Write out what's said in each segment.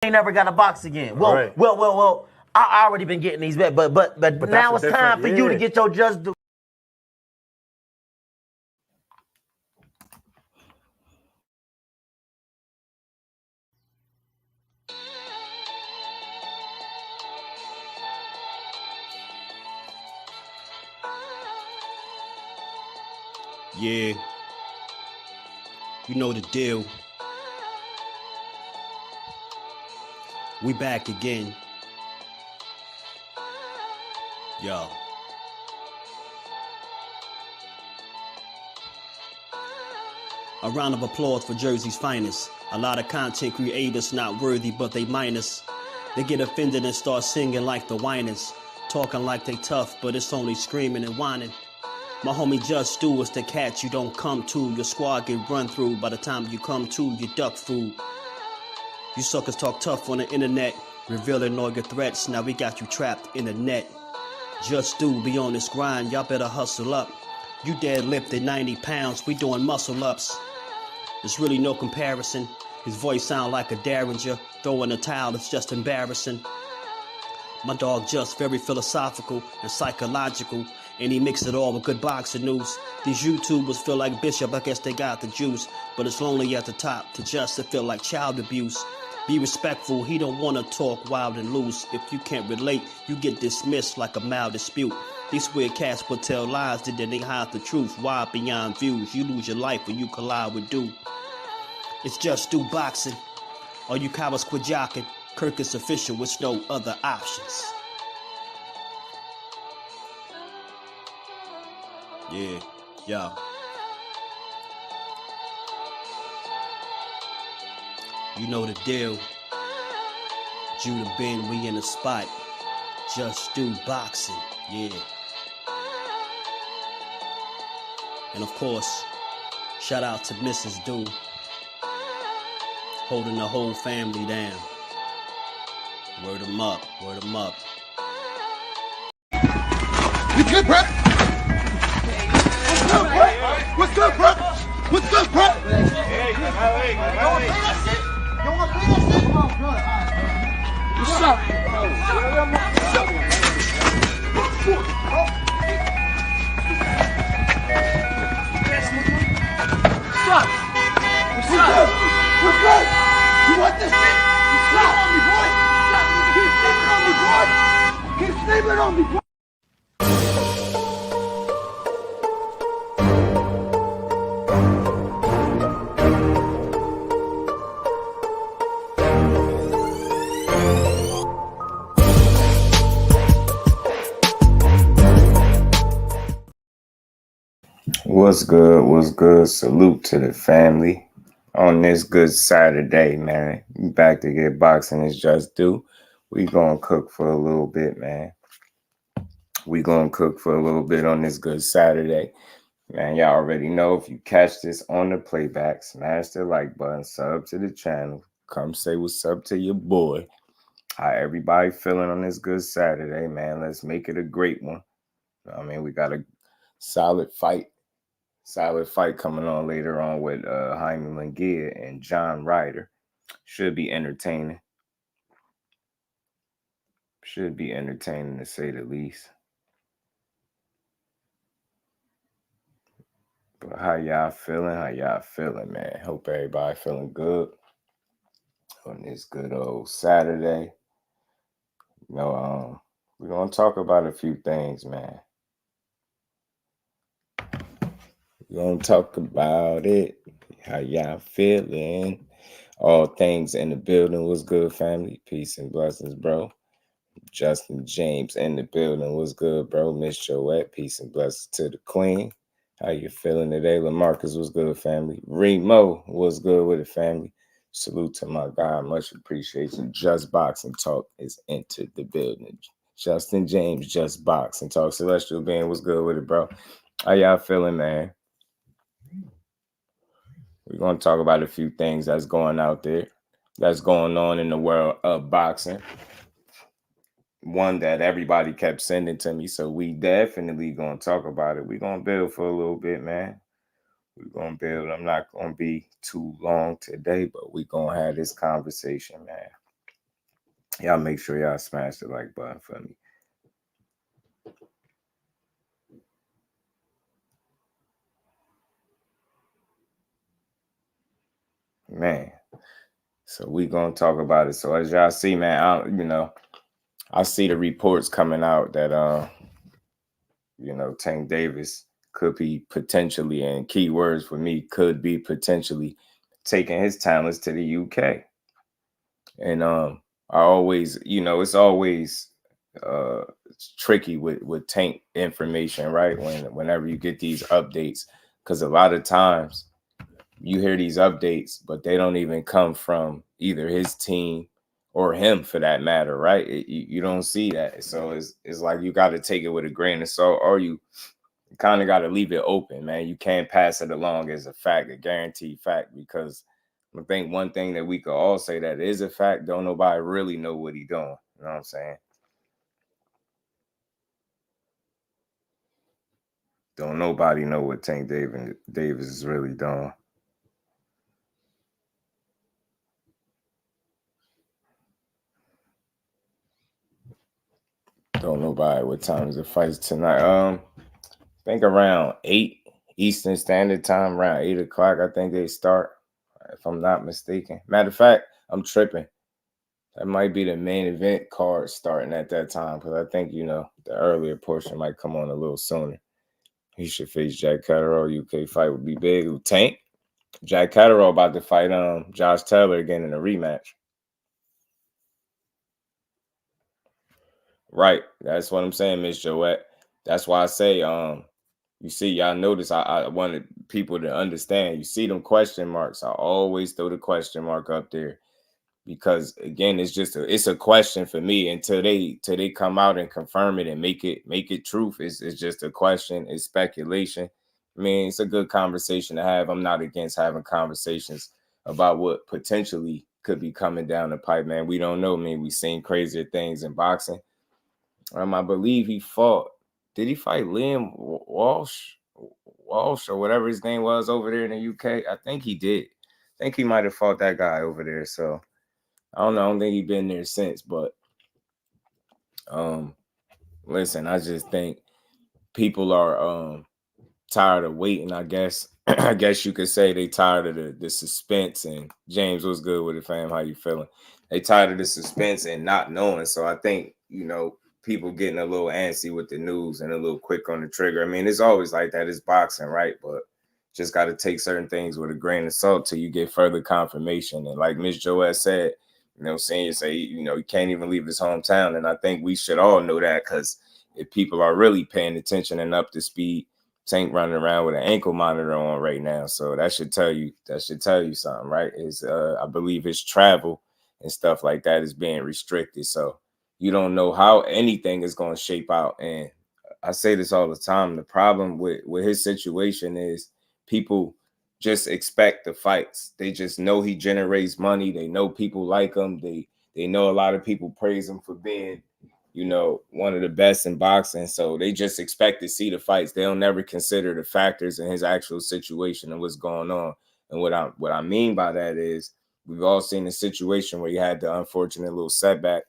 ain't never got a box again. Well, I already been getting these back, but now it's time for you to get your just due. Yeah, you know the deal. We back again. Yo. A round of applause for Jersey's finest. A lot of content creators not worthy, but they minus. They get offended and start singing like the whiners. Talking like they tough, but it's only screaming and whining. My homie JusDueBoxing is the cat you don't come to. Your squad get run through. By the time you come to, you duck food. You suckers talk tough on the internet, revealing all your threats. Now we got you trapped in the net. JusDueBoxing be on this grind, y'all better hustle up. You deadlifted 90 pounds, we doing muscle ups. There's really no comparison. His voice sound like a derringer. Throwing a towel is just embarrassing. My dog Just very philosophical and psychological, and he mixed it all with good boxing news. These YouTubers feel like Bishop, I guess they got the juice, but it's lonely at the top to Just to feel like child abuse. Be respectful, he don't want to talk wild and loose. If you can't relate, you get dismissed like a mild dispute. These weird cats would tell lies, that they hide the truth. Why beyond views? You lose your life when you collide with dude. It's JusDueBoxing. All you cowards quit jocking. Kirk is official with no other options. Yeah, yeah. You know the deal. Judah Ben, we in the spot. JusDueBoxing, yeah. And of course, shout out to Mrs. Do, holding the whole family down. Word 'em up, word 'em up. You good, bro? What's good, bro? What's good, bro? Hey, you wanna play that shit? You wanna play that shit? Come on, bro. What's up? What's up? What's good? You want this shit? Stop on me, boy. Keep sleeping on me, boy. Keep sleeping on me, boy. What's good? What's good? Salute to the family on this good Saturday, man. We back to get boxing. It's JusDueBoxing. We gonna cook for a little bit, man. We gonna cook for a little bit on this good Saturday, man. Y'all already know, if you catch this on the playback, smash the like button, sub to the channel, come say what's up to your boy. How everybody feeling on this good Saturday, man? Let's make it a great one. I mean, we got a solid fight coming on later on with Jaime Munguia and John Ryder. Should be entertaining. Should be entertaining, to say the least. But how y'all feeling? How y'all feeling, man? Hope everybody feeling good on this good old Saturday. You know, we're gonna talk about a few things, man. We're gonna talk about it. How y'all feeling? All things in the building. Was good, family? Peace and blessings, bro. Justin James in the building. Was good, bro? Miss Joette, peace and blessings to the queen. How you feeling today? LaMarcus, was good, family. Remo, was good with the family. Salute to my guy. Much appreciation. Just Boxing Talk is entered the building. Justin James, Just Boxing Talk. Celestial Being, was good with it, bro. How y'all feeling, man? We're going to talk about a few things that's going out there, that's going on in the world of boxing. One that everybody kept sending to me, so we definitely going to talk about it. We're going to build for a little bit, man. We're going to build. I'm not going to be too long today, but we're going to have this conversation, man. Y'all make sure y'all smash the like button for me. Man, so we gonna talk about it. So as y'all see, man, I see the reports coming out that Tank Davis could be potentially, and key words for me, could be potentially taking his talents to the UK. And I always, it's always it's tricky with Tank information, right? Whenever you get these updates, because a lot of times you hear these updates, but they don't even come from either his team or him, for that matter, right? You don't see that. So it's like you got to take it with a grain of salt, or you kind of got to leave it open, man. You can't pass it along as a fact, a guaranteed fact, because I think one thing that we could all say that is a fact, don't nobody really know what he doing. You know what I'm saying? Don't nobody know what Tank Davis is really doing. Don't nobody. What time is the fight tonight? I think around 8 Eastern Standard Time, around 8 o'clock. I think they start, if I'm not mistaken. Matter of fact, I'm tripping. That might be the main event card starting at that time, because I think, the earlier portion might come on a little sooner. He should face Jack Catterall. UK fight would be big. Tank. Jack Catterall about to fight Josh Taylor again in a rematch. Right. That's what I'm saying, Miss Joette. That's why I say, you see, y'all notice I wanted people to understand. You see them question marks. I always throw the question mark up there, because again, it's a question for me until they come out and confirm it and make it truth. It's just a question. It's speculation. I mean, it's a good conversation to have. I'm not against having conversations about what potentially could be coming down the pipe, man. We don't know. I mean, we've seen crazier things in boxing. I believe he fought. Did he fight Liam Walsh or whatever his name was over there in the UK? I think he did. I think he might have fought that guy over there. So I don't know. I don't think he's been there since. But listen, I just think people are tired of waiting, I guess. I guess you could say they tired of the suspense. And James, what's good with it, fam? How you feeling? They tired of the suspense and not knowing. So I think, people getting a little antsy with the news and a little quick on the trigger. I mean, it's always like that. It's boxing, right? But just got to take certain things with a grain of salt till you get further confirmation. And like Miss Joette said, saying he can't even leave his hometown. And I think we should all know that, because if people are really paying attention and up to speed, Tank running around with an ankle monitor on right now. So that should tell you something, right? I believe his travel and stuff like that is being restricted. So you don't know how anything is going to shape out. And I say this all the time. The problem with his situation is people just expect the fights. They just know he generates money. They know people like him. They know a lot of people praise him for being, one of the best in boxing. So they just expect to see the fights. They'll never consider the factors in his actual situation and what's going on. And what I mean by that is, we've all seen a situation where he had the unfortunate little setback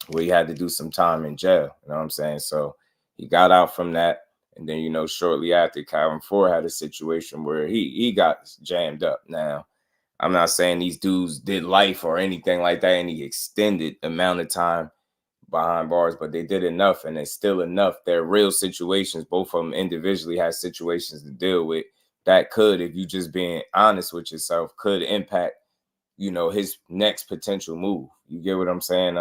where he had to do some time in jail. You know what I'm saying? So he got out from that. And then, shortly after, Calvin Ford had a situation where he got jammed up. Now, I'm not saying these dudes did life or anything like that, any extended amount of time behind bars, but they did enough, and it's still enough. They're real situations. Both of them individually have situations to deal with that could, if you just being honest with yourself, could impact, his next potential move. You get what I'm saying?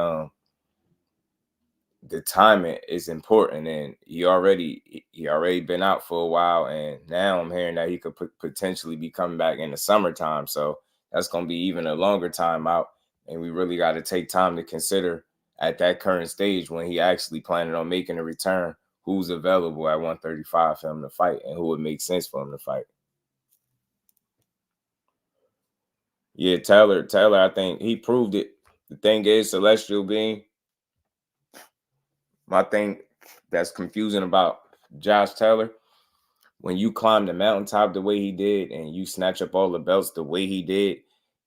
The timing is important, and he already been out for a while, and now I'm hearing that he could potentially be coming back in the summertime. So that's going to be even a longer time out, and we really got to take time to consider at that current stage, when he actually planning on making a return, who's available at 135 for him to fight and who would make sense for him to fight. Yeah, Taylor, I think he proved it. The thing is, Celestial Being, my thing that's confusing about Josh Taylor, when you climb the mountaintop the way he did and you snatch up all the belts the way he did,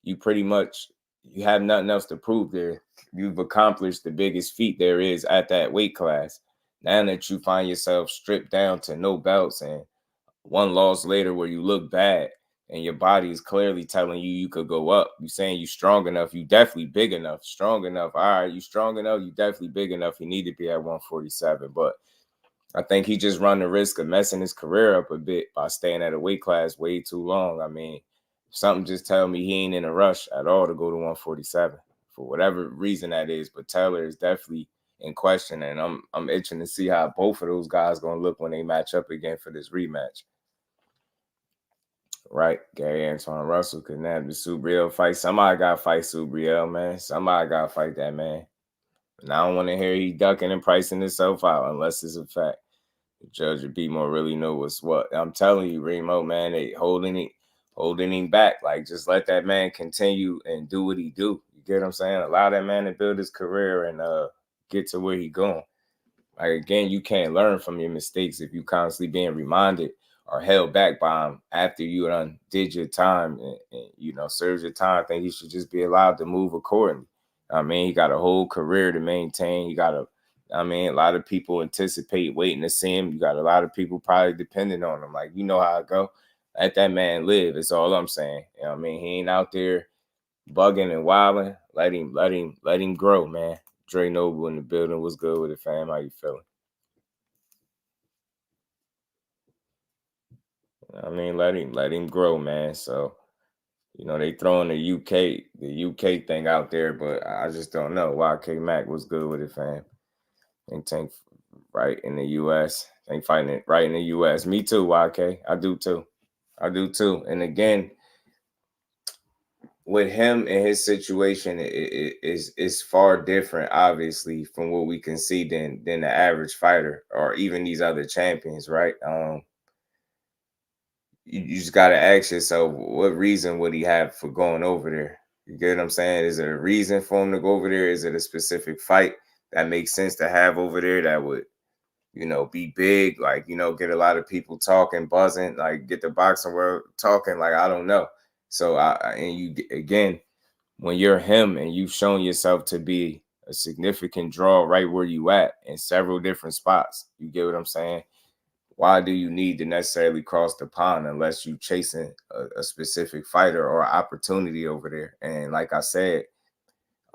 you pretty much you have nothing else to prove there. You've accomplished the biggest feat there is at that weight class. Now that you find yourself stripped down to no belts and one loss later where you look bad and your body is clearly telling you you could go up. You saying you strong enough. You definitely big enough. Strong enough. All right, you strong enough. You definitely big enough. You need to be at 147. But I think he just run the risk of messing his career up a bit by staying at a weight class way too long. I mean, something just tell me he ain't in a rush at all to go to 147 for whatever reason that is. But Taylor is definitely in question, and I'm itching to see how both of those guys gonna look when they match up again for this rematch. Right, Gary Antoine Russell could nab the Subriel fight. Somebody got to fight Subriel, man. Somebody got to fight that man. And I don't want to hear he ducking and pricing himself out unless it's a fact. The judge or BMO really know what's what. I'm telling you, Remo, man, they holding him back. Like, just let that man continue and do what he do. You get what I'm saying? Allow that man to build his career and get to where he going. Like, again, you can't learn from your mistakes if you constantly being reminded or held back by him after you done did your time and you know, served your time. I think he should just be allowed to move accordingly. I mean, he got a whole career to maintain. He got a lot of people anticipate waiting to see him. You got a lot of people probably depending on him. Like, you know how it go. Let that man live. It's all I'm saying. You know what I mean? He ain't out there bugging and wilding. Let him grow, man. Dre Noble in the building. What's good with it, fam? How you feeling? I mean, let him grow, man. So, you know, they throwing the UK thing out there, but I just don't know. YK Mac was good with it, fam. And Tank right in the US. Tank fighting it right in the US. Me too, YK. I do too. And again, with him and his situation, it is far different, obviously, from what we can see than the average fighter or even these other champions, right? You just got to ask yourself, what reason would he have for going over there? You get what I'm saying? Is it a reason for him to go over there? Is it a specific fight that makes sense to have over there that would, you know, be big, like, you know, get a lot of people talking, buzzing, like get the boxing world talking, like, I don't know. So, again, when you're him and you've shown yourself to be a significant draw right where you at in several different spots, you get what I'm saying? Why do you need to necessarily cross the pond unless you chasing a specific fighter or opportunity over there? And like I said,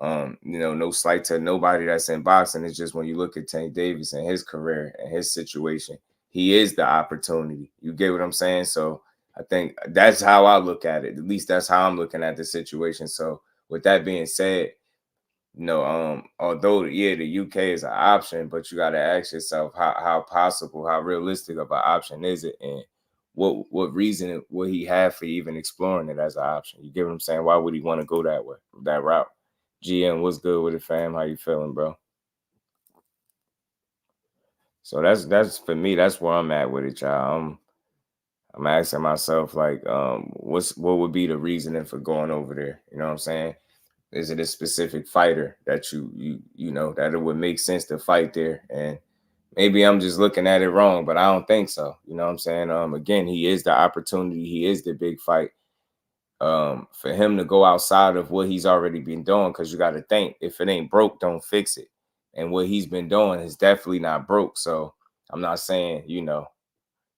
you know, no slight to nobody that's in boxing. It's just when you look at Tank Davis and his career and his situation, he is the opportunity. You get what I'm saying? So I think that's how I look at it. At least that's how I'm looking at the situation. So with that being said, you know, although, yeah, the UK is an option, but you got to ask yourself how possible, how realistic of an option is it? And what reason would he have for even exploring it as an option? You get what I'm saying? Why would he want to go that way, that route? GM, what's good with it, fam? How you feeling, bro? So that's for me, that's where I'm at with it, y'all. I'm asking myself, like, what would be the reasoning for going over there? You know what I'm saying? Is it a specific fighter that you know that it would make sense to fight there? And maybe I'm just looking at it wrong, but I don't think so. You know what I'm saying? Again, he is the opportunity. He is the big fight. For him to go outside of what he's already been doing, because you got to think, if it ain't broke, don't fix it. And what he's been doing is definitely not broke. So I'm not saying, you know,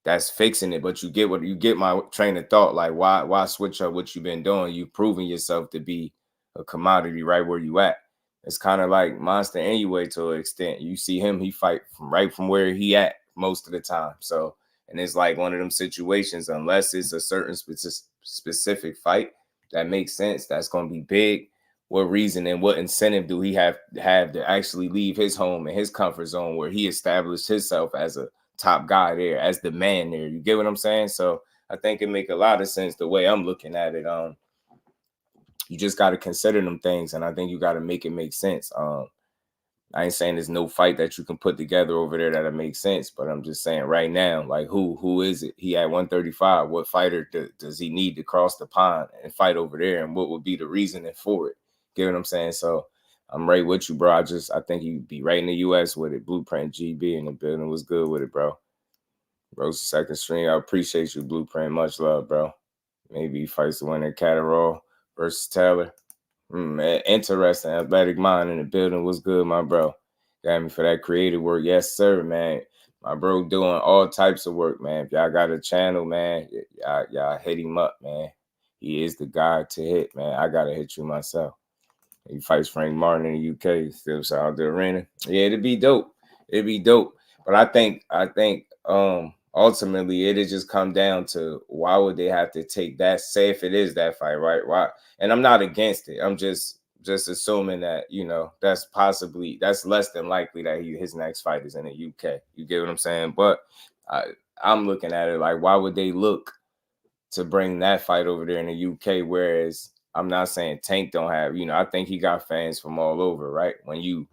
that's fixing it, but you get my train of thought. Like, why switch up what you've been doing? You've proven yourself to be a commodity right where you at. It's kind of like Monster anyway, to an extent. You see him, he fight from where he at most of the time. So, and it's like one of them situations, unless it's a certain specific fight that makes sense, that's going to be big. What reason and what incentive do he have to actually leave his home and his comfort zone where he established himself as a top guy there, as the man there? You get what I'm saying? So I think it make a lot of sense the way I'm looking at it. You just got to consider them things, and I think you got to make it make sense. I ain't saying there's no fight that you can put together over there that'll make sense, but I'm just saying right now, like, who is it? He at 135. What fighter does he need to cross the pond and fight over there, and what would be the reasoning for it? Get what I'm saying? So I'm right with you, bro. I think you'd be right in the US with it. Blueprint GB in the building. Was good with it, bro. Bro's second string. I appreciate you, Blueprint. Much love, bro. Maybe he fights the winner, Catterall versus Taylor. Man, interesting. Athletic mind in the building. What's good, my bro? Got me for that creative work. Yes, sir, man. My bro doing all types of work, man. If y'all got a channel, man, y'all hit him up, man. He is the guy to hit, man. I gotta hit you myself. He fights Frank Martin in the UK. Still out the arena. Yeah, it'd be dope. It'd be dope. But I think ultimately it'll just come down to why would they have to take that, say if it is that fight, right? Why? And I'm not against it. I'm just assuming that, you know, that's less than likely that his next fight is in the UK. You get what I'm saying? But I'm looking at it like, why would they look to bring that fight over there in the UK? Whereas I'm not saying Tank don't have, you know, I think he got fans from all over, right? When you're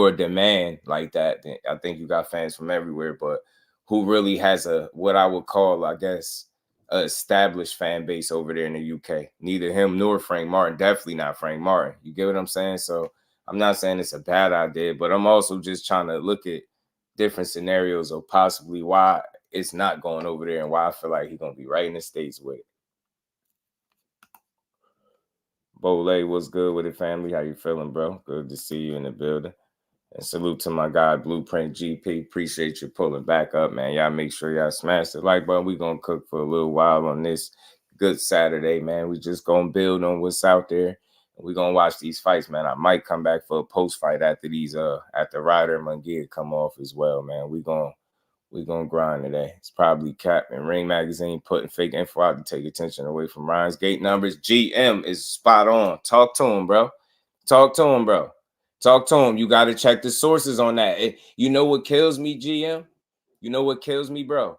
a demand like that, then I think you got fans from everywhere. But who really has what I would call, I guess, an established fan base over there in the UK? Neither him nor Frank Martin. Definitely not Frank Martin. You get what I'm saying? So I'm not saying it's a bad idea, but I'm also just trying to look at different scenarios of possibly why it's not going over there and why I feel like he's going to be right in the States with it. Bole, what's good with it, family? How you feeling, bro? Good to see you in the building. And salute to my guy, Blueprint GP. Appreciate you pulling back up, man. Y'all make sure y'all smash the like button. We're going to cook for a little while on this good Saturday, man. We just going to build on what's out there. And we're going to watch these fights, man. I might come back for a post-fight after these, after Ryder and Munguia come off as well, man. We're going to grind today. It's probably Cap and Ring Magazine putting fake info out to take attention away from Ryan's gate numbers. GM is spot on. Talk to him, bro. Talk to him, bro. Talk to him. You got to check the sources on that. You know what kills me, GM? You know what kills me, bro?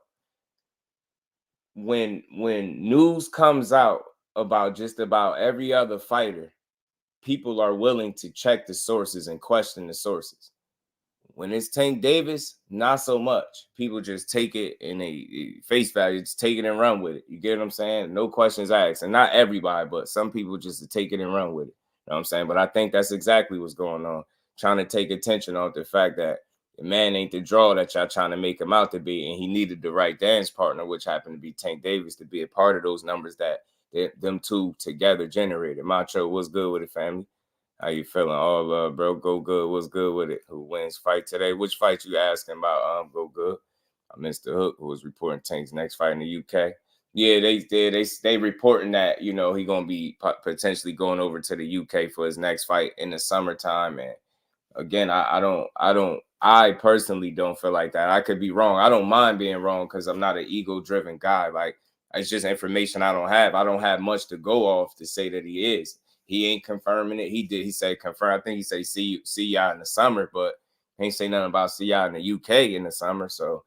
When news comes out about just about every other fighter, people are willing to check the sources and question the sources. When it's Tank Davis, not so much. People just take it in a face value, just take it and run with it. You get what I'm saying? No questions asked. And not everybody, but some people just take it and run with it. You know what I'm saying? But I think that's exactly what's going on. Trying to take attention off the fact that the man ain't the draw that y'all trying to make him out to be. And he needed the right dance partner, which happened to be Tank Davis, to be a part of those numbers that them two together generated. Macho, what's good with it, family? How you feeling? All love, bro. Go good. What's good with it? Who wins fight today? Which fight you asking about? Go good. I missed the hook. Who was reporting Tank's next fight in the UK? Yeah, they reporting that, you know, he gonna be potentially going over to the UK for his next fight in the summertime. And again, I personally don't feel like that. I could be wrong. I don't mind being wrong because I'm not an ego-driven guy. Like, it's just information I don't have. I don't have much to go off to say that he is. He ain't confirming it. He said confirm. I think he said see y'all in the summer, but he ain't say nothing about see y'all in the UK in the summer. So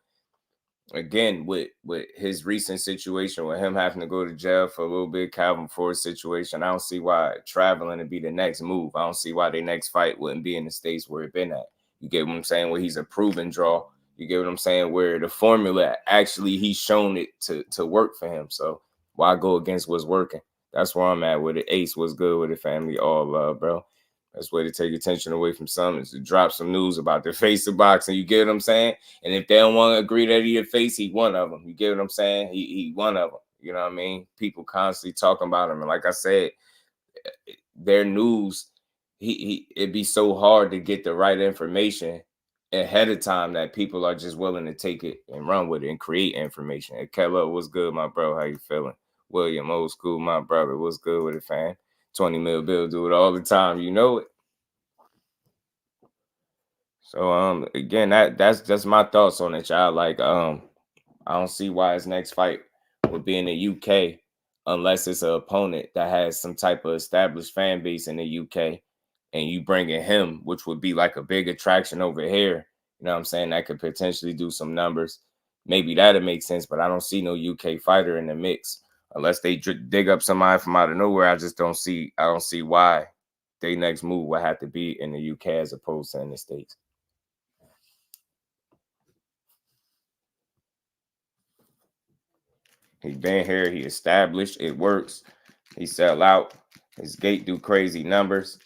again, with his recent situation, with him having to go to jail for a little bit, Calvin Ford's situation, I don't see why traveling to be the next move. I don't see why their next fight wouldn't be in the States where it been at. You get what I'm saying? Where he's a proven draw. You get what I'm saying? Where the formula actually he's shown it to work for him. So why go against what's working? That's where I'm at with it. Ace, what's good with it, family? All love, bro. That's way to take attention away from some is to drop some news about the face of boxing. You get what I'm saying? And if they don't want to agree that he a face, he one of them. You get what I'm saying? He one of them. You know what I mean? People constantly talking about him. And like I said, their news, it'd be so hard to get the right information ahead of time that people are just willing to take it and run with it and create information. Hey, Kello, what's good, my bro? How you feeling? William, old school, my brother. What's good with it, fam? 20 mil bill, do it all the time. You know it. So, again, that's just my thoughts on it, y'all. Like, I don't see why his next fight would be in the UK unless it's an opponent that has some type of established fan base in the UK and you bringing him, which would be like a big attraction over here. You know what I'm saying? That could potentially do some numbers. Maybe that'll make sense, but I don't see no UK fighter in the mix. Unless they dig up somebody from out of nowhere, I don't see why their next move would have to be in the UK as opposed to in the States. He been here, he established, it works. He sell out, his gate do crazy numbers.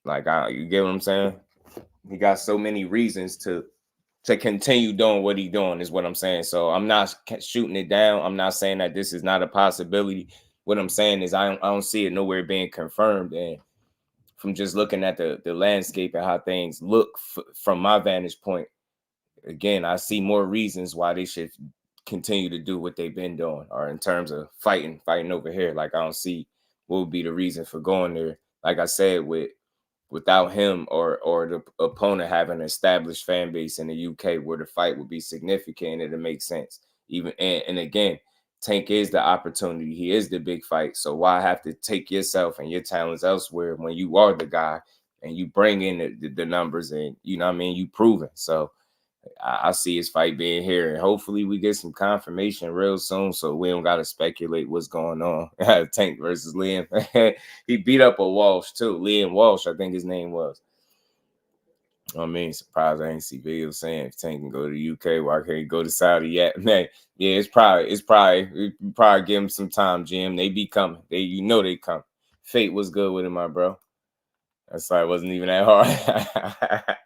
Like, you get what I'm saying? He got so many reasons to continue doing what he's doing is what I'm saying. So I'm not shooting it down. I'm not saying that this is not a possibility. what I'm saying is I don't see it nowhere being confirmed. And from just looking at the landscape and how things look from my vantage point, again, I see more reasons why they should continue to do what they've been doing, or in terms of fighting over here. Like, I don't see what would be the reason for going there. Like I said, without him or the opponent having an established fan base in the UK where the fight would be significant, it'll make sense. Even and again, Tank is the opportunity. He is the big fight. So why have to take yourself and your talents elsewhere when you are the guy and you bring in the numbers and, you know what I mean, you proven. So I see his fight being here, and hopefully we get some confirmation real soon so we don't got to speculate what's going on. Tank versus Liam. He beat up a Walsh too. Liam Walsh, I think his name was. I mean, surprised I ain't see videos saying if Tank can go to the UK, why can't he go to Saudi yet? Man, yeah, it's probably give him some time, Jim. They be coming. They come. Fate was good with him, my bro. That's why it wasn't even that hard.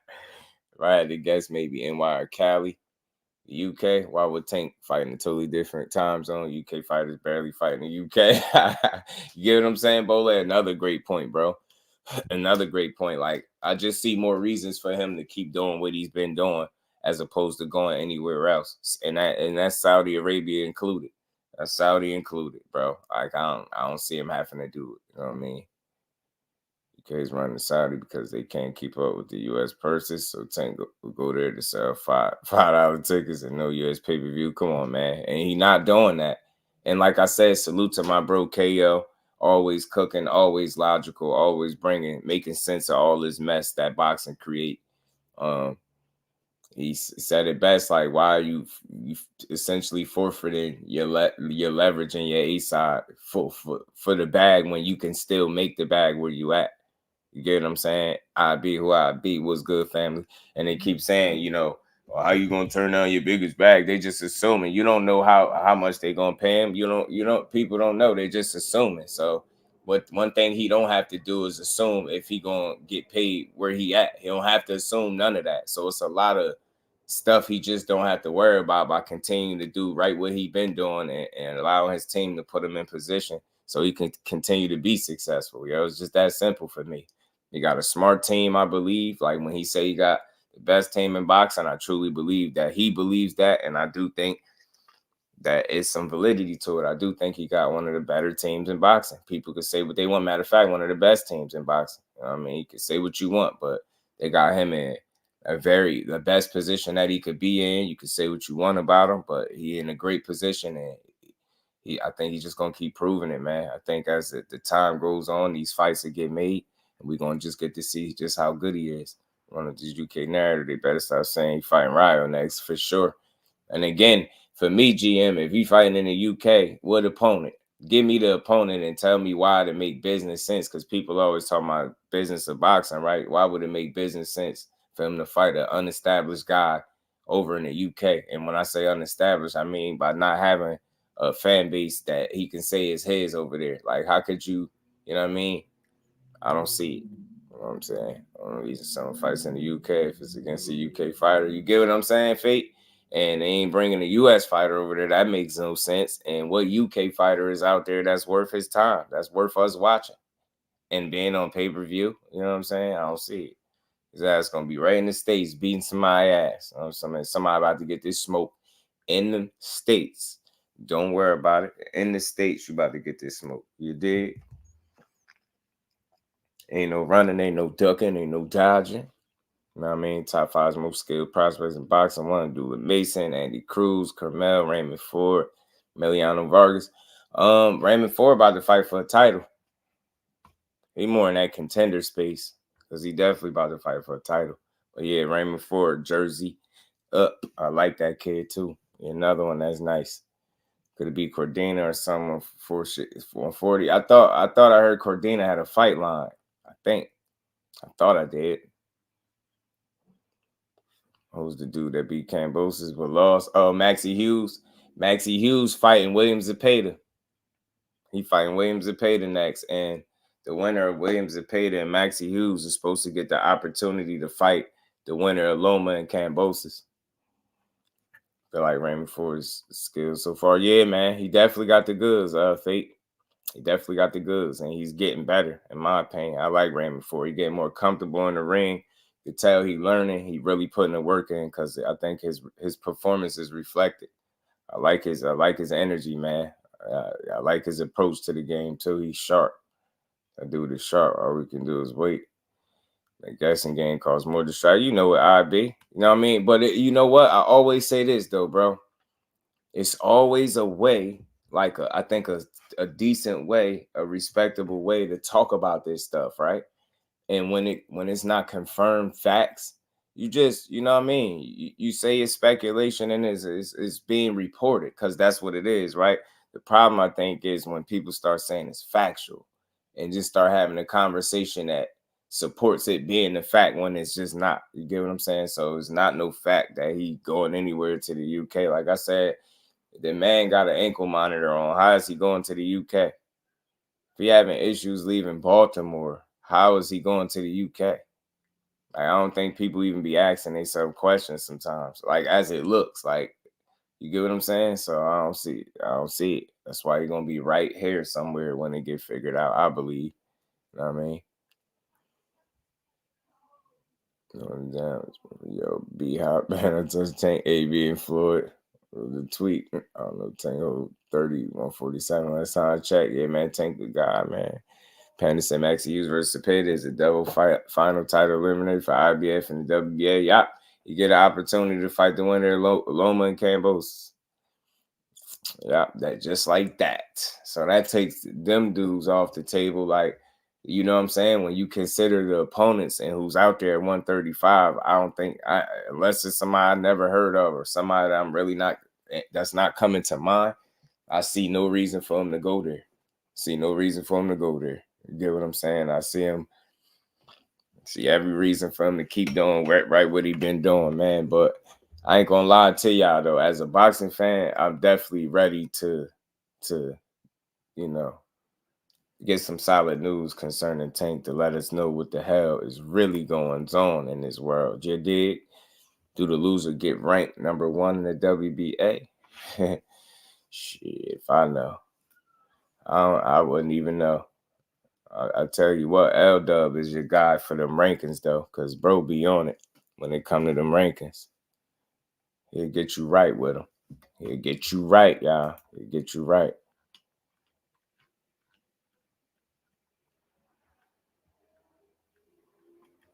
If I had to guess, maybe NY or Cali. The UK, why would Tank fight in a totally different time zone? UK fighters barely fight in the UK. You get what I'm saying, Bole? Another great point, bro. Another great point. Like, I just see more reasons for him to keep doing what he's been doing as opposed to going anywhere else. And that's Saudi Arabia included. That's Saudi included, bro. Like, I don't see him having to do it. You know what I mean? UK's running to Saudi because they can't keep up with the U.S. purses. So Tank will go there to sell $5 tickets and no U.S. pay-per-view. Come on, man. And he not doing that. And like I said, salute to my bro KO. Always cooking, always logical, always making sense of all this mess that boxing create. He said it best, like, why are you essentially forfeiting your leverage and your A side for the bag when you can still make the bag where you at? You get what I'm saying? I be who I be. What's good, family? And they keep saying, you know, well, how you gonna turn down your biggest bag? They just assuming. You don't know how much they gonna pay him. You don't. People don't know. They just assuming. So, one thing he don't have to do is assume if he gonna get paid where he at. He don't have to assume none of that. So it's a lot of stuff he just don't have to worry about by continuing to do right what he been doing and allowing his team to put him in position so he can continue to be successful. Yo, it's just that simple for me. He got a smart team, I believe. Like, when he say he got the best team in boxing, I truly believe that he believes that. And I do think that it's some validity to it. I do think he got one of the better teams in boxing. People could say what they want. Matter of fact, one of the best teams in boxing. You know what I mean, you can say what you want, but they got him in the best position that he could be in. You can say what you want about him, but he in a great position, and I think he's just gonna keep proving it, man. I think as the time goes on, these fights will get made, and we're gonna just get to see just how good he is. One of these UK narrative, they better start saying he's fighting Ryo next for sure. And again, for me, GM, if he fighting in the UK, what opponent? Give me the opponent and tell me why to make business sense. Because people always talk about business of boxing, right? Why would it make business sense for him to fight an unestablished guy over in the UK? And when I say unestablished, I mean by not having a fan base that he can say is his over there. Like, how could you know what I mean? I don't see it. You know what I'm saying? I don't know, these are some fights in the UK if it's against a UK fighter. You get what I'm saying, Fate? And they ain't bringing a U.S. fighter over there. That makes no sense. And what UK fighter is out there that's worth his time? That's worth us watching and being on pay-per-view. You know what I'm saying? I don't see it. His ass going to be right in the States beating somebody's ass. You know, somebody about to get this smoke in the States. Don't worry about it. In the States, you about to get this smoke. You dig? Ain't no running, ain't no ducking, ain't no dodging. You know what I mean? Top 5 most skilled prospects in boxing. Want to do with Mason, Andy Cruz, Carmel, Raymond Ford, Emiliano Vargas. Raymond Ford about to fight for a title. He more in that contender space because he definitely about to fight for a title. But yeah, Raymond Ford, Jersey up. I like that kid too. Another one that's nice. Could it be Cordina or someone for 140? I thought I heard Cordina had a fight line. I thought I did. Who's the dude that beat Cambosis but lost? Oh, Maxie Hughes. Maxie Hughes fighting Williams Zepeda. He fighting Williams Zepeda next. And the winner of Williams Zepeda and Maxie Hughes is supposed to get the opportunity to fight the winner of Loma and Cambosis. Feel like Raymond Ford's skills so far. Yeah, man. He definitely got the goods, Fate. He definitely got the goods, and he's getting better, in my opinion. I like Raymond Ford. He getting more comfortable in the ring. You can tell he learning. He really putting the work in because I think his performance is reflected. I like his energy, man. I like his approach to the game too. He's sharp. That dude is sharp. All we can do is wait. The guessing game causes more distraction. You know what I be. You know what I mean? But you know what? I always say this though, bro. It's always a way, like I think a decent way, a respectable way to talk about this stuff, right? And when it's not confirmed facts, you just, you know what I mean? You say it's speculation and it's being reported because that's what it is, right? The problem, I think, is when people start saying it's factual and just start having a conversation that supports it being a fact when it's just not. You get what I'm saying? So it's not no fact that he going anywhere to the UK. Like I said, the man got an ankle monitor on. How is he going to the UK? If he having issues leaving Baltimore, how is he going to the UK? Like, I don't think people even be asking themselves questions sometimes. Like, as it looks, like, you get what I'm saying? So I don't see it. That's why he's gonna be right here somewhere when it get figured out, I believe. You know what I mean? Yo, B-Hop, man, I just Tank AB and Floyd. The tweet, I don't know, Tank 30, 147. Last time I checked, yeah, man, Tank the guy, man. Panderson Maxi Hughes versus Cepeda is a double final title eliminator for IBF and the WBA. Yup, you get an opportunity to fight the winner, Loma and Cambos. Yup, that just like that. So that takes them dudes off the table. Like, you know what I'm saying? When you consider the opponents and who's out there at 135, I don't think, unless it's somebody I never heard of or somebody that I'm really that's not coming to mind, I see no reason for him to go there. You get what I'm saying? I see every reason for him to keep doing right what he been doing, man. But I ain't gonna lie to y'all though. As a boxing fan, I'm definitely ready to you know, get some solid news concerning Tank to let us know what the hell is really going on in this world. You dig? Do the loser get ranked number 1 in the WBA? Shit, if I know. I wouldn't even know. I tell you what, L-Dub is your guy for them rankings, though, because bro be on it when it come to them rankings. He'll get you right with him. He'll get you right, y'all. He'll get you right.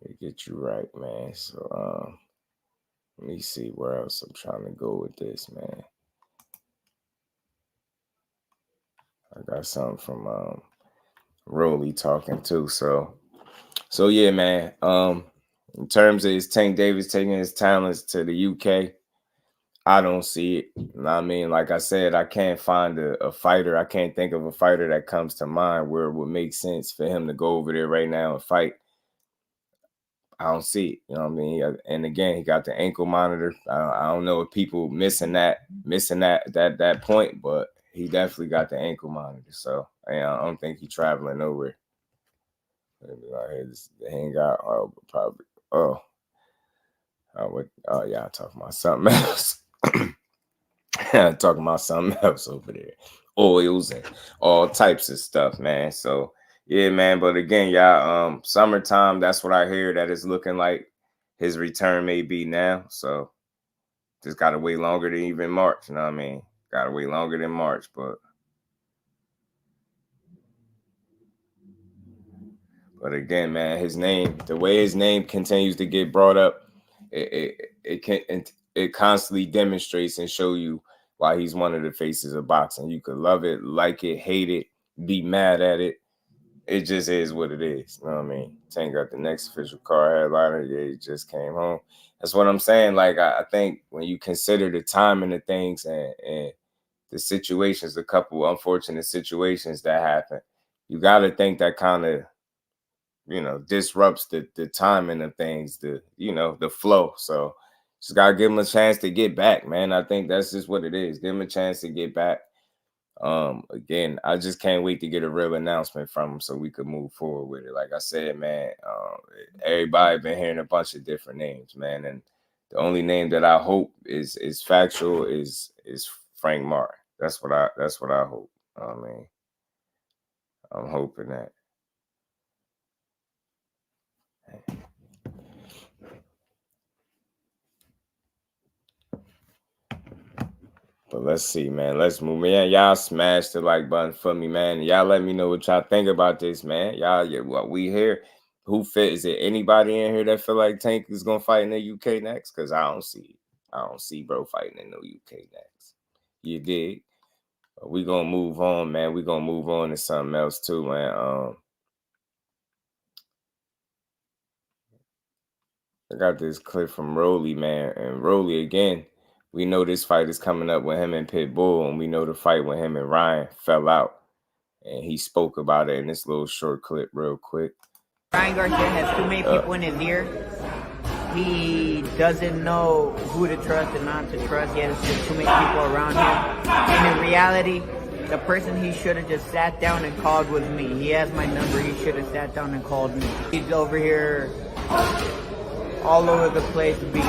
He'll get you right, man. So, let me see where else I'm trying to go with this, man. I got something from Rolly talking too. So yeah, man. In terms of his Tank Davis taking his talents to the UK, I don't see it. You know what I mean? Like I said, I can't find a fighter. I can't think of a fighter that comes to mind where it would make sense for him to go over there right now and fight. I don't see it. You know what I mean? And again, he got the ankle monitor. I don't know if people missing that point, but he definitely got the ankle monitor. So I don't think he's traveling nowhere. Maybe like, hey, just hang out. Probably. Yeah, I'm talking about something else. Talking about something else over there. Oils and all types of stuff, man. So yeah, man. But again, y'all, summertime, that's what I hear that is looking like his return may be now. So just gotta wait longer than even March, you know what I mean? Gotta wait longer than March, but again, man, his name, the way his name continues to get brought up, it constantly demonstrates and show you why he's one of the faces of boxing. You could love it, like it, hate it, be mad at it. It just is what it is. You know what I mean? Tank got the next official card headliner. Yeah, he just came home. That's what I'm saying. Like, I think when you consider the timing of things and the situations, a couple unfortunate situations that happen, you got to think that kind of, disrupts the timing of things, the flow. So just got to give him a chance to get back, man. I think that's just what it is. Give him a chance to get back. Again, I just can't wait to get a real announcement from him so we could move forward with it. Like I said, man, everybody been hearing a bunch of different names, man. And the only name that I hope is factual is Frank Martin. That's what I hope. I mean, I'm hoping that. But let's see, man. Let's move, man. Y'all smash the like button for me, man. Y'all let me know what y'all think about this, man. Y'all, what we here. Who fit? Is there anybody in here that feel like Tank is gonna fight in the UK next? Because I don't see bro fighting in the UK next. You dig? But we gonna move on, man. We gonna move on to something else too, man. I got this clip from Rolly, man, and Rolly again. We know this fight is coming up with him and Pitbull, and we know the fight with him and Ryan fell out. And he spoke about it in this little short clip real quick. Ryan Garcia has too many people in his ear. He doesn't know who to trust and not to trust. He has just too many people around him. And in reality, the person he should have just sat down and called was me. He has my number. He should have sat down and called me. He's over here all over the place being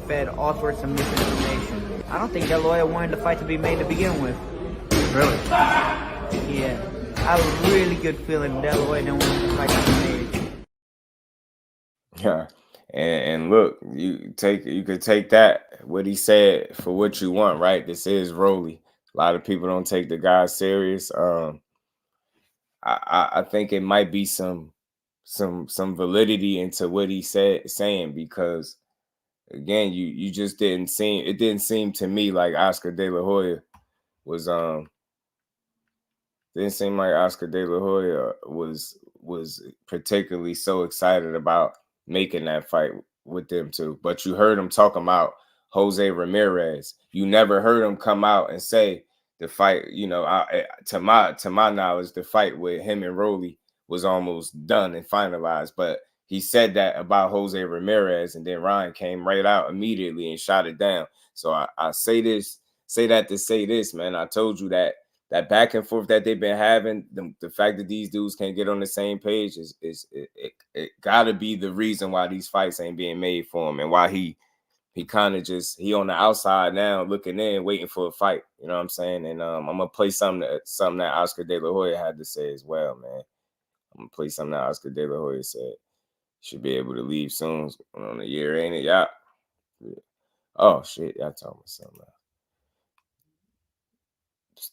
fed all sorts of misinformation. I don't think DeLahOya wanted the fight to be made to begin with. Really? Yeah. I have a really good feeling DeLahOya didn't want the fight to be made. Yeah. And look, you could take that, what he said, for what you want, right? This is Rolly. A lot of people don't take the guy serious. I think it might be some validity into what he saying, because again, you just didn't seem to me like Oscar De La Hoya was didn't seem like Oscar De La Hoya was particularly so excited about making that fight with them two. But you heard him talking about Jose Ramirez. You never heard him come out and say the fight, to my knowledge, the fight with him and Rolly was almost done and finalized. But he said that about Jose Ramirez, and then Ryan came right out immediately and shot it down. So I say that to say this, man. I told you that back and forth that they've been having, the fact that these dudes can't get on the same page it gotta be the reason why these fights ain't being made for him, and why he kind of he on the outside now looking in, waiting for a fight. You know what I'm saying? And I'm gonna play something that Oscar De La Hoya had to say as well, man. I'm gonna play something that Oscar De La Hoya said. Should be able to leave soon. On a year, ain't it? Yeah. Oh shit, y'all talking about something else.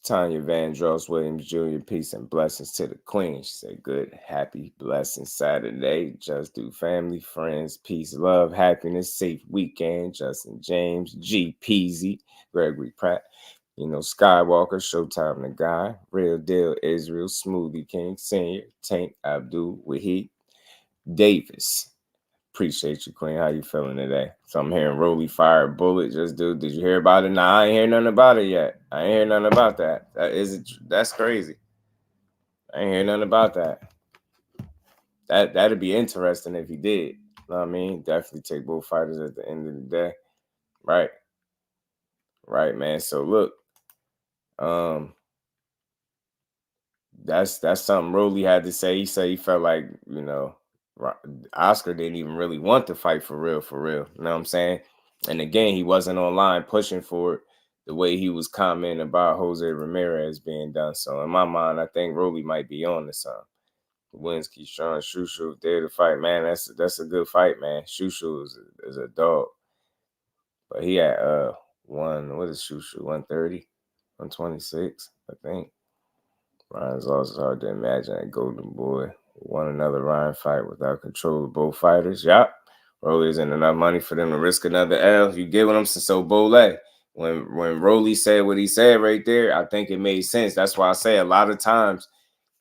Tanya Van Dross Williams Jr., peace and blessings to the queen. She said, good, happy, blessed Saturday. Just do family, friends, peace, love, happiness, safe weekend. Justin James, G. Peasy, Gregory Pratt, Skywalker, Showtime the Guy, Real Deal Israel, Smoothie King, Senior, Tank, Abdul, Wahid, Davis. Appreciate you, Queen. How you feeling today? So I'm hearing Rolly fire bullet. Just did you hear about it? Nah, I ain't hear nothing about it yet. I ain't hear nothing about that. That's crazy. I ain't hear nothing about that. That'd be interesting if he did. You know what I mean? Definitely take both fighters at the end of the day. Right. Right, man. So look, that's something Rolly had to say. He said he felt like, Oscar didn't even really want to fight for real. You know what I'm saying? And again, he wasn't online pushing for it the way he was commenting about Jose Ramirez being done. So in my mind, I think Rolly might be on to something. Wins Keyshawn Shushu there to fight, man. That's a good fight, man. Shushu is a dog. But he had what is Shushu? 130, 126, I think. Ryan's also hard to imagine that Golden Boy won another Ryan fight without control of both fighters. Yup. Rolly isn't enough money for them to risk another L. You get what I'm saying? So Bole, when Rolly said what he said right there, I think it made sense. That's why I say a lot of times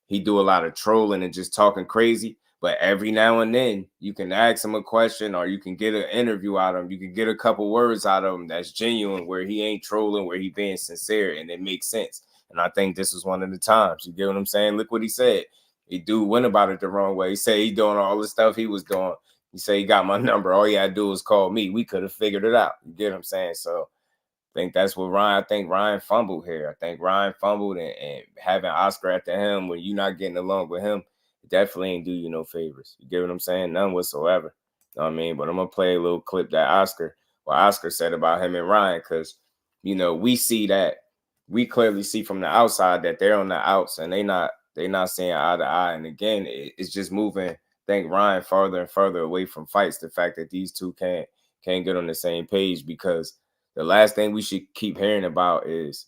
he do a lot of trolling and just talking crazy. But every now and then you can ask him a question, or you can get an interview out of him. You can get a couple words out of him that's genuine, where he ain't trolling, where he being sincere, and it makes sense. And I think this was one of the times. You get what I'm saying? Look what he said. He dude went about it the wrong way. He said he doing all the stuff he was doing. He said he got my number. All he had to do was call me. We could have figured it out. You get what I'm saying? So I think that's what I think Ryan fumbled here. I think Ryan fumbled, and having Oscar at the helm when you're not getting along with him, it definitely ain't do you no favors. You get what I'm saying? None whatsoever. You know what I mean? But I'm going to play a little clip that Oscar said about him and Ryan, because, we see that. We clearly see from the outside that they're on the outs, and they not They not seeing eye to eye. And again, it's just moving, I think, Ryan farther and further away from fights. The fact that these two can't get on the same page, because the last thing we should keep hearing about is,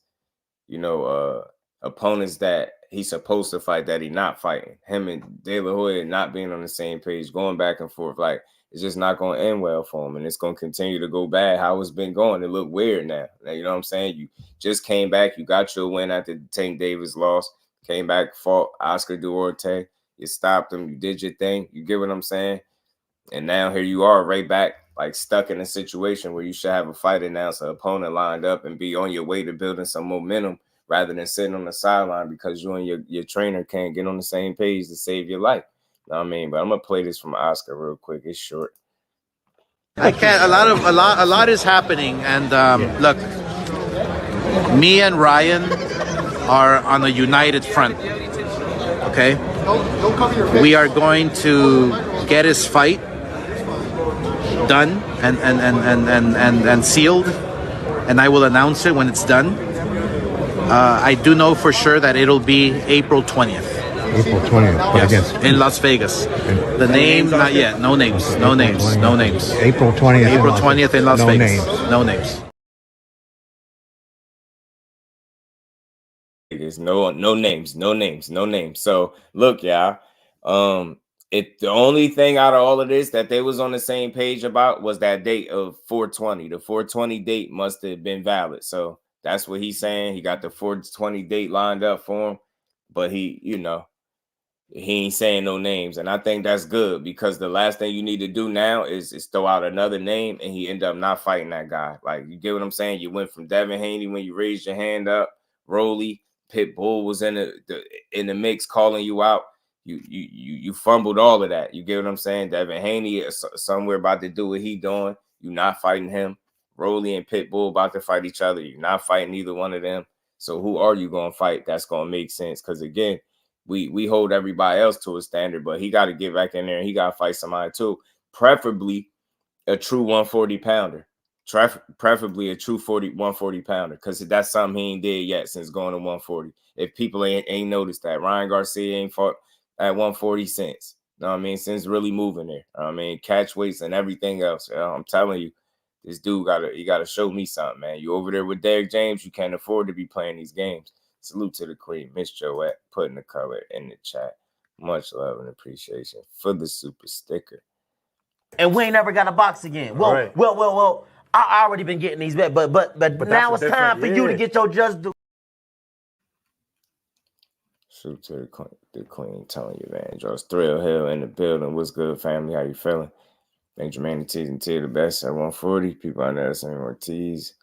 you know, opponents that he's supposed to fight that he not fighting. Him and De La Hoya not being on the same page, going back and forth. Like, it's just not going to end well for him, and it's going to continue to go bad how it's been going. It look weird now. You know what I'm saying? You just came back. You got your win after Tank Davis lost. Came back, fought Oscar Duarte. You stopped him. You did your thing. You get what I'm saying? And now here you are right back, like stuck in a situation where you should have a fight announced, an opponent lined up, and be on your way to building some momentum rather than sitting on the sideline because you and your trainer can't get on the same page to save your life. You know what I mean? But I'm going to play this from Oscar real quick. It's short. I can't. A lot is happening, and look, me and Ryan are on a united front. Okay, we are going to get his fight done and sealed, and I will announce it when it's done. I do know for sure that it'll be April 20th. April 20th. Yes, in Las Vegas. The name, not yet. No names. No names. No names. April 20th. April 20th in Las Vegas. Names. No names. There's no names. So look, y'all. The only thing out of all of this that they was on the same page about was that date of 420. The 420 date must have been valid. So that's what he's saying. He got the 420 date lined up for him, but he, you know, he ain't saying no names. And I think that's good, because the last thing you need to do now is throw out another name and he end up not fighting that guy. Like, you get what I'm saying? You went from Devin Haney when you raised your hand up, Rolly, Pitbull was in the mix calling you out. You fumbled all of that. You get what I'm saying? Devin Haney is somewhere about to do what he doing. You're not fighting him. Rolly and Pitbull about to fight each other. You're not fighting either one of them. So who are you going to fight? That's going to make sense. Because again, we hold everybody else to a standard, but he got to get back in there and he got to fight somebody too. Preferably a true 140 pounder. Preferably a true 140 pounder, because that's something he ain't did yet since going to 140. If people ain't noticed that, Ryan Garcia ain't fought at 140 since. You know what I mean? Since really moving there. I mean, catch weights and everything else. You know, I'm telling you, this dude gotta show me something, man. You over there with Derek James, you can't afford to be playing these games. Salute to the queen, Miss Joette, putting the color in the chat. Much love and appreciation for the super sticker. And we ain't never got a box again. Well. I already been getting these back, but now it's time for you to get your just due. Shoot to the queen, telling you, man. Just Thrill Hill in the building. What's good, family? How you feeling? Thank Jermaine Ortiz and Tia the best at 140. People out there saying Ortiz.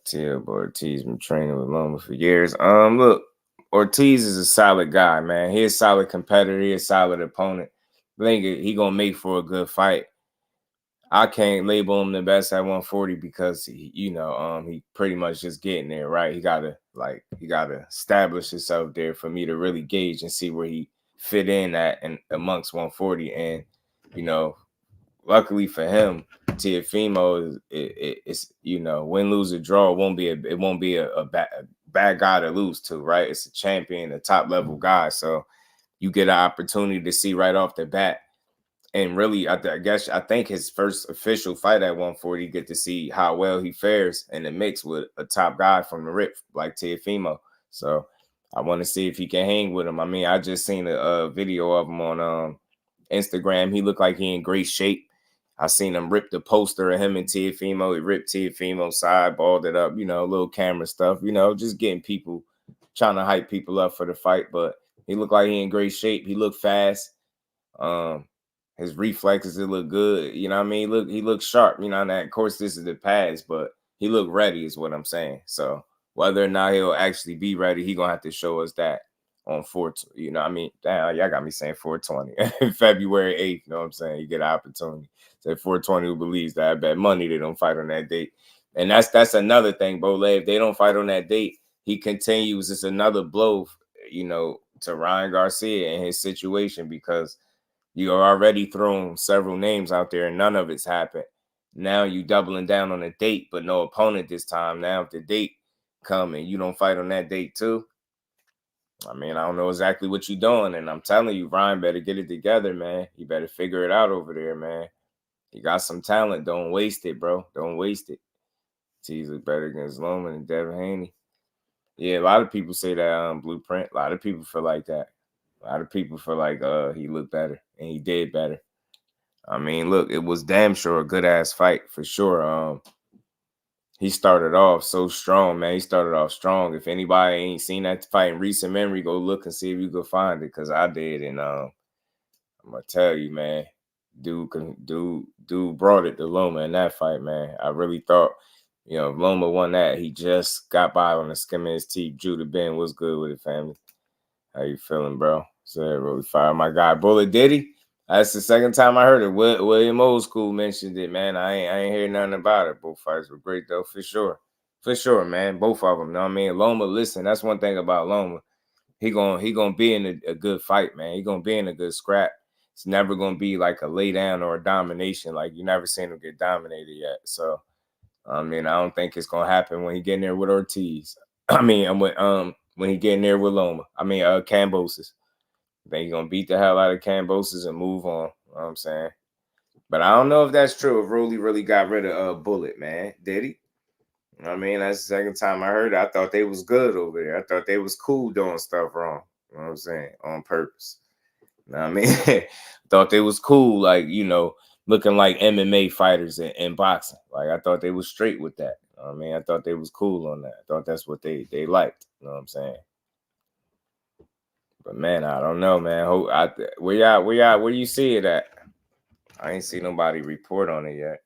Tia, but Ortiz been training with Loma for years. Look, Ortiz is a solid guy, man. He's a solid competitor. He's a solid opponent. I think he gonna make for a good fight. I can't label him the best at 140 because he pretty much just getting there, right? He gotta establish himself there for me to really gauge and see where he fit in at and amongst 140. And luckily for him, TEOFIMO is win, lose, or draw. It won't be a bad guy to lose to, right? It's a champion, a top level guy, so you get an opportunity to see right off the bat. And really, I think his first official fight at 140, get to see how well he fares in the mix with a top guy from the rip like TEOFIMO. So I want to see if he can hang with him. I mean, I just seen a video of him on Instagram. He looked like he in great shape. I seen him rip the poster of him and TEOFIMO. He ripped TEOFIMO's side, balled it up, little camera stuff, just getting people, trying to hype people up for the fight. But he looked like he in great shape. He looked fast. His reflexes, it look good. You know what I mean? He looked sharp. And of course, this is the past, but he looked ready is what I'm saying. So whether or not he'll actually be ready, he going to have to show us that on 420. I mean? Damn, y'all got me saying 420. February 8th, you know what I'm saying? You get an opportunity. Say 420 who believes that. I bet money they don't fight on that date. And that's another thing, Bole. If they don't fight on that date, he continues. It's another blow, to Ryan Garcia and his situation, because you are already thrown several names out there and none of it's happened. Now you doubling down on a date, but no opponent this time. Now if the date come and you don't fight on that date too, I mean, I don't know exactly what you're doing, and I'm telling you, Ryan better get it together, man. You better figure it out over there, man. You got some talent. Don't waste it, bro. Don't waste it. He's better against Loma and Devin Haney. Yeah, a lot of people say that blueprint. A lot of people feel like that. A lot of people feel like he looked better and he did better. I mean, look, it was damn sure a good ass fight for sure. He started off so strong, man. He started off strong. If anybody ain't seen that fight in recent memory, go look and see if you can find it, because I did. And I'm gonna tell you, man, dude brought it to Loma in that fight, man. I really thought, you know, if Loma won that, he just got by on the skim of his teeth. Judah Ben, what's good with it, family? How you feeling, bro? So really fire my guy Bullet Diddy. That's the second time I heard it. William Old School mentioned it, man. I ain't hear nothing about it. Both fights were great, though, for sure. For sure, man. Both of them, you know what I mean? Loma, listen, that's one thing about Loma. He gonna be in a good fight, man. He gonna be in a good scrap. It's never gonna be like a lay down or a domination. Like, you never seen him get dominated yet. So, I mean, I don't think it's gonna happen when he get in there with Ortiz. I mean, when he get in there with Loma. I mean, Cambosis. Then you're going to beat the hell out of Cambosis and move on. You know what I'm saying? But I don't know if that's true. If Rolly really got rid of Bullet, man. Did he? You know what I mean? That's the second time I heard it. I thought they was good over there. I thought they was cool doing stuff wrong. You know what I'm saying? On purpose. You know what I mean? I thought they was cool, like, you know, looking like MMA fighters in boxing. Like, I thought they was straight with that. You know what I mean? I thought they was cool on that. I thought that's what they liked. You know what I'm saying? But man, I don't know, man. Where you see it at? I ain't see nobody report on it yet.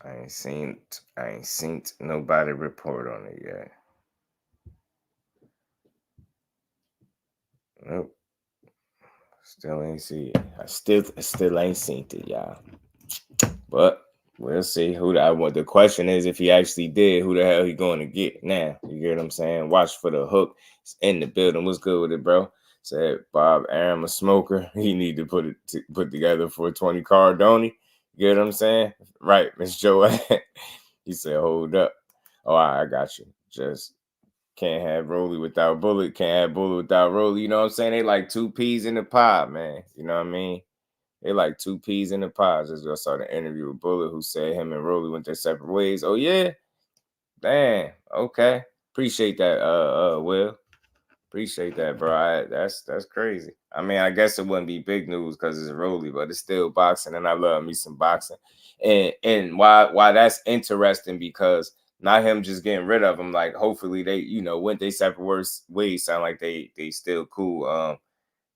I ain't seen nobody report on it yet. Nope. Still ain't see it. I still ain't seen it, y'all. But we'll see what the question is. If he actually did, who the hell he going to get now? You get what I'm saying? Watch for the hook. It's in the building. What's good with it, bro? Said Bob Aram a smoker. He need to put together for a 20 card, don't he? You get what I'm saying? Right, Miss Joanne. He said, hold up. Oh, I got you. Just can't have Rolly without Bullet. Can't have Bullet without Rolly. You know what I'm saying? They like two peas in the pod, man. You know what I mean? They like two peas in the pod. I saw the interview with Bullet, who said him and Rolly went their separate ways. Oh, yeah? Damn. Okay. Appreciate that, Will. Appreciate that, bro. That's crazy. I mean, I guess it wouldn't be big news because it's Rolly, but it's still boxing, and I love me some boxing. And why that's interesting, because not him just getting rid of him. Like, hopefully they, you know, went their separate ways. Sound like they still cool.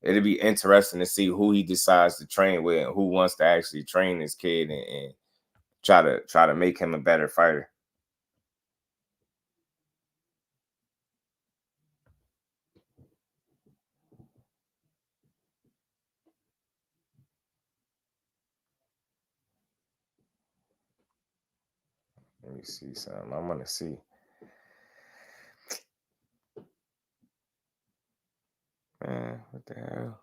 It'll be interesting to see who he decides to train with and who wants to actually train this kid and try to make him a better fighter. Let me see something. I'm gonna see. Man, what the hell?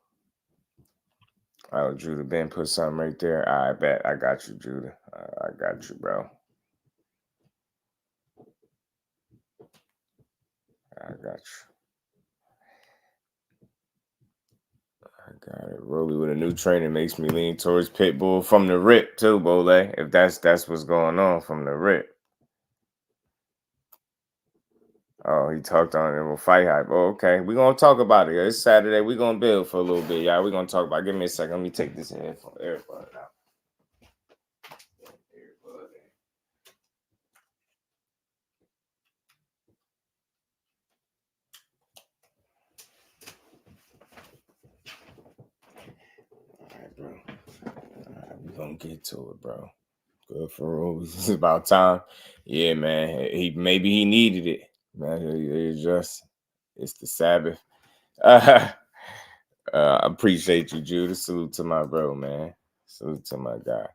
Oh, Judah Ben put something right there. I bet. I got you, Judah. I got you, bro. I got you. I got it. Rolly with a new trainer makes me lean towards Pitbull from the rip too, Bole. If that's what's going on from the rip. Oh, he talked on it with Fight Hype. Oh, okay. We're going to talk about it. It's Saturday. We're going to build for a little bit, y'all. We're going to talk about it. Give me a second. Let me take this AirPod out. All right, bro. All right, we're going to get to it, bro. Good for Rose. It's about time. Yeah, man. Maybe he needed it. Man, it's the Sabbath. I appreciate you, Judah. Salute to my bro, man. Salute to my guy.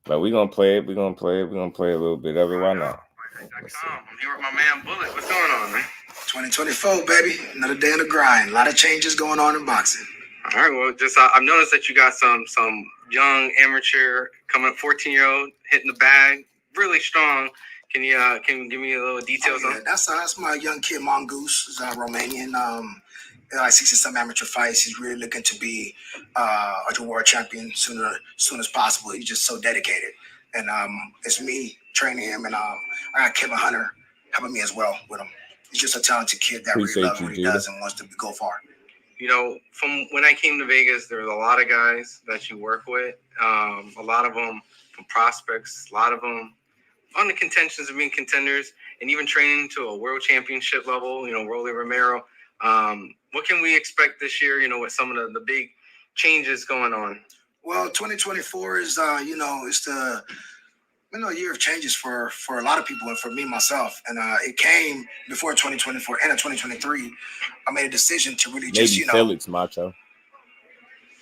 But we're gonna play it. We're gonna play a little bit of it. Why not? I'm here with my man Bullet. What's going on, man? 2024, baby. Another day in the grind. A lot of changes going on in boxing. All right. Well, just I've noticed that you got some young amateur coming up, 14-year-old hitting the bag, really strong. Can you give me a little details on? That's my young kid Mongoose. He's Romanian. Like 60-some amateur fights. He's really looking to be a world champion soon as possible. He's just so dedicated, and it's me training him, and I got Kevin Hunter helping me as well with him. He's just a talented kid that really loves what he does and wants to go far. You know, from when I came to Vegas, there was a lot of guys that you work with. A lot of them from prospects, a lot of them on the contentions of being contenders, and even training to a world championship level. You know, Rolly Romero. What can we expect this year? You know, with some of the big changes going on. Well, 2024 is it's the year of changes for a lot of people and for me myself. And it came before 2024 and in 2023. I made a decision to really just Felix Macho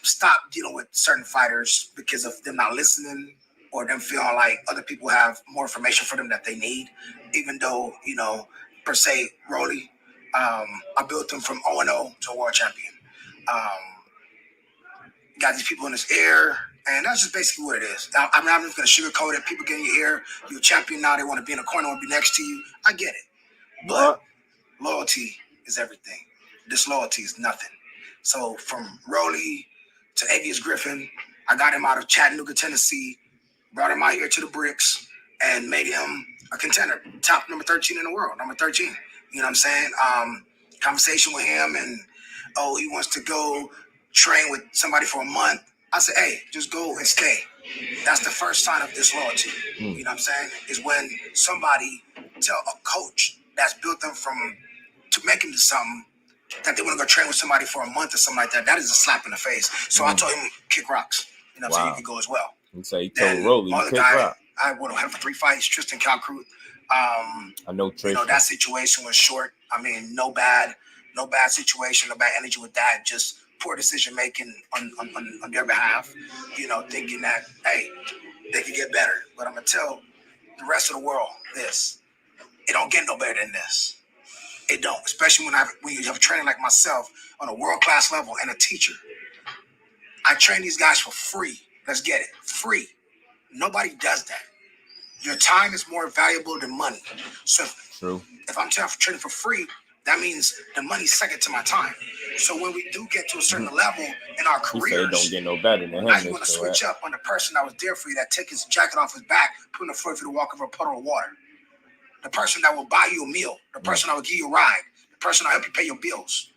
stop dealing with certain fighters because of them not listening or them feeling like other people have more information for them that they need. Even though per se, Rolly, I built them from 0-0 to a world champion. Got these people in his ear. And that's just basically what it is. I'm not just going to sugarcoat it. People get in your ear. You're a champion now. They want to be in a corner, want to be next to you. I get it. But loyalty is everything. Disloyalty is nothing. So from Rolly to Avius Griffin, I got him out of Chattanooga, Tennessee, brought him out here to the bricks, and made him a contender. Top number 13 in the world, number 13. You know what I'm saying? Conversation with him, and, he wants to go train with somebody for a month. I said, hey, just go and stay. That's the first sign of disloyalty. You know what I'm saying? Is when somebody tell a coach that's built them to make him do something that they want to go train with somebody for a month or something like that. That is a slap in the face. So I told him, kick rocks. You know what I'm saying? You can go as well. And so he told Rolly, kick rocks. I would have had for 3 fights, Tristan Calcruth. I know Tristan. That situation was short. I mean, no bad situation, no bad energy with that. Just poor decision making on their behalf, thinking that, hey, they could get better. But I'm gonna tell the rest of the world this: it don't get no better than this. It don't, especially when you have training like myself on a world-class level and a teacher. I train these guys for free. Let's get it, free. Nobody does that. Your time is more valuable than money. So true. If I'm training for free, that means the money's second to my time. So when we do get to a certain level in our careers, it don't get no better than him. now you want to switch up on the person that was there for you, that take his jacket off his back, put in the floor for you to walk over a puddle of water. The person that will buy you a meal, the person that will give you a ride, the person that will help you pay your bills.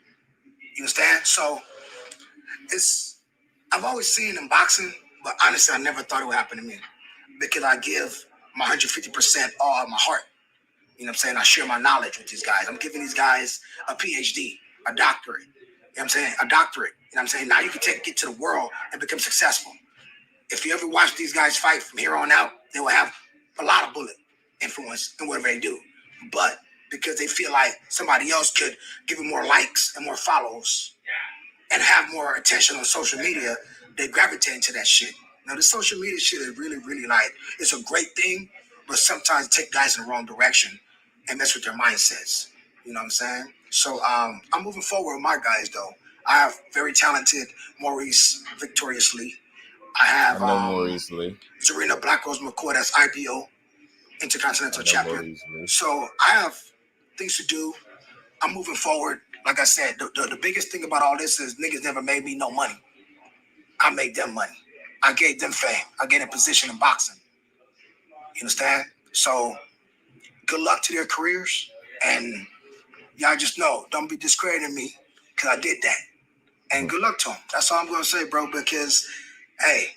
You understand? So I've always seen in boxing, but honestly, I never thought it would happen to me because I give my 150% all of my heart. You know what I'm saying? I share my knowledge with these guys. I'm giving these guys a PhD, a doctorate. You know what I'm saying? A doctorate. You know what I'm saying? Now you can get to the world and become successful. If you ever watch these guys fight from here on out, they will have a lot of bullet influence in whatever they do. But because they feel like somebody else could give them more likes and more follows and have more attention on social media, they gravitate into that shit. Now, the social media shit is really, really it's a great thing, but sometimes it take guys in the wrong direction and mess with their mindsets. You know what I'm saying? So I'm moving forward with my guys, though. I have very talented Maurice Victoriously. I have Maurice Lee. Zarina Black Rose McCoy, that's IPO, Intercontinental Champion. So I have things to do. I'm moving forward. Like I said, the biggest thing about all this is niggas never made me no money. I made them money. I gave them fame. I gave them position in boxing. You understand? So good luck to their careers. And y'all just know, don't be discrediting me because I did that. And good luck to them. That's all I'm going to say, bro, because, hey,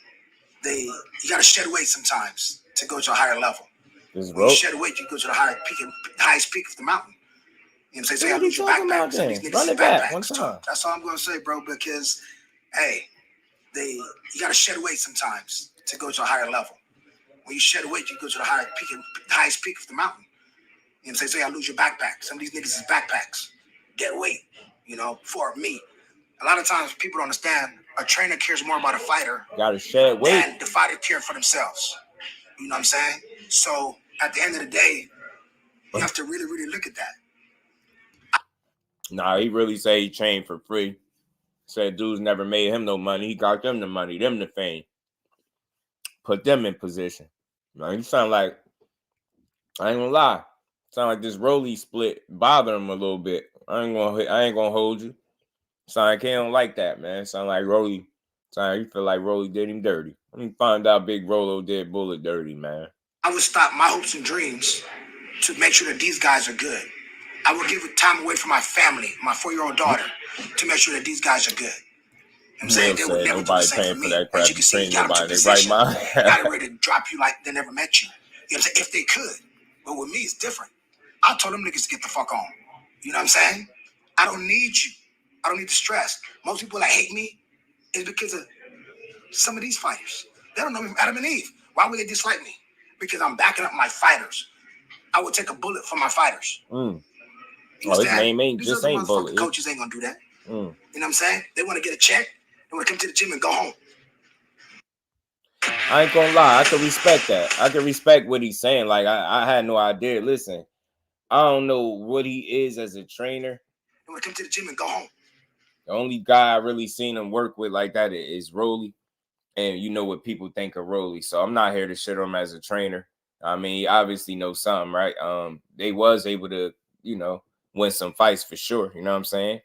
you got to shed weight sometimes to go to a higher level. When you shed weight, you go to the highest peak of the mountain. You know what I'm saying? So you got to lose your backpack. Some of these niggas backpacks. That's all I'm going to say, bro, because, hey, you got to shed weight sometimes to go to a higher level. When you shed weight, you go to the highest peak of the mountain. You know what I'm saying? So you got to lose your backpack. Some of these niggas is backpacks. Get weight, for me. A lot of times people don't understand a trainer cares more about a fighter than the fighter cares for themselves. You know what I'm saying? So at the end of the day, you have to really, really look at that. Nah, he really said he trained for free. Said dudes never made him no money. He got them the money, them the fame. Put them in position. Now, you sound like I ain't gonna lie. Sound like this Rolly split bother him a little bit. I ain't gonna hold you. Sound like he don't like that, man. Sound like Rolly. Sound like you feel like Rolly did him dirty. Let me find out Big Rolo did Bullet dirty, man. I would stop my hopes and dreams to make sure that these guys are good. I would give time away from my family, my 4-year-old daughter, to make sure that these guys are good. I'm saying they would never do the same for me. As you can see, you got them to position. Got ready to drop you like they never met you. You know what I'm saying? If they could. But with me, it's different. I told them niggas to get the fuck on. You know what I'm saying? I don't need you. I don't need the stress. Most people that hate me is because of some of these fighters. They don't know me from Adam and Eve. Why would they dislike me? Because I'm backing up my fighters. I would take a bullet for my fighters. Well, his name ain't just ain't Bullet. Coaches ain't gonna do that. You know what I'm saying? They want to get a check. They want to come to the gym and go home. I ain't gonna lie. I can respect that. I can respect what he's saying. Like, I had no idea. Listen, I don't know what he is as a trainer. They want to come to the gym and go home. The only guy I really seen him work with like that is Rolly. And you know what people think of Rolly. So I'm not here to shit on him as a trainer. I mean, he obviously knows something, right? They was able to, you know, win some fights for sure. You know what I'm saying?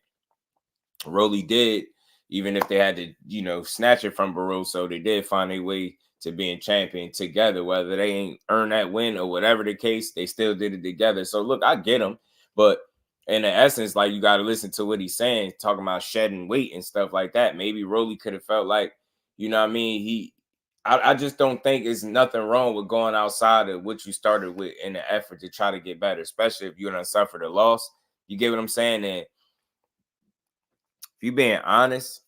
Rolly did, even if they had to, you know, snatch it from Barroso, they did find a way to being champion together. Whether they ain't earned that win or whatever the case, they still did it together. So look, I get him, but in the essence, like, you got to listen to what he's saying, talking about shedding weight and stuff like that. Maybe Rolly could have felt like, you know what I mean? I just don't think there's nothing wrong with going outside of what you started with in the effort to try to get better, especially if you done suffered a loss. You get what I'm saying? And if you being honest,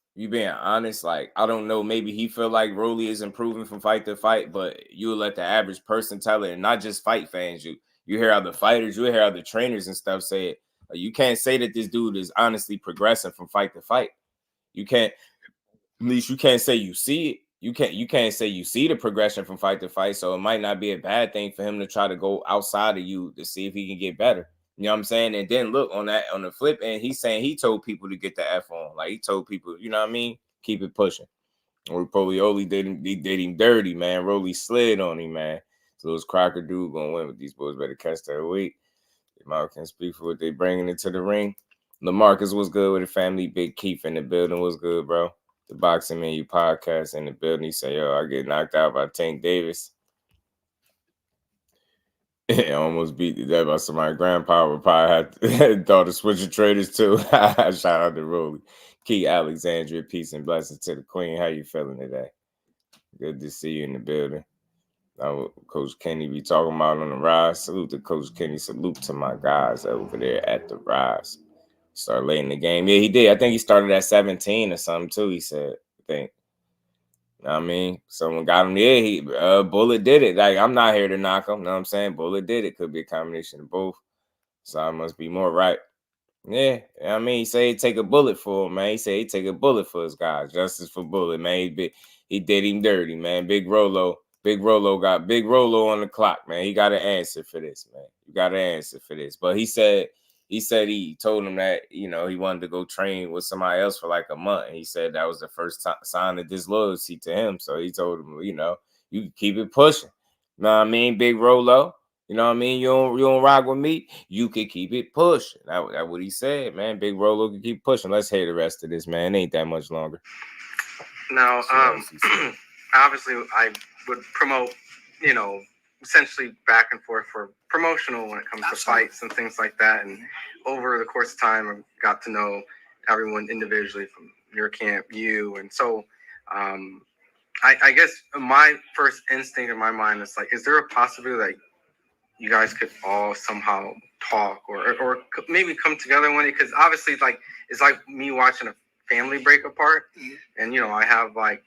like, I don't know, maybe he feel like Rolly is improving from fight to fight, but you'll let the average person tell it, and not just fight fans. You hear other fighters, you hear other trainers and stuff say it. You can't say that this dude is honestly progressing from fight to fight. You can't, at least you can't say you see it. You can't say you see the progression from fight to fight. So it might not be a bad thing for him to try to go outside of you to see if he can get better. You know what I'm saying? And then look on the flip end, he's saying he told people to get the F on. Like, he told people, you know what I mean? Keep it pushing. Or Polioli did him dirty, man. Rolly slid on him, man. So this Crocker dude gonna win with these boys. Better catch their weight. Mouth can speak for what they bringing into the ring. LaMarcus was good with the family. Big Keith in the building was good, bro. The Boxing Menu podcast in the building. He said, yo, I get knocked out by Tank Davis. It almost beat the death by somebody. Grandpa would probably had thought of switching traders too. Shout out to Rolly. Key Alexandria, peace and blessings to the queen. How you feeling today? Good to see you in the building. Coach Kenny be talking about on the rise. Salute to Coach Kenny. Salute to my guys over there at the rise. Start late in the game. Yeah, he did. I think he started at 17 or something too, he said. I think. You know what I mean? Someone got him there. Bullet did it. Like, I'm not here to knock him. You know what I'm saying? Bullet did it. Could be a combination of both. So I must be more right. Yeah, I mean, he said he'd take a bullet for him, man. He said he'd take a bullet for his guys. Justice for Bullet, man. He did him dirty, man. Big Rolo got Big Rolo on the clock, man. He got an answer for this, man. You got an answer for this. But he said he told him that, you know, he wanted to go train with somebody else for like a month. And he said that was the first sign of disloyalty to him. So he told him, you know, you can keep it pushing. You know what I mean? Big Rolo. You know what I mean? You don't rock with me. You can keep it pushing. That's what he said, man. Big Rolo can keep pushing. Let's hear the rest of this, man. It ain't that much longer. Now, obviously, I would promote, you know, essentially back and forth for promotional when it comes to fights and things like that. And over the course of time, I got to know everyone individually from your camp, you. And so I guess my first instinct in my mind is like, is there a possibility that you guys could all somehow talk or maybe come together one day? Because obviously, like, it's like me watching a family break apart. And, you know, I have, like,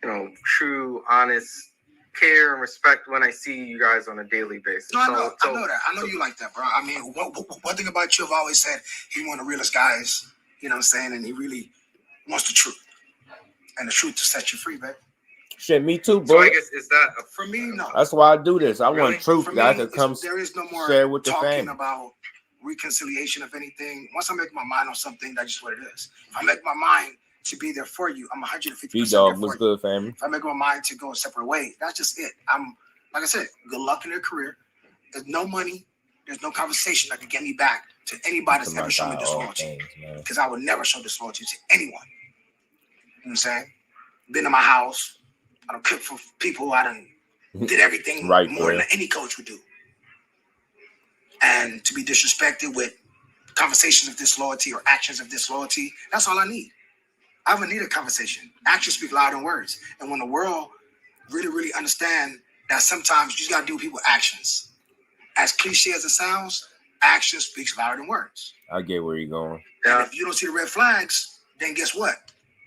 you know, true, honest care and respect when I see you guys on a daily basis. No, I know that. I know you like that, bro. I mean, one thing about you, I've always said, he one of the realest guys, you know what I'm saying? And he really wants the truth. And the truth to set you free, baby. Shit, me too, bro. So I guess, is that for me? No. That's why I do this. I want truth. For me, I could come there is no more share with the talking family about reconciliation of anything. Once I make my mind on something, that's just what it is. If I make my mind to be there for you, I'm 150% B-Dog was good, family. If I make my mind to go a separate way, that's just it. I'm, like I said, good luck in your career. There's no money. There's no conversation that can get me back to anybody that's ever shown me disloyalty. Because I would never show disloyalty to anyone. You know what I'm saying? Been in my house. I don't cook for people. I done did everything more than any coach would do. And to be disrespected with conversations of disloyalty or actions of disloyalty, that's all I need. I don't need a conversation. Actions speak louder than words. And when the world really understand that sometimes you just gotta do people's actions. As cliche as it sounds, action speaks louder than words. I get where you're going. And if you don't see the red flags, then guess what?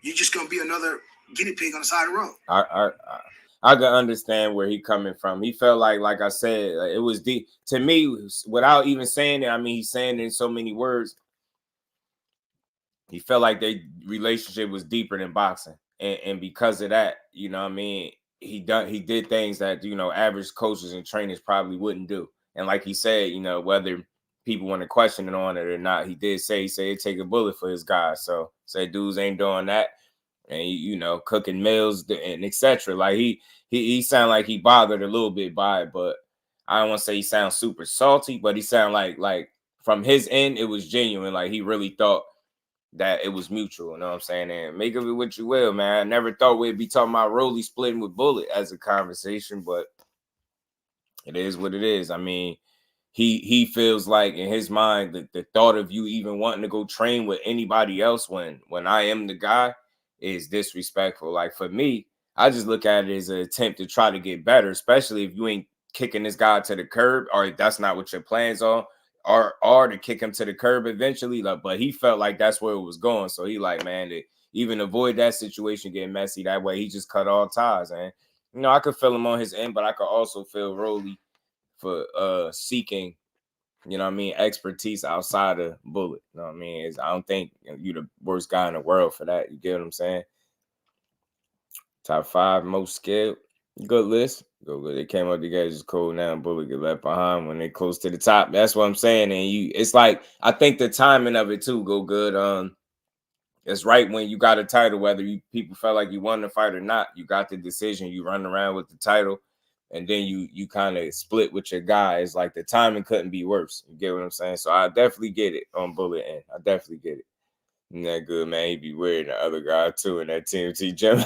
You're just gonna be another guinea pig on the side of the road. I can understand where he coming from. He felt like I said, it was deep to me without even saying it. I mean, he's saying it in so many words. He felt like their relationship was deeper than boxing, and because of that, you know what I mean, he did things that, you know, average coaches and trainers probably wouldn't do. And like he said, you know, whether people want to question it on it or not, he said he'd take a bullet for his guys. So say dudes ain't doing that, and you know, cooking meals and etc. Like he sounded like he bothered a little bit by it, but I don't want to say he sounds super salty, but he sounded like from his end it was genuine. Like he really thought that it was mutual, you know what I'm saying? And make of it what you will, man. I never thought we'd be talking about Rolly splitting with Bullet as a conversation, but it is what it is. I mean, he feels like in his mind that the thought of you even wanting to go train with anybody else when I am the guy is disrespectful. Like for me, I just look at it as an attempt to try to get better, especially if you ain't kicking this guy to the curb, or if that's not what your plans are. Or to kick him to the curb eventually, like, but he felt like that's where it was going. So he like, man, to even avoid that situation getting messy, that way he just cut all ties. And you know, I could feel him on his end, but I could also feel Rolly for seeking, you know what I mean, expertise outside of Bullet. You know what I mean? I don't think you're the worst guy in the world for that. You get what I'm saying? Top 5 most skilled. Good list. They came up together, just cool. Now Bullet get left behind when they close to the top. That's what I'm saying. And it's like, I think the timing of it too go good. It's right when you got a title, whether people felt like you won the fight or not. You got the decision. You run around with the title, and then you kind of split with your guy. It's like the timing couldn't be worse. You get what I'm saying? So I definitely get it on Bullet end. I definitely get it. Isn't that good, man? He be weird. The other guy too in that TMT gym.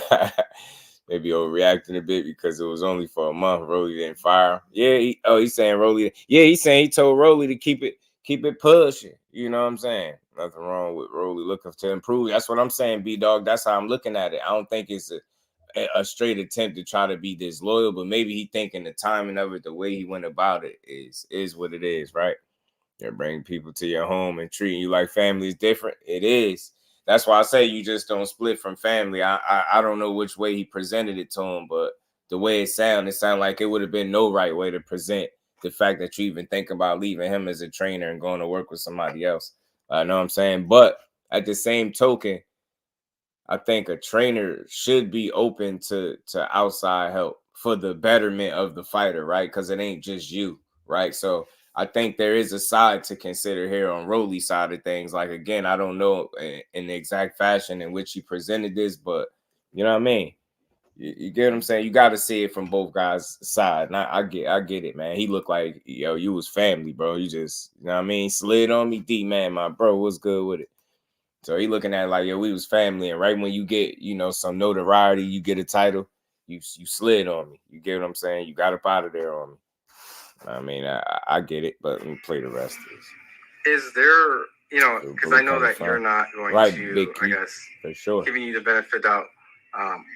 Maybe overreacting a bit because it was only for a month. Rolly didn't fire. Yeah, he's saying Rolly. Yeah, he's saying he told Rolly to keep it pushing. You know what I'm saying? Nothing wrong with Rolly looking to improve. That's what I'm saying, B-Dog. That's how I'm looking at it. I don't think it's a straight attempt to try to be disloyal, but maybe he thinking the timing of it, the way he went about it is what it is, right? You're bringing people to your home and treating you like family is different. It is. That's why I say you just don't split from family. I don't know which way he presented it to him, but the way it sounded like it would have been no right way to present the fact that you even think about leaving him as a trainer and going to work with somebody else. I know what I'm saying? But at the same token, I think a trainer should be open to outside help for the betterment of the fighter, right? Because it ain't just you, right? So I think there is a side to consider here on Rolly's side of things. Like, again, I don't know in the exact fashion in which he presented this, but you know what I mean? You get what I'm saying? You got to see it from both guys' side. And I get it, man. He looked like, yo, you was family, bro. You just, you know what I mean? Slid on me, D-man, my bro. What's good with it? So he looking at it like, yo, we was family. And right when you get, you know, some notoriety, you get a title, you slid on me. You get what I'm saying? You got up out of there on me. I mean, I get it, but let me play the rest of this. Is there, you know, because I know that you're not going to, I guess, for sure, giving you the benefit out,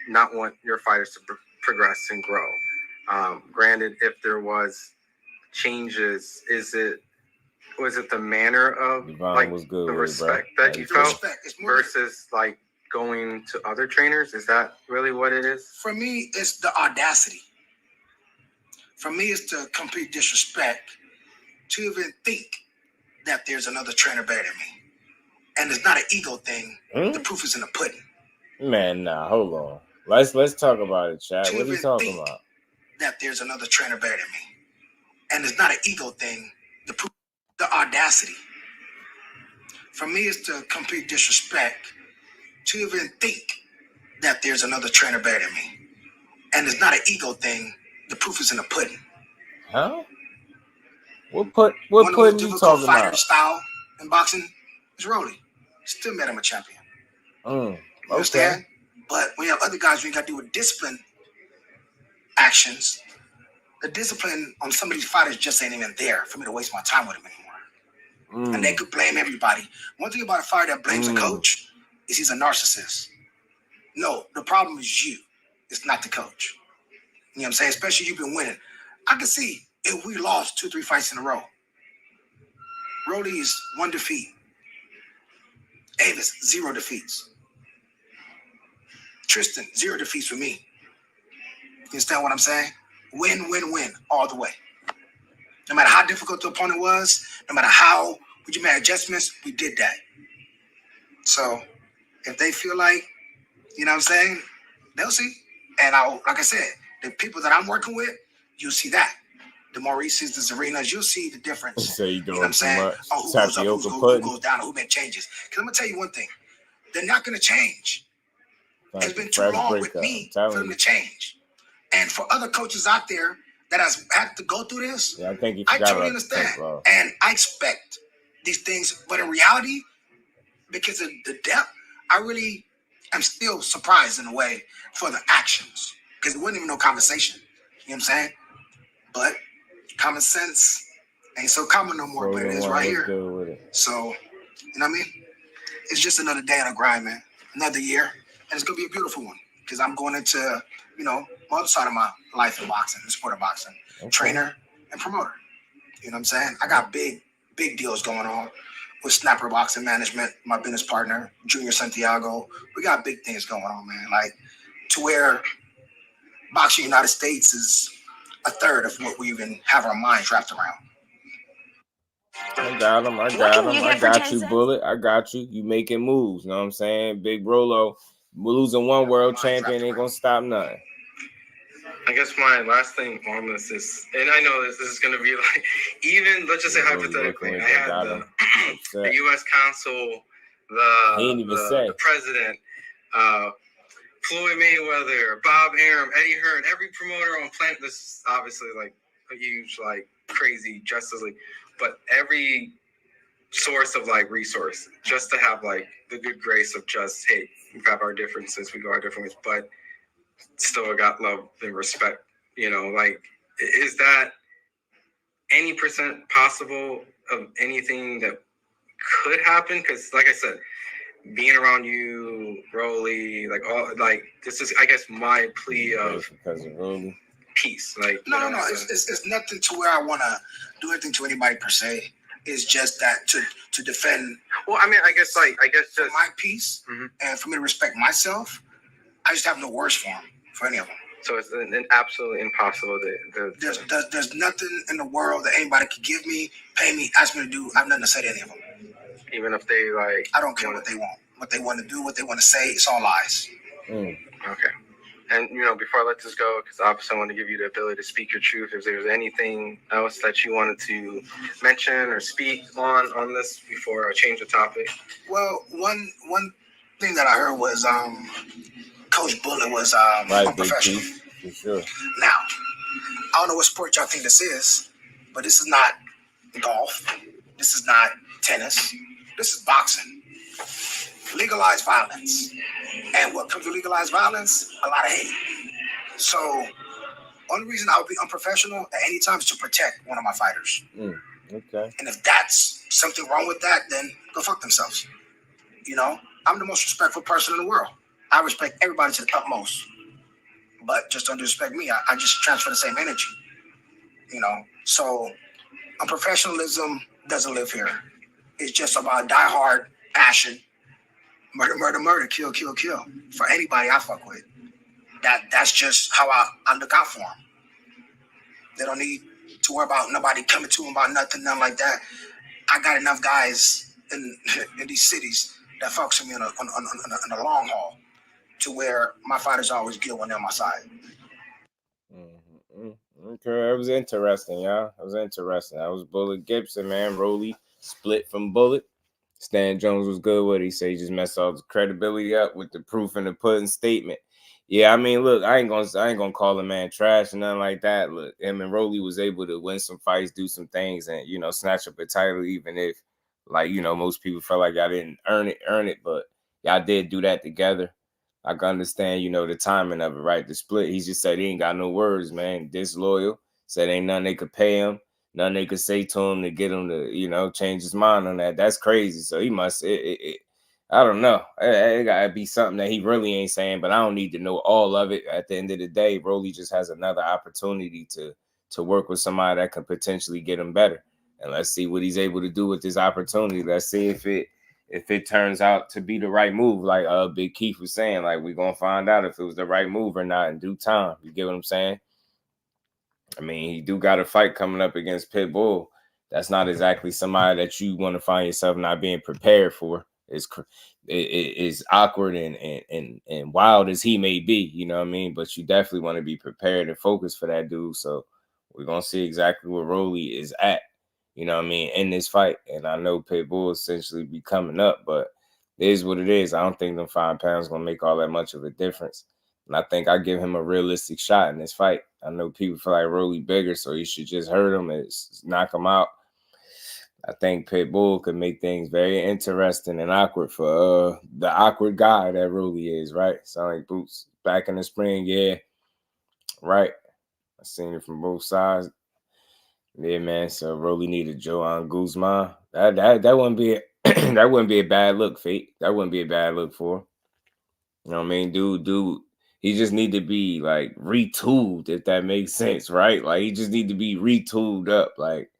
not want your fighters to progress and grow. Granted, if there was changes, was it the manner of like the respect that you felt versus like going to other trainers? Is that really what it is? For me, it's the audacity. For me, it's the complete disrespect to even think that there's another trainer better than me. And it's not an ego thing. The proof is in the pudding. Man, nah, hold on. Let's talk about it, Chad. What are you talking about? That there's another trainer better than me. And it's not an ego thing. The proof, the audacity. For me, it's the complete disrespect to even think that there's another trainer better than me. And it's not an ego thing. The proof is in the pudding. Huh? What One of the pudding most you difficult talking fighter about? style in boxing is Rolly. Still made him a champion. You understand? But when you have other guys, when you got to do with discipline actions, the discipline on some of these fighters just ain't even there for me to waste my time with them anymore. And they could blame everybody. One thing about a fighter that blames a coach is he's a narcissist. No, the problem is you. It's not the coach. You know what I'm saying? Especially you've been winning. I can see if we lost 2-3 fights in a row. Rolly's 1 defeat. Avis, 0 defeats. Tristan, 0 defeats for me. You understand what I'm saying? Win, win, win, all the way. No matter how difficult the opponent was, no matter how we made adjustments, we did that. So if they feel like, you know what I'm saying, they'll see. And like I said, the people that I'm working with, you'll see that. The Maurices, the Serenas, you'll see the difference. So you know what I'm saying? On who goes up, who goes down, who made changes. Because I'm going to tell you one thing. They're not going to change. It's been too long with me for them to change. And for other coaches out there that has had to go through this, I totally understand. And I expect these things. But in reality, because of the depth, I really am still surprised in a way for the actions. Because it wasn't even no conversation. You know what I'm saying? But common sense ain't so common no more, but it is right here. So, you know what I mean? It's just another day on the grind, man. Another year. And it's going to be a beautiful one. Because I'm going into, you know, my other side of my life in boxing, the sport of boxing. Trainer and promoter. You know what I'm saying? I got big deals going on with Snapper Boxing Management, my business partner, Junior Santiago. We got big things going on, man. Like, to where Boxing United States is a third of what we even have our minds wrapped around. I got him. I got you, Bullet. I got you. You making moves. You know what I'm saying? Big Rolo. Losing one world champion ain't going to stop nothing. I guess my last thing on this is, and I know this is going to be like, even, let's just say hypothetically, I had the U.S. consul, the president, Floyd Mayweather, Bob Arum, Eddie Hearn, every promoter on planet. This is obviously like a huge, like crazy Justice League, but every source of like resource just to have like the good grace of just, hey, we have our differences, we go our different ways, but still got love and respect. You know, like, is that any % possible of anything that could happen? Because like I said, being around you, Rolly, like all, like this is, I guess, my plea of peace. Like, no, it's nothing to where I want to do anything to anybody per se. It's just that to defend. Well, I mean, I guess just my peace and for me to respect myself. I just have no words for them, for any of them. So it's an absolutely impossible. There's nothing in the world that anybody could give me, pay me, ask me to do. I have nothing to say to any of them. Even if they like, I don't care what they want, what they want to do, what they want to say. It's all lies. Okay. And, you know, before I let this go, because obviously I want to give you the ability to speak your truth. If there's anything else that you wanted to mention or speak on this before I change the topic. Well, one thing that I heard was Coach Bullet was unprofessional. For sure. Now, I don't know what sport y'all think this is, but this is not golf. This is not tennis. This is boxing. Legalized violence. And what comes with legalized violence? A lot of hate. So, only reason I would be unprofessional at any time is to protect one of my fighters. Okay. And if that's something wrong with that, then go fuck themselves. You know, I'm the most respectful person in the world. I respect everybody to the utmost. But just don't disrespect me. I just transfer the same energy. You know, so unprofessionalism doesn't live here. It's just about diehard passion. Murder, murder, murder, kill, kill, kill. For anybody I fuck with. That's just how I look out for them. They don't need to worry about nobody coming to them about nothing like that. I got enough guys in these cities that fucks with me on a long haul to where my fighters always good when they're on my side. Okay, it was interesting, y'all. It was interesting. That was Bullet Gibson, man. Rolly split from Bullet. Stan Jones was good with it. He said he just messed all the credibility up with the proof and the pudding statement. Yeah, I mean, look, I ain't gonna call the man trash or nothing like that. Look, him and Rolly was able to win some fights, do some things, and snatch up a title, even if, like, most people felt like y'all didn't earn it, but y'all did do that together. I can understand, the timing of it, right? The split. He just said he ain't got no words, man. Disloyal. Said ain't nothing they could pay him, nothing they could say to him to get him to, change his mind on that. That's crazy. So he must. I don't know. It gotta be something that he really ain't saying, but I don't need to know all of it. At the end of the day, Rolly just has another opportunity to work with somebody that can potentially get him better. And let's see what he's able to do with this opportunity. Let's see if it turns out to be the right move. Like Big Keith was saying, like, we're gonna find out if it was the right move or not in due time. You get what I'm saying? I mean, he do got a fight coming up against Pitbull. That's not exactly somebody that you want to find yourself not being prepared for. It's awkward and wild as he may be, you know what I mean? But you definitely want to be prepared and focused for that dude. So we're gonna see exactly where Rolly is at, you know what I mean, in this fight. And I know Pitbull essentially be coming up, but it is what it is. I don't think them 5 pounds gonna make all that much of a difference. And I think I give him a realistic shot in this fight. I know people feel like Rolly bigger, so you should just hurt him and knock him out. I think Pitbull could make things very interesting and awkward for the awkward guy that Rolly is, right? Sound like Boots back in the spring, yeah, right. I seen it from both sides. Yeah, man. So Rolly needed Joanne Guzman. That wouldn't be that wouldn't be a bad look, Fate. That wouldn't be a bad look for him. You know what I mean? Dude, he just need to be like retooled, if that makes sense, right? Like he just need to be retooled up, like.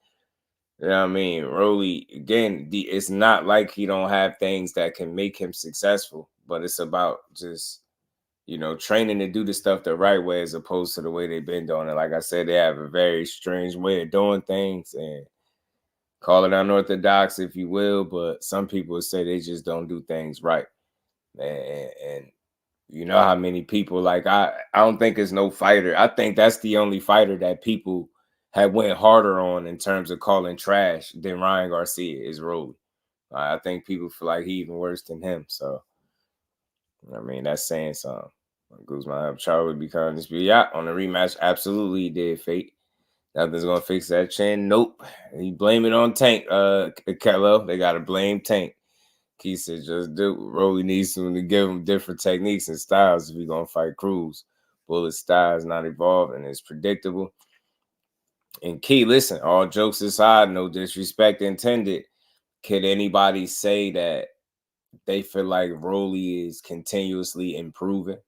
You know what I mean? Rolly, again, it's not like he don't have things that can make him successful, but it's about just, training to do the stuff the right way as opposed to the way they've been doing it. Like I said, they have a very strange way of doing things, and call it unorthodox, if you will, but some people say they just don't do things right. And you know how many people, like, I don't think there's no fighter. I think that's the only fighter that people had went harder on in terms of calling trash than Ryan Garcia is Rolly. I think people feel like he even worse than him. So, I mean, that's saying something. Guzman Charlie would be calling this. Yeah, on the rematch, absolutely he did, Fate. Nothing's gonna fix that chin. Nope. He blame it on Tank. Kello. They gotta blame Tank. Keith said, just do. Rolly needs someone to give him different techniques and styles if he's gonna fight Cruz. Bullet's style is not evolved and it's predictable. And Key, listen, all jokes aside, no disrespect intended. Could anybody say that they feel like Rolly is continuously improving?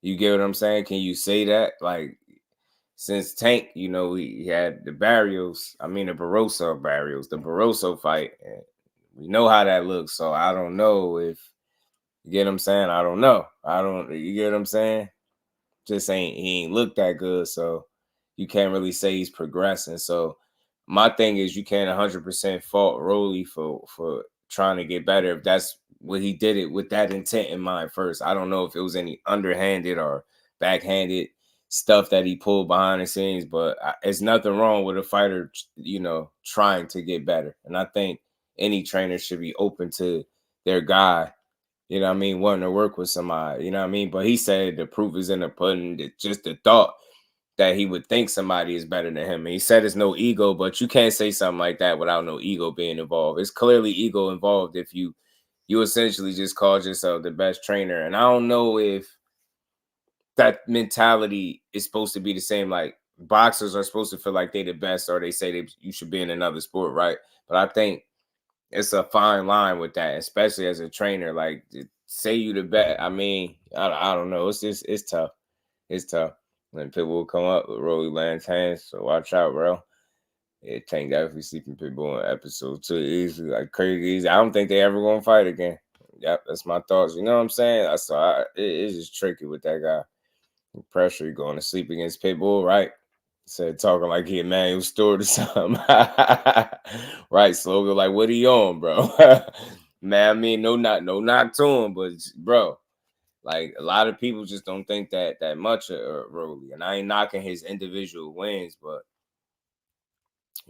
You get what I'm saying? Can you say that? Like, since Tank, he had the Barroso fight. And we know how that looks. So I don't know if, you get what I'm saying? I don't know. You get what I'm saying? He ain't looked that good. So you can't really say he's progressing. So my thing is, you can't 100% fault Rolly for trying to get better if that's what he did it with that intent in mind first. I don't know if it was any underhanded or backhanded stuff that he pulled behind the scenes, but it's nothing wrong with a fighter, trying to get better. And I think any trainer should be open to their guy, wanting to work with somebody, But he said the proof is in the pudding. Just the thought that he would think somebody is better than him. And he said it's no ego, but you can't say something like that without no ego being involved. It's clearly ego involved if you essentially just called yourself the best trainer. And I don't know if that mentality is supposed to be the same. Like, boxers are supposed to feel like they the best, or they say you should be in another sport, right? But I think it's a fine line with that, especially as a trainer. Like, say you the best. I mean, I don't know. It's tough. It's tough. When Pitbull will come up with Rolly lands hands, so watch out, bro. Yeah, Tank definitely sleeping Pitbull in episode 2 easily, like crazy easy. I don't think they ever gonna fight again. Yep, that's my thoughts. You know what I'm saying? It's just tricky with that guy. The pressure going to sleep against Pitbull, right? Said talking like he Emmanuel Stewart or something. Right, Slogan, like, what are you on, bro? Man, I mean, no knock to him, but bro, like, a lot of people just don't think that much of Rolly. And I ain't knocking his individual wins, but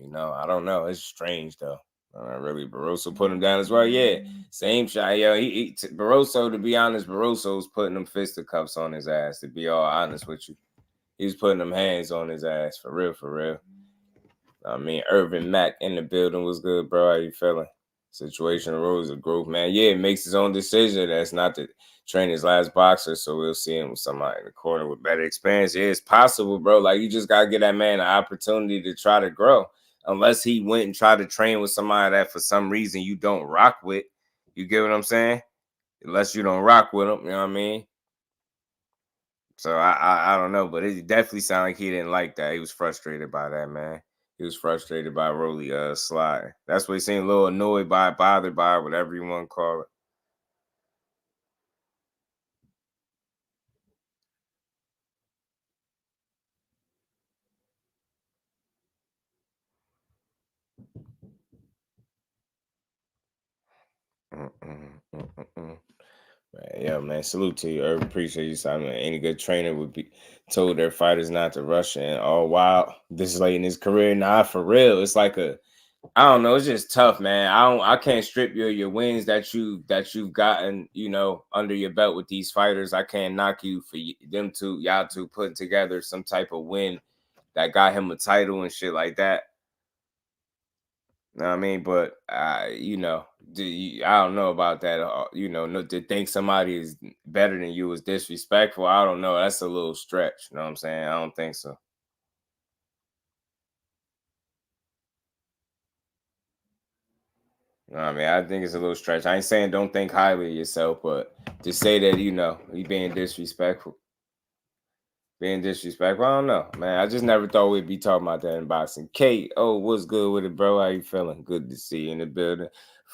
I don't know. It's strange though. Really, Barroso put him down as well. Yeah, same shot. Yo, Barroso, to be honest, Barroso's putting them fisticuffs on his ass, to be all honest with you. He was putting them hands on his ass, for real, for real. I mean, Irvin Mack in the building was good, bro. How you feeling? Situation arose a growth, man. Yeah, it makes his own decision. That's not to train his last boxer, so we'll see him with somebody in the corner with better experience. Yeah, it's possible, bro. Like, you just got to give that man an opportunity to try to grow. Unless he went and tried to train with somebody that for some reason you don't rock with. You get what I'm saying? Unless you don't rock with him, you know what I mean? So I don't know, but it definitely sounded like he didn't like that. He was frustrated by that, man. He was frustrated by Rolly slide. That's what he seemed a little annoyed by, bothered by, whatever you want to call it. Man, yeah, man. Salute to you. I appreciate you. I mean, any good trainer would be told their fighters not to rush in. Oh, wow. This late in his career. Nah, for real. It's like I don't know. It's just tough, man. I can't strip you of your wins that you've gotten, under your belt with these fighters. I can't knock you for y'all two putting together some type of win that got him a title and shit like that. Know what I mean? But I don't know about that. To think somebody is better than you is disrespectful. I don't know. That's a little stretch. You know what I'm saying? I don't think so. I mean, I think it's a little stretch. I ain't saying don't think highly of yourself, but to say that, you being disrespectful. Being disrespectful, I don't know, man. I just never thought we'd be talking about that in boxing. Kate, what's good with it, bro? How you feeling? Good to see you in the building.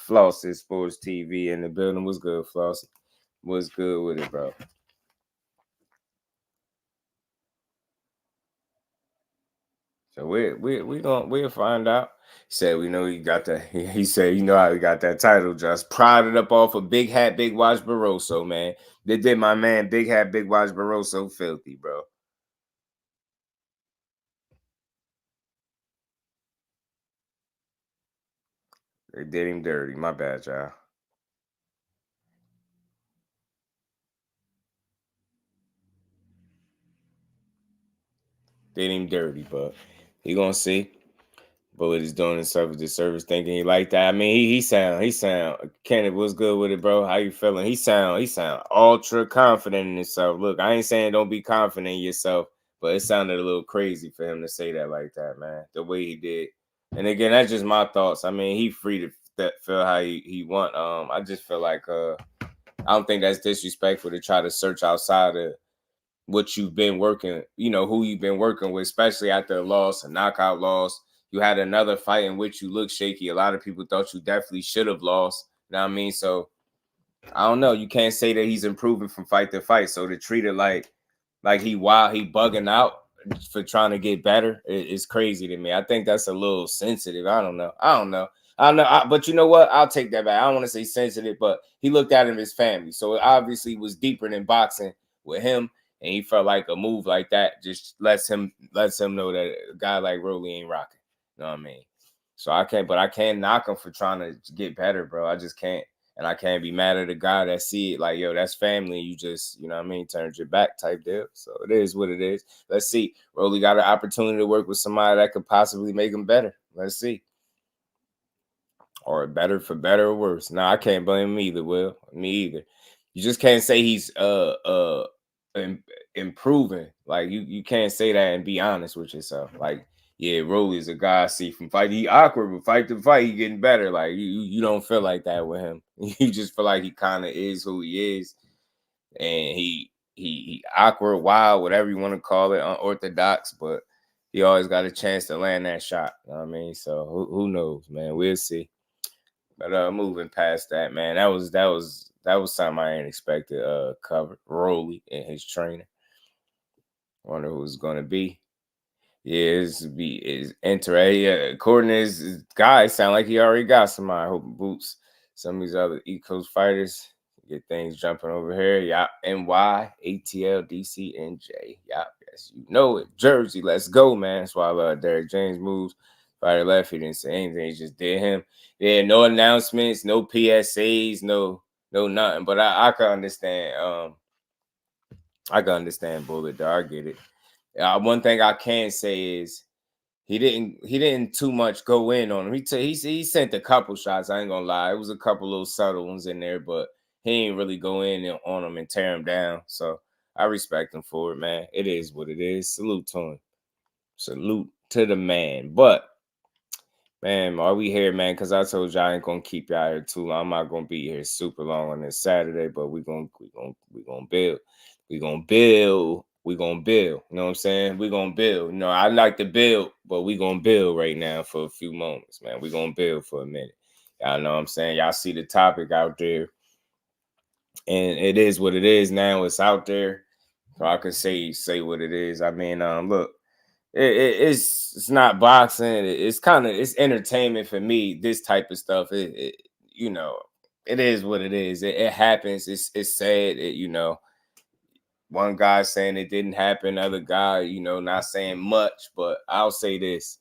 Flossie Sports TV in the building. What's good, Flossie? What's good with it, bro? So we'll find out. He said we know he got that. He said you know how he got that title. Just prodded up off of Big Hat, Big Watch Barroso, man. They did my man Big Hat, Big Watch Barroso filthy, bro. They did him dirty. My bad, y'all. Did him dirty, but he gonna see. Bullet is doing himself a disservice thinking he like that. I mean, he sound. Kenneth, what's good with it, bro? How you feeling? He sound ultra confident in himself. Look, I ain't saying don't be confident in yourself, but it sounded a little crazy for him to say that like that, man. The way he did. And again, that's just my thoughts. I mean, he free to feel how he want. I just feel like I don't think that's disrespectful to try to search outside of what you've been working, who you've been working with, especially after a loss, a knockout loss. You had another fight in which you look shaky. A lot of people thought you definitely should have lost. You know what I mean? So I don't know. You can't say that he's improving from fight to fight. So to treat it like he bugging out for trying to get better is crazy to me. I think that's a little sensitive. I don't know. But you know what? I'll take that back. I don't want to say sensitive, but he looked at him as family. So it obviously was deeper than boxing with him. And he felt like a move like that just lets him know that a guy like Rolly ain't rocking. You know what I mean? So I can't knock him for trying to get better, bro. I just can't. And I can't be mad at a guy that see it like, yo, that's family. You just, you know what I mean, turned your back type deal. So it is what it is. Let's see. Rolly got an opportunity to work with somebody that could possibly make him better. Let's see. Or better for better or worse. No, I can't blame him either, Will. Me either. You just can't say he's improving. Like you can't say that and be honest with yourself. Like, yeah, Rolly's a guy I see from fight. He awkward, but fight to fight, he getting better. Like you don't feel like that with him. You just feel like he kind of is who he is, and he awkward, wild, whatever you want to call it, unorthodox, but he always got a chance to land that shot. You know what I mean? So who knows, man? We'll see. But moving past that, man, that was something I ain't expected. Covered Rolly and his trainer. Wonder who it's gonna be. Yeah, it's interesting. Yeah, according to his guy, sound like he already got somebody. I hope boots some of these other East Coast fighters. Get things jumping over here. Yep, NY, ATL, DC, NJ. Yep, yes, you know it. Jersey, let's go, man. That's why I love Derek James moves. Fighter left. He didn't say anything. He just did him. Yeah, no announcements, no PSAs, no nothing. But I can understand. I can understand Bullet. Though. I get it. One thing I can say is he didn't too much go in on him. He sent a couple shots. I ain't gonna lie. It was a couple little subtle ones in there, but he ain't really go in on him and tear him down. So I respect him for it, man. It is what it is. Salute to him. Salute to the man. But man, are we here, man? Because I told you I ain't gonna keep y'all here too long. I'm not gonna be here super long on this Saturday, but we gonna build. We gonna build. We gonna build. You know what I'm saying? We gonna build. You know, I like to build, but we gonna build right now for a few moments, man. We gonna build for a minute. Y'all know what I'm saying? Y'all see the topic out there. And it is what it is now. It's out there. So I can say what it is. I mean, look. It's not boxing. It's entertainment for me. This type of stuff, you know, it is what it is. It happens. It's sad. You know, one guy saying it didn't happen, other guy, you know, not saying much. But I'll say this: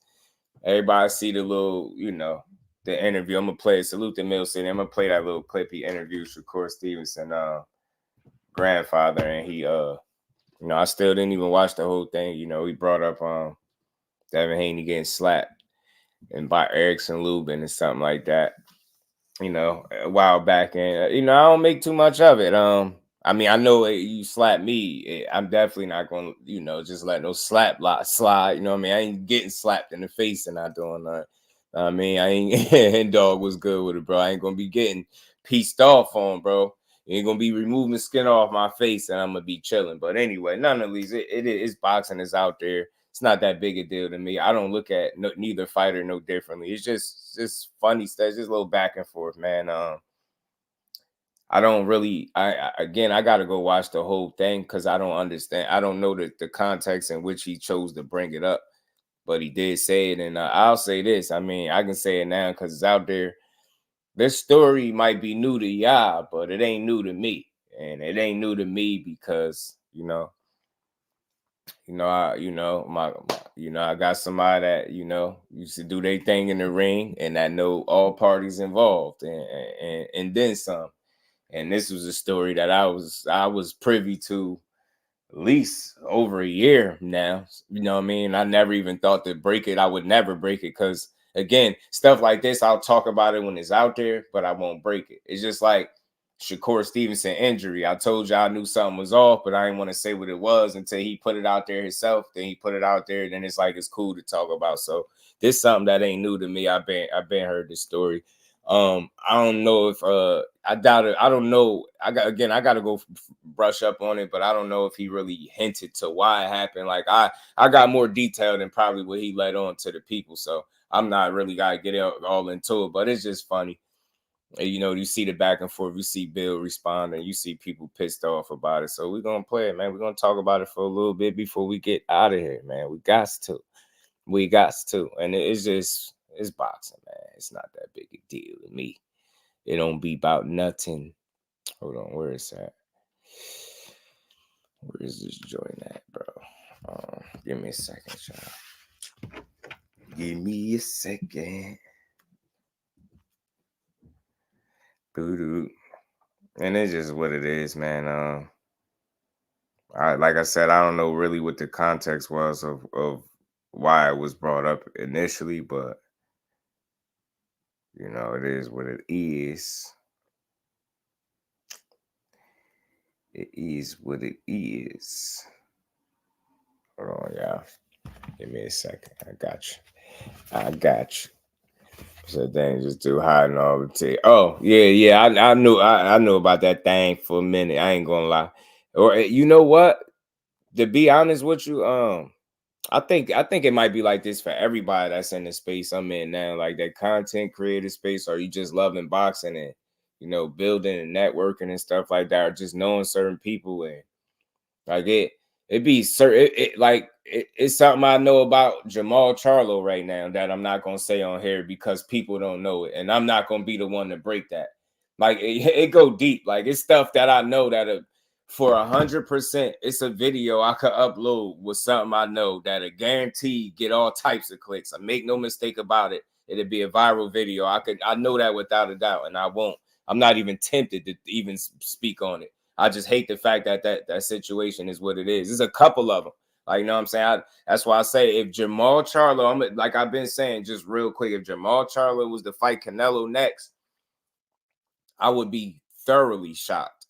everybody see the little, you know, the interview. I'm gonna play it. Salute to Mill City. I'm gonna play that little clip he interviewed Shakur Stevenson, grandfather, and he you know, I still didn't even watch the whole thing. You know, he brought up Devin Haney getting slapped and by ERICKSON LUBIN and something like that. You know, a while back, and you know, I don't make too much of it. I mean, I know you slap me, I'm definitely not going to, you know, just let no slap slide. You know what I mean? I ain't getting slapped in the face and not doing that. I mean, I ain't. And dog was good with it, bro. I ain't gonna be getting pieced off on, bro. You ain't gonna be removing skin off my face, and I'm gonna be chilling. But anyway, none of these. It is boxing is out there. It's not that big a deal to me. I don't look at neither fighter no differently. It's just funny stuff. It's just a little back and forth, man. I don't really. I got to go watch the whole thing because I don't understand. I don't know the context in which he chose to bring it up, but he did say it, and I'll say this. I mean, I can say it now because it's out there. This story might be new to y'all, but it ain't new to me. And it ain't new to me because, I got somebody that, used to do their thing in the ring and I know all parties involved and then some. And this was a story that I was privy to at least over a year now. You know what I mean? I never even thought to break it. I would never break it because, again, stuff like this, I'll talk about it when it's out there, but I won't break it. It's just like Shakur Stevenson injury. I told you I knew something was off, but I didn't want to say what it was until he put it out there himself. Then he put it out there, then it's like it's cool to talk about. So this is something that ain't new to me. I've been heard this story. I don't know if I doubt it. I don't know. I got to go brush up on it, but I don't know if he really hinted to why it happened. Like I got more detail than probably what he let on to the people. So I'm not really gotta get all into it, but it's just funny. You see the back and forth. You see Bill respond, and you see people pissed off about it. So we're gonna play it, man. We're gonna talk about it for a little bit before we get out of here, man. We got to, and it's boxing, man. It's not that big a deal to me. It don't be about nothing. Hold on, where is that? Where is this joint at, bro? Give me a second, y'all. Give me a second. Doo-doo. And it's just what it is, man. Like I said, I don't know really what the context was of why it was brought up initially, but it is what it is. It is what it is. Hold on, y'all. Give me a second. I got you. So thing just do hiding all the tea. Oh, yeah. I knew about that thing for a minute. I ain't gonna lie. Or you know what? To be honest with you, I think it might be like this for everybody that's in the space I'm in now, like that content creator space, or you just loving boxing and building and networking and stuff like that, or just knowing certain people and like it be certain. It's something I know about Jamal Charlo right now that I'm not gonna say on here because people don't know it, and I'm not gonna be the one to break that. Like it go deep. Like it's stuff that I know that for 100%, it's a video I could upload with something I know that'll guarantee get all types of clicks. I make no mistake about it. It'll be a viral video. I know that without a doubt, and I won't. I'm not even tempted to even speak on it. I just hate the fact that that situation is what it is. There's a couple of them. Like, you know what I'm saying? That's why I say if Jamal Charlo, like I've been saying, just real quick, if Jamal Charlo was to fight Canelo next, I would be thoroughly shocked.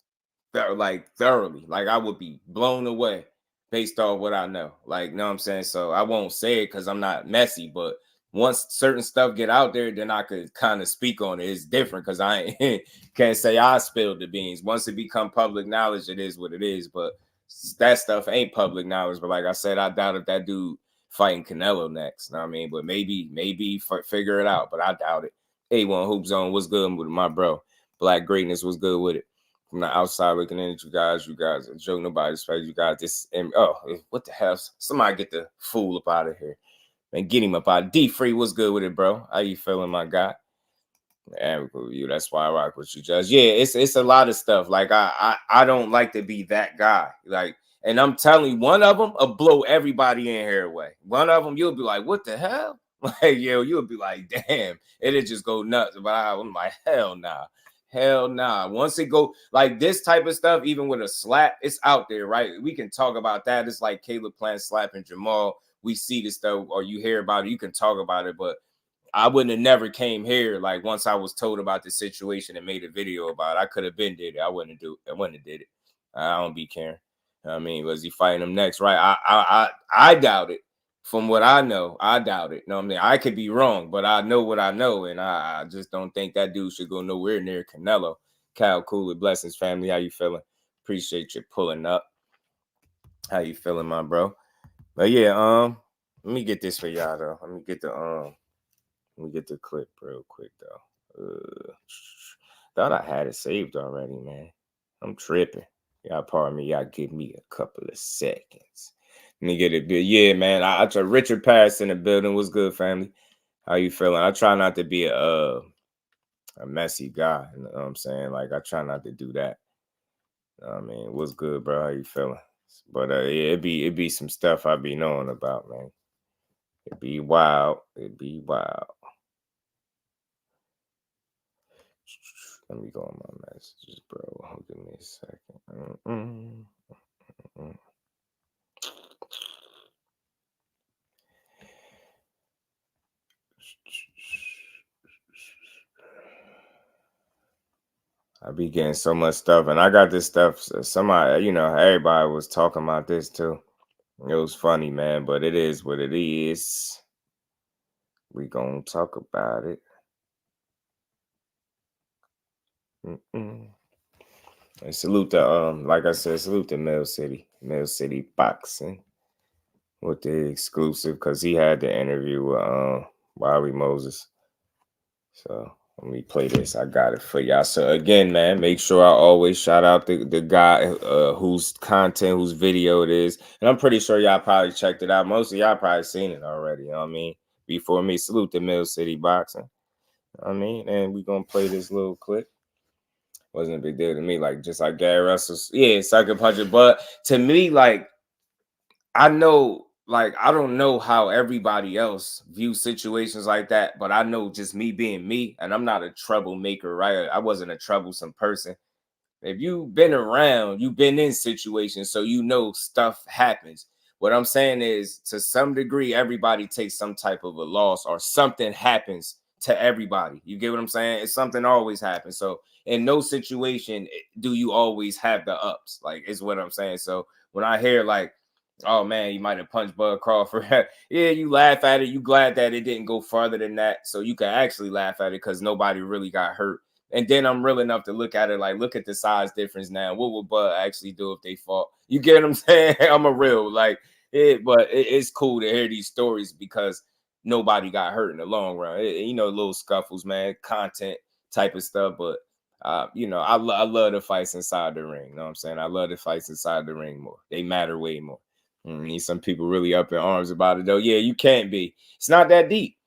Like thoroughly. Like I would be blown away based off what I know. Like, you know what I'm saying? So I won't say it because I'm not messy, but once certain stuff get out there, then I could kind of speak on it. It's different because I can't say I spilled the beans. Once it become public knowledge, it is what it is. But that stuff ain't public knowledge. But like I said, I doubt if that dude fighting Canelo next. You know what I mean? But maybe figure it out. But I doubt it. A1 Hoop Zone, what's good with my bro? Black Greatness, was good with it. From the outside looking in at you guys are joke. Nobody expects you guys. This and what the hell? Somebody get the fool up out of here. Man, get him up out. D-Free, what's good with it, bro? How you feeling, my guy? And you. That's why I rock with you, Judge. Yeah, it's a lot of stuff. Like I don't like to be that guy. Like, and I'm telling you, one of them will blow everybody in here away. One of them, you'll be like, what the hell? Like, yo, you'll be like, damn, it'll just go nuts. But I'm like, hell nah. Hell nah. Once it go like this type of stuff, even with a slap, it's out there, right? We can talk about that. It's like Caleb Plant slapping Jamal. We see this stuff, or you hear about it, you can talk about it, but I wouldn't have never came here. Like once I was told about the situation and made a video about it, I could have been did it. I wouldn't have did it. I don't be caring. I mean, was he fighting him next? Right. I doubt it. From what I know, I doubt it. No, I mean, I could be wrong, but I know what I know, and I just don't think that dude should go nowhere near Canelo. Cal Cooler, blessings, family. How you feeling? Appreciate you pulling up. How you feeling, my bro? But yeah, let me get this for y'all though. Let me get the clip real quick though. Thought I had it saved already, man. I'm tripping. Y'all pardon me. Y'all give me a couple of seconds. Let me get it. Yeah, man. I try. Richard Paris in the building. What's good, family? How you feeling? I try not to be a messy guy. You know what I'm saying? Like I try not to do that. You know what I mean, what's good, bro? How you feeling? But yeah, it be some stuff I be knowing about, man. It be wild. It be wild. Let me go on my messages, bro. Give me a second. I be getting so much stuff, and I got this stuff. Somebody, you know, everybody was talking about this too. It was funny, man, but it is what it is. We gonna talk about it. And salute the like I said, salute the Mill City Boxing with the exclusive, because he had the interview with Wally Moses. So let me play this. I got it for y'all. So again, man, make sure I always shout out the guy whose content, whose video it is. And I'm pretty sure y'all probably checked it out. Most of y'all probably seen it already. You know what I mean? Before me, salute the Mill City Boxing. You know what I mean? And we're going to play this little clip. Wasn't a big deal to me. Like, just like Gary Russell's, yeah, sucker puncher. But to me, like, I know, like, I don't know how everybody else views situations like that, but I know just me being me, and I'm not a troublemaker, right? I wasn't a troublesome person. If you've been around, you've been in situations, so you know stuff happens. What I'm saying is, to some degree, everybody takes some type of a loss, or something happens to everybody. You get what I'm saying? It's something always happens. So in no situation do you always have the ups, like, is what I'm saying. So when I hear like, oh man, you might have punched Bud Crawford, yeah, you laugh at it. You glad that it didn't go farther than that, so you can actually laugh at it because nobody really got hurt. And then I'm real enough to look at it like, look at the size difference now. What would Bud actually do if they fought? You get what I'm saying? I'm a real, like, but it's cool to hear these stories because nobody got hurt in the long run. You know, little scuffles, man, content type of stuff. But, you know, I love the fights inside the ring. You know what I'm saying? I love the fights inside the ring more. They matter way more. Some people really up in arms about it, though. Yeah, you can't be. It's not that deep.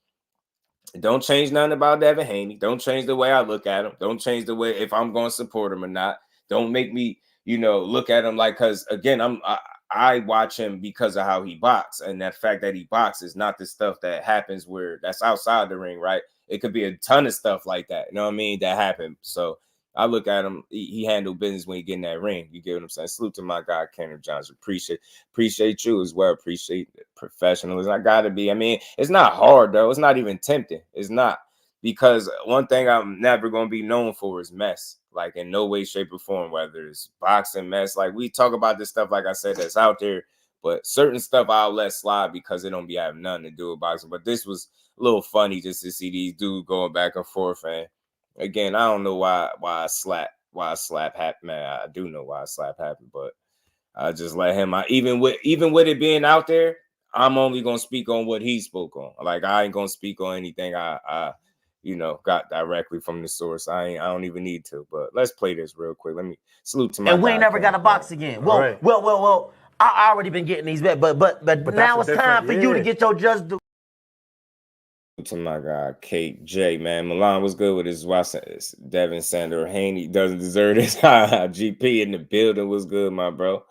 Don't change nothing about Devin Haney. Don't change the way I look at him. Don't change the way if I'm going to support him or not. Don't make me you know, look at him like, because again, I watch him because of how he boxes, and that fact that he boxes, not the stuff that happens where that's outside the ring, right? It could be a ton of stuff like that, you know what I mean, that happened. So I look at him, he handled business when he get in that ring. You get what I'm saying? Salute to my guy, Kenneth Johnson. Appreciate you as well. Appreciate professionalism. I gotta be. I mean, it's not hard though. It's not even tempting. It's not, because one thing I'm never gonna be known for is mess. Like in no way, shape, or form, whether it's boxing mess. Like we talk about this stuff, like I said, that's out there, but certain stuff I'll let slide because it don't be having nothing to do with boxing. But this was a little funny just to see these dudes going back and forth. And again, I don't know why a slap happened. Man, I do know why a slap happened, but I just let him out. Even with it being out there, I'm only gonna speak on what he spoke on. Like I ain't gonna speak on anything I you know, got directly from the source. I don't even need to. But let's play this real quick. Let me salute to my. And we ain't never got to box again. Well. I already been getting these bets, but now it's time for you to get your just due. To my guy, Kate J, man. Milan was good with his Devin Haney doesn't deserve this. GP in the building was good, my bro.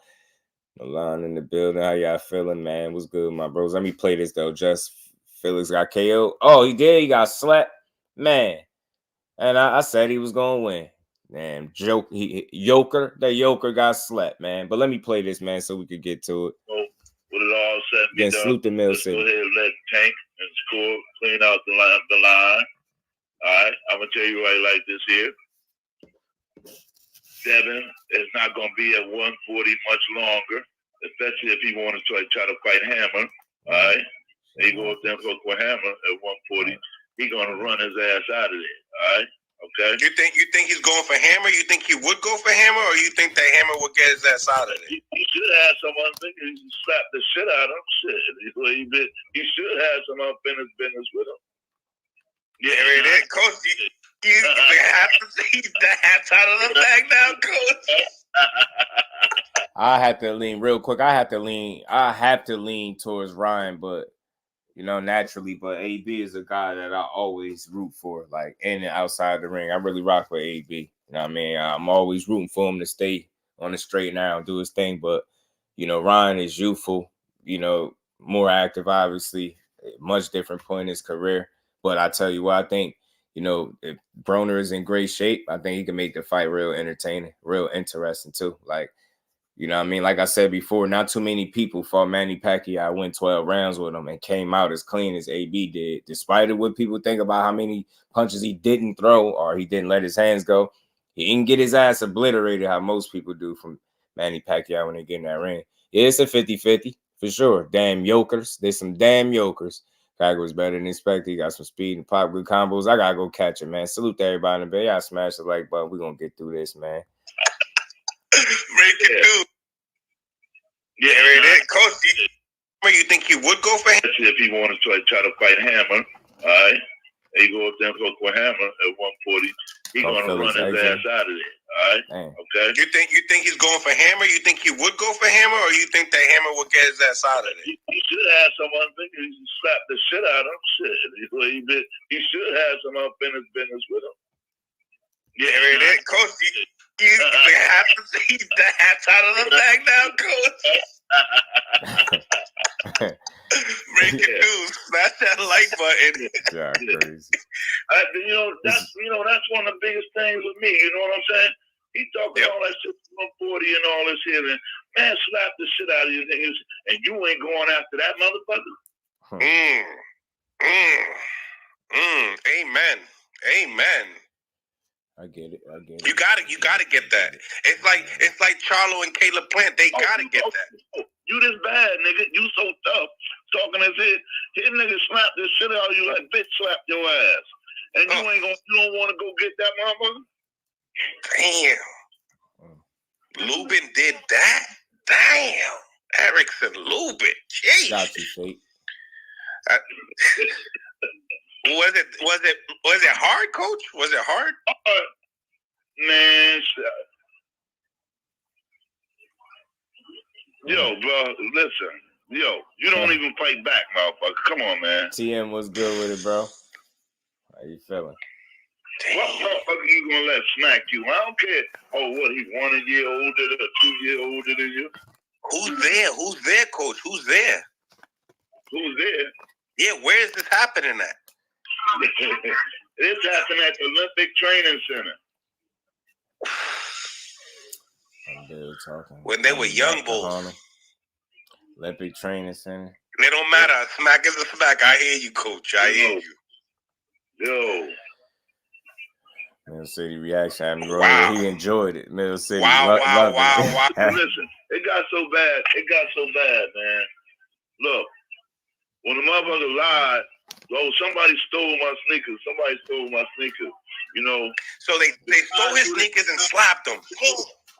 Milan in the building. How y'all feeling, man? Was good, my bros. Let me play this though. Just Felix got KO. Oh, he did. He got slapped, man. And I said he was gonna win. Man, the Joker got slapped, man. But let me play this, man, so we could get to it. So, with it all said and done, salute the Mill City. Go ahead and let Tank and score, clean out the line. All right, I'm gonna tell you right like this here. Devin is not gonna be at 140 much longer, especially if he wanted to try to fight Hammer. All right, he go up there and fuck with Hammer at 140. He gonna run his ass out of there. All right. Okay. You think he's going for Hammer? You think he would go for Hammer, or you think that Hammer would get his ass out of there? He should have someone thinking he slap the shit out of him. Shit. He should have some unfinished business with him. Yeah, I mean, Coach, you have to see the hat's out of the bag now, Coach. I have to lean real quick. I have to lean towards Ryan, but you know, naturally, but AB is a guy that I always root for, like in and outside the ring. I really rock with AB. You know what I mean? I'm always rooting for him to stay on the straight and narrow, do his thing. But, you know, Ryan is youthful, you know, more active, obviously, much different point in his career. But I tell you what, I think, you know, if Broner is in great shape, I think he can make the fight real entertaining, real interesting too. Like, you know what I mean? Like I said before, not too many people fought Manny Pacquiao. I went 12 rounds with him and came out as clean as AB did. Despite of what people think about how many punches he didn't throw or he didn't let his hands go, he didn't get his ass obliterated how most people do from Manny Pacquiao when they get in that ring. Yeah, it's a 50-50 for sure. Damn yokers. There's some damn yokers. Tiger was better than expected. He got some speed and pop good combos. I got to go catch it, man. Salute to everybody in the Bay. Y'all smash the like button. We're going to get through this, man. Make it do. Yeah, I mean, Coach, you think he would go for Hammer? If he wanted to try to fight Hammer, all right, he go up there and fuck with Hammer at 140. He gonna run his ass out of there, all right? Damn. Okay. You think he's going for Hammer? You think he would go for Hammer, or you think that Hammer would get his ass out of there? He should have someone thinking he slap the shit out of him. Shit, he should have some unfinished business with him. Yeah, I mean, Coach, you have to see the hat's out of the bag now, Coach. Breaking news. Smash that like button. Yeah, crazy. That's one of the biggest things with me. You know what I'm saying? He talking all that shit 140 and all this here, and man, slap the shit out of you niggas, and you ain't going after that motherfucker. Amen. Amen. I get it. You gotta get that. It's like Charlo and Caleb Plant. They gotta get that. You this bad, nigga. You so tough. Talking as if his nigga slap this shit out of you like bitch slap your ass. And you don't want to go get that motherfucker? Damn. Lubin did that? Damn. ERICKSON Lubin. Jeez. Got you, Fate. Was it hard, Coach? Was it hard? Man, yo, bro, listen. Yo, you don't even fight back, motherfucker. Come on, man. TM was good with it, bro. How you feeling? What motherfucker you gonna let smack you? I don't care. Oh, what, he 1 year older or 2 years older than you? Who's there? Who's there, coach? Who's there? Who's there? Yeah, where is this happening at? This happened at the Olympic Training Center. When they were young bulls. Olympic Training Center. It don't matter. Smack is a smack. I hear you, coach. I hear you. Yo. Middle City reaction. Wow. He enjoyed it. Middle City. Wow. Listen, it got so bad. Man. Look, when the motherfucker lied, oh, somebody stole my sneakers. You know. So they stole his sneakers and slapped him.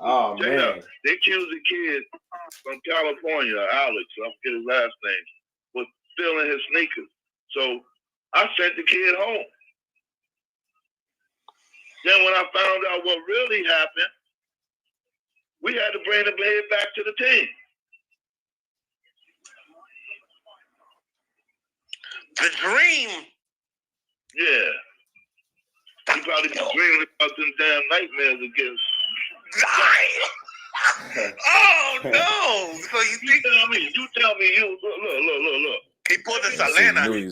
Oh, man. They accused the kid from California, Alex, I forget his last name, was stealing his sneakers. So I sent the kid home. Then when I found out what really happened, we had to bring the kid back to the team. The dream? Yeah. He probably been dreaming about them damn nightmares against. Oh no! So you think? You tell me. Look. He pulled the Selena. You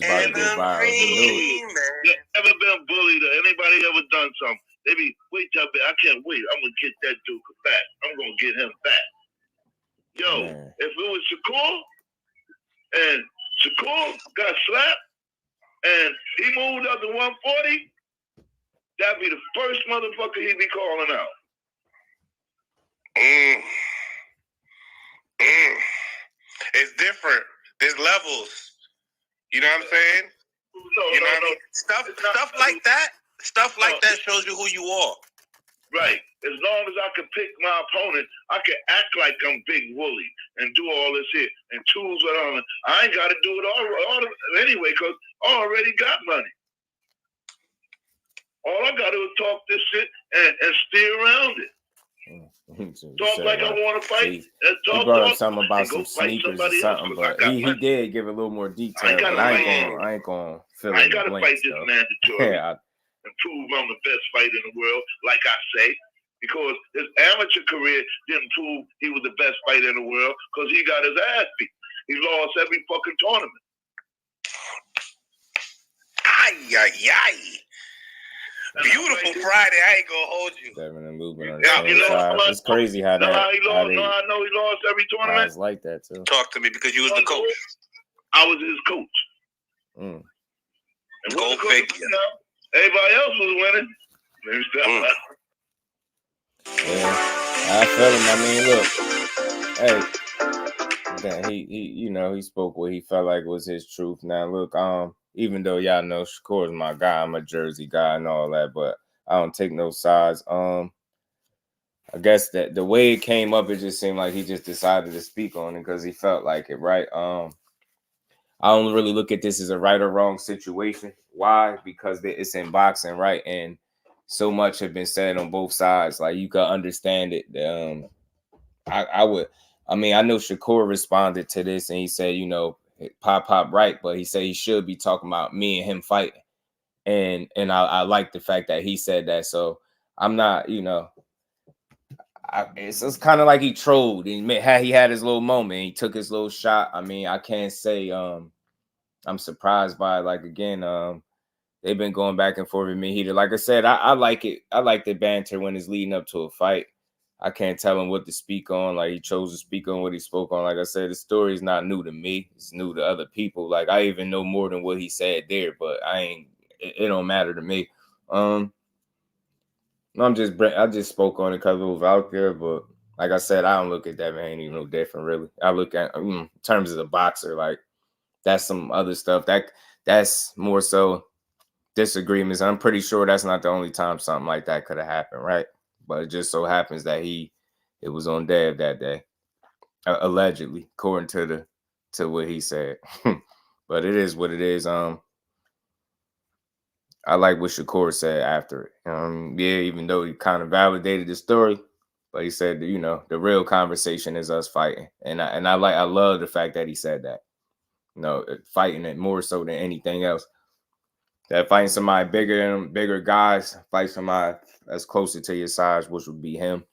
ever been bullied or anybody ever done something? They be, wait till I can't wait. I'm gonna get that dude back. I'm gonna get him back. Yo, if it was Shakur and Shakur got slapped and he moved up to 140, that'd be the first motherfucker he'd be calling out. It's different. There's levels. You know what I'm saying? No. Stuff like that. Stuff like that shows you who you are. Right. As long as I can pick my opponent, I can act like I'm Big Wooly and do all this here and choose what I'm. I ain't got to do it all anyway because I already got money. All I got to do is talk this shit and steer around it. Talk like I want to fight. He brought up something about some sneakers or something, but he did give a little more detail. But I ain't gonna fill in the blanks. I ain't got to fight this mandatory and prove I'm the best fighter in the world, like I say, because his amateur career didn't prove he was the best fighter in the world because he got his ass beat. He lost every fucking tournament. Beautiful Friday. I ain't gonna hold you. Devin and LUBIN on the same side. It's crazy how that. I know he lost every tournament. It's like that too. Talk to me because you was the coach. I was his coach. And go figure. Everybody else was winning. Yeah, I feel him. I mean, look, hey, he spoke what he felt like was his truth. Now, look, even though y'all know Shakur is my guy, I'm a Jersey guy and all that, but I don't take no sides. I guess that the way it came up, it just seemed like he just decided to speak on it because he felt like it, right? I don't really look at this as a right or wrong situation. Why? Because it's in boxing, right? And so much have been said on both sides. Like you can understand it. I know Shakur responded to this and he said, pop right, but he said he should be talking about me and him fighting. And I like the fact that he said that. So I'm not, it's kind of like he trolled. He had his little moment. He took his little shot. I mean, I can't say I'm surprised by it. Like again, they've been going back and forth with me heated. Like I said, I like it. I like the banter when it's leading up to a fight. I can't tell him what to speak on. Like he chose to speak on what he spoke on. Like I said, the story is not new to me. It's new to other people. Like I even know more than what he said there, but it don't matter to me. I just spoke on it because it was out there. But like I said, I don't look at Devin Haney no different, really. I look at in terms of the boxer, like that's some other stuff. That's more so disagreements. I'm pretty sure that's not the only time something like that could have happened, right? But it just so happens that it was on Dev that day, allegedly, according to what he said. But it is what it is. I like what Shakur said after it. Yeah, even though he kind of validated the story, but he said, the real conversation is us fighting, and I love the fact that he said that. Fighting it more so than anything else. That fighting somebody bigger than them, bigger guys, fight somebody that's closer to your size, which would be him.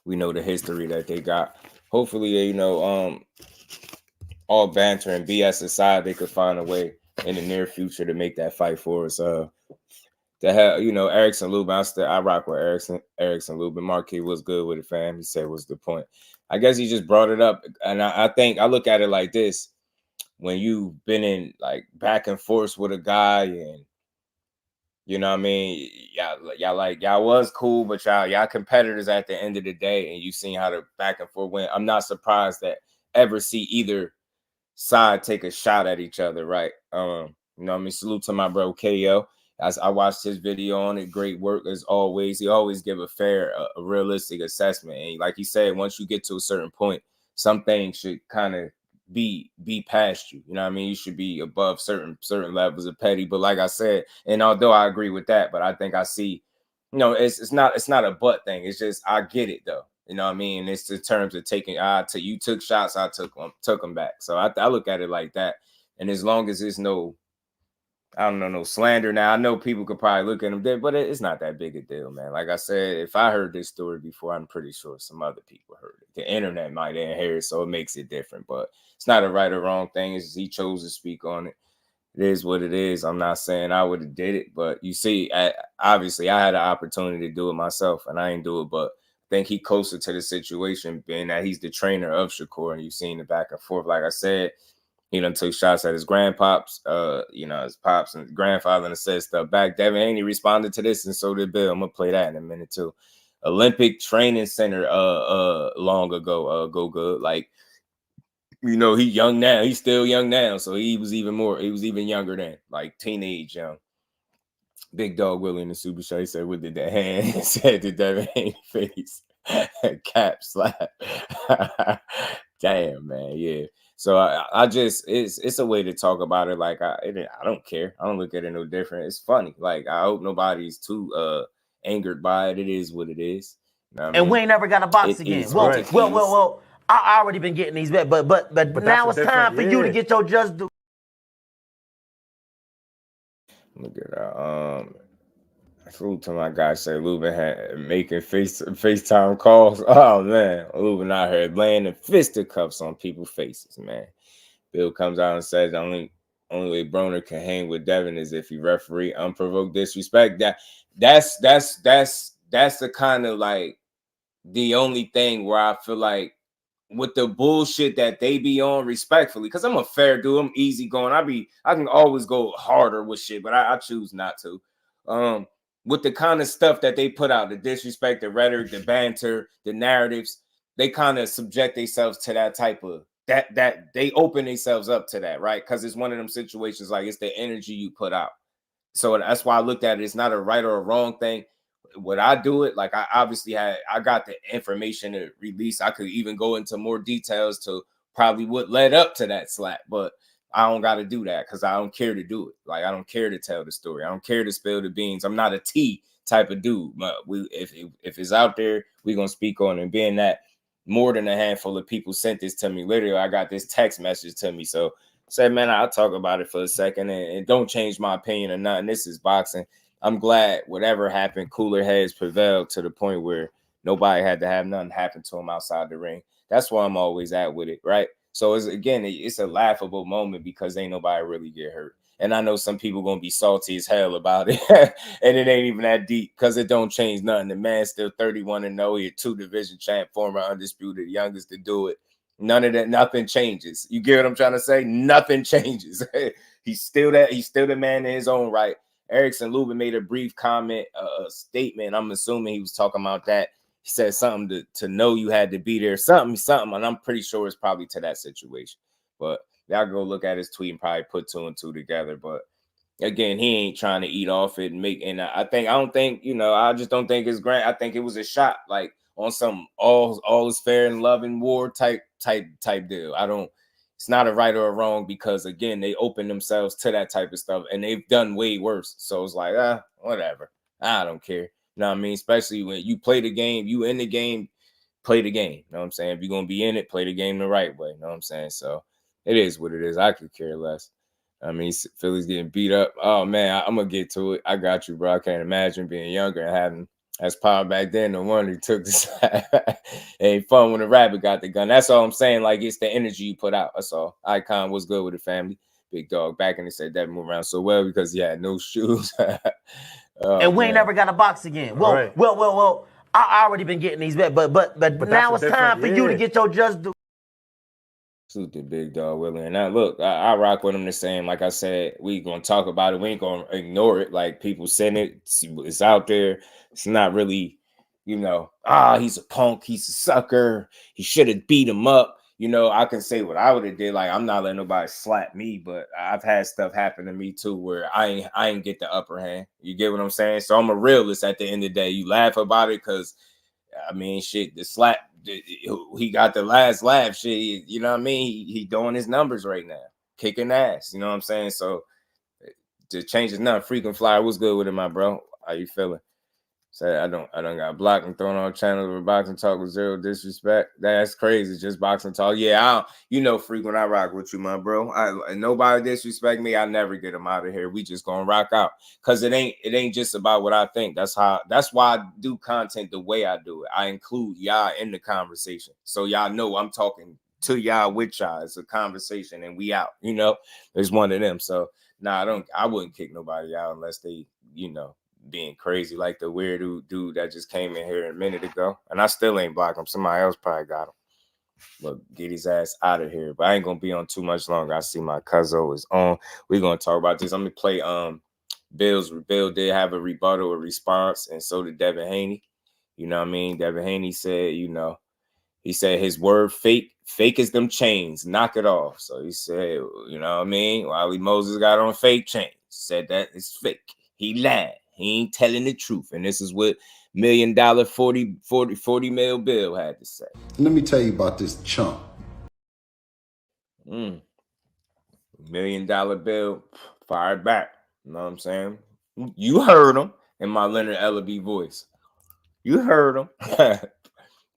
We know the history that they got. Hopefully, you know, all banter and BS aside, they could find a way in the near future to make that fight for us. To have, you know, ERICKSON LUBIN, I rock with ERICKSON LUBIN. Marquis was good with it, fam. He said, what's the point? I guess he just brought it up. And I think I look at it like this. When you've been in like back and forth with a guy and, you know what I mean? Y'all was cool, but y'all competitors at the end of the day, and you seen how the back and forth went. I'm not surprised that ever see either side take a shot at each other, right? You know what I mean? Salute to my bro KO. As I watched his video on it, great work as always. He always give a fair, a realistic assessment. And like he said, once you get to a certain point, some things should kind of be past you. You know what I mean? You should be above certain levels of petty. But like I said, and although I agree with that, but I think I see, you know, it's not a butt thing. It's just I get it though. You know what I mean? It's the terms of taking. You took shots, I took them back. So I look at it like that. And as long as there's no, I don't know, no slander. Now I know people could probably look at him there, but it's not that big a deal, man. Like I said, if I heard this story before, I'm pretty sure some other people heard it. The internet might have heard it, so it makes it different. But it's not a right or wrong thing. It's just he chose to speak on it. It is what it is. I'm not saying I would have did it, but you see, obviously I had an opportunity to do it myself, and I ain't do it. But I think he closer to the situation, being that he's the trainer of Shakur, and you've seen the back and forth. Like I said, he done took shots at his grandpops, you know, his pops and grandfather, and said stuff back. Devin Haney responded to this, and so did Bill. I'm gonna play that in a minute too. Olympic Training Center long ago, go good. Like, you know, he young now. He's still young now, so he was even younger then, like teenage young. Big Dog Willie in the Super Show. He said, "What did that hand?" He said to Devin Haney face. Cap slap. Damn, man, yeah. So I just it's a way to talk about it. Like I don't care. I don't look at it no different. It's funny. Like I hope nobody's too angered by it. It is what it is. You know what I mean? We ain't never got a box again. Well. I already been getting these bets, but now it's time for you to get your just do. Look at that. Salute to my guy. Say Lubin had making FaceTime calls. Oh man, Lubin out here laying the fisticuffs on people's faces, man. Bill comes out and says the only way Broner can hang with Devin is if he referee unprovoked disrespect. That's the kind of like the only thing where I feel like with the bullshit that they be on, respectfully, because I'm a fair dude. I'm easy going. I can always go harder with shit, but I choose not to. With the kind of stuff that they put out, the disrespect, the rhetoric, the banter, the narratives, they kind of subject themselves to that type of that they open themselves up to that, right? Because it's one of them situations like it's the energy you put out. So that's why I looked at it. It's not a right or a wrong thing. Would I do it? Like I got the information to release. I could even go into more details to probably what led up to that slap, but I don't got to do that because I don't care to do it. Like I don't care to tell the story. I don't care to spill the beans. I'm not a tea type of dude. But if it's out there, we're gonna speak on it. And being that more than a handful of people sent this to me, literally, I got this text message to me. So said, man, I'll talk about it for a second and don't change my opinion or nothing. This is boxing. I'm glad whatever happened, cooler heads prevailed to the point where nobody had to have nothing happen to him outside the ring. That's where I'm always at with it, right? So it's a laughable moment because ain't nobody really get hurt. And I know some people gonna be salty as hell about it, and it ain't even that deep because it don't change nothing. The man's still 31-0. He a 2-division champ, former undisputed, youngest to do it. None of that, nothing changes. You get what I'm trying to say? Nothing changes. He's still the man in his own right. ERICKSON LUBIN made a brief comment, a statement. I'm assuming he was talking about that. He said something to know you had to be there, something, and I'm pretty sure it's probably to that situation. But y'all go look at his tweet and probably put 2 and 2 together. But again, he ain't trying to eat off it and make. And I just don't think it's great. I think it was a shot, like on some all is fair and love and war type deal. It's not a right or a wrong because again, they open themselves to that type of stuff and they've done way worse. So it's like, whatever. I don't care. You know what I mean? Especially when you play the game, you in the game, play the game. You know what I'm saying? If you're going to be in it, play the game the right way. You know what I'm saying? So it is what it is. I could care less. I mean, Philly's getting beat up. Oh man, I'm gonna get to it. I got you, bro. I can't imagine being younger and having as power back then. No wonder he took this. It ain't fun when a rabbit got the gun. That's all I'm saying. Like, it's the energy you put out. That's all. Icon was good with the family. Big dog back, and they said that moved around so well because he had no shoes. And we ain't never got to box again. Well. I already been getting these bets, but now it's time for you to get your just due. Salute the big dog, Willie. And now, look, I rock with him the same. Like I said, we gonna talk about it. We ain't gonna ignore it. Like, people saying it, it's out there. It's not really, you know, he's a punk, he's a sucker, he should have beat him up. You know, I can say what I would have did. Like, I'm not letting nobody slap me, but I've had stuff happen to me too where I ain't get the upper hand. You get what I'm saying? So I'm a realist at the end of the day. You laugh about it because, I mean, shit, the slap, he got the last laugh. Shit, you know what I mean? He doing his numbers right now, kicking ass. You know what I'm saying? So to change his number, freaking flyer, what's good with it, my bro? How you feeling? Say I don't got blocked and thrown on channels where boxing talk with zero disrespect. That's crazy. Just boxing talk. Yeah, you know, freak when I rock with you, my bro. Nobody disrespect me. I never get them out of here. We just gonna rock out. Cause it ain't just about what I think. That's why I do content the way I do it. I include y'all in the conversation. So y'all know I'm talking to y'all with y'all. It's a conversation and we out, you know. There's one of them. So I wouldn't kick nobody out unless they, you know, being crazy like the weird dude that just came in here a minute ago. And I still ain't blocked him. Somebody else probably got him. But get his ass out of here. But I ain't gonna be on too much longer. I see my cousin is on. We're gonna talk about this. I'm gonna play Bill did have a rebuttal, a response, and so did Devin Haney. You know what I mean? Devin Haney said, you know, he said his word fake as them chains, knock it off. So he said, you know what I mean? Wally Moses got on fake chains. Said that it's fake. He lied. He ain't telling the truth. And this is what $1 million 40 mil Bill had to say. Let me tell you about this chump. $1 million Bill fired back. You know what I'm saying? You heard him in my Leonard Ellaby voice. You heard him.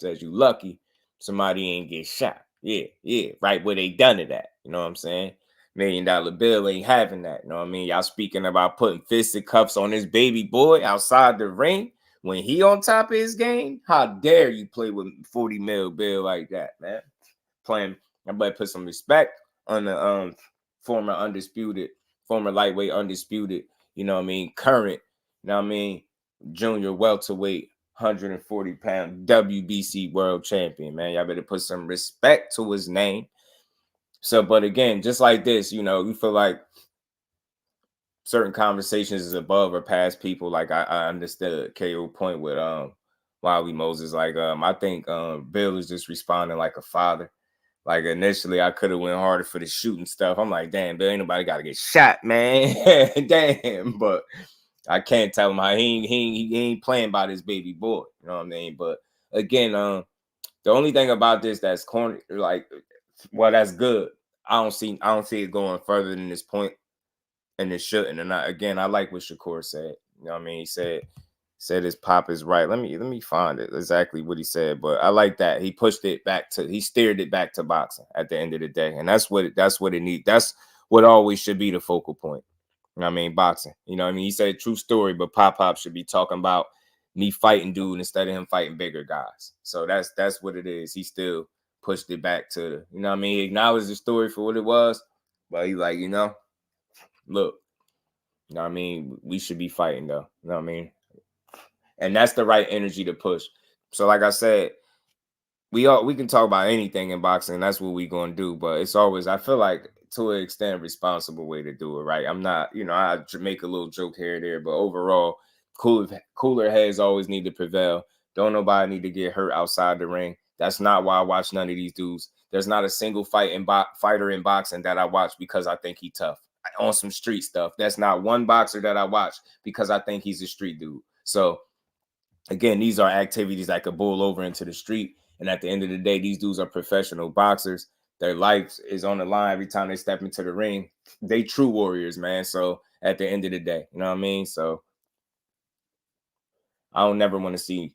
Says you lucky somebody ain't get shot. Yeah, right where they done it at. You know what I'm saying? $1 million Bill ain't having that. You know what I mean? Y'all speaking about putting fisted cuffs on this baby boy outside the ring when he on top of his game? How dare you play with 40 mil Bill like that, man? I better put some respect on the former lightweight undisputed, you know what I mean, current, you know what I mean, junior welterweight, 140-pound WBC world champion, man. Y'all better put some respect to his name. So, but again, just like this, you know, you feel like certain conversations is above or past people. Like I understood KO point with Wally Moses. Like I think Bill is just responding like a father. Like initially, I could have went harder for the shooting stuff. I'm like, damn, Bill, ain't nobody got to get shot, man. Damn, but I can't tell him how he ain't playing by this baby boy. You know what I mean? But again, the only thing about this that's corny, like, well, that's good. I don't see it going further than this point, and it shouldn't. And I like what Shakur said. You know what I mean? He said his pop is right. Let me find it exactly what he said, but I like that he steered it back to boxing at the end of the day, and that's what it needs. That's what always should be the focal point. You know what I mean? Boxing. You know what I mean? He said true story, but Pop should be talking about me fighting dude instead of him fighting bigger guys. So that's what it is. He still pushed it back to, you know what I mean? He acknowledged the story for what it was, but he like, you know, look, you know what I mean? We should be fighting though. You know what I mean? And that's the right energy to push. So like I said, we can talk about anything in boxing. That's what we gonna do. But it's always, I feel like, to an extent, responsible way to do it, right? I'm not, you know, I make a little joke here or there, but overall, cooler heads always need to prevail. Don't nobody need to get hurt outside the ring. That's not why I watch none of these dudes. There's not a single fighter in boxing that I watch because I think he's tough on some street stuff. That's not one boxer that I watch because I think he's a street dude. So again, these are activities that could boil over into the street. And at the end of the day, these dudes are professional boxers. Their life is on the line every time they step into the ring. They true warriors, man. So at the end of the day, you know what I mean? So I don't never want to see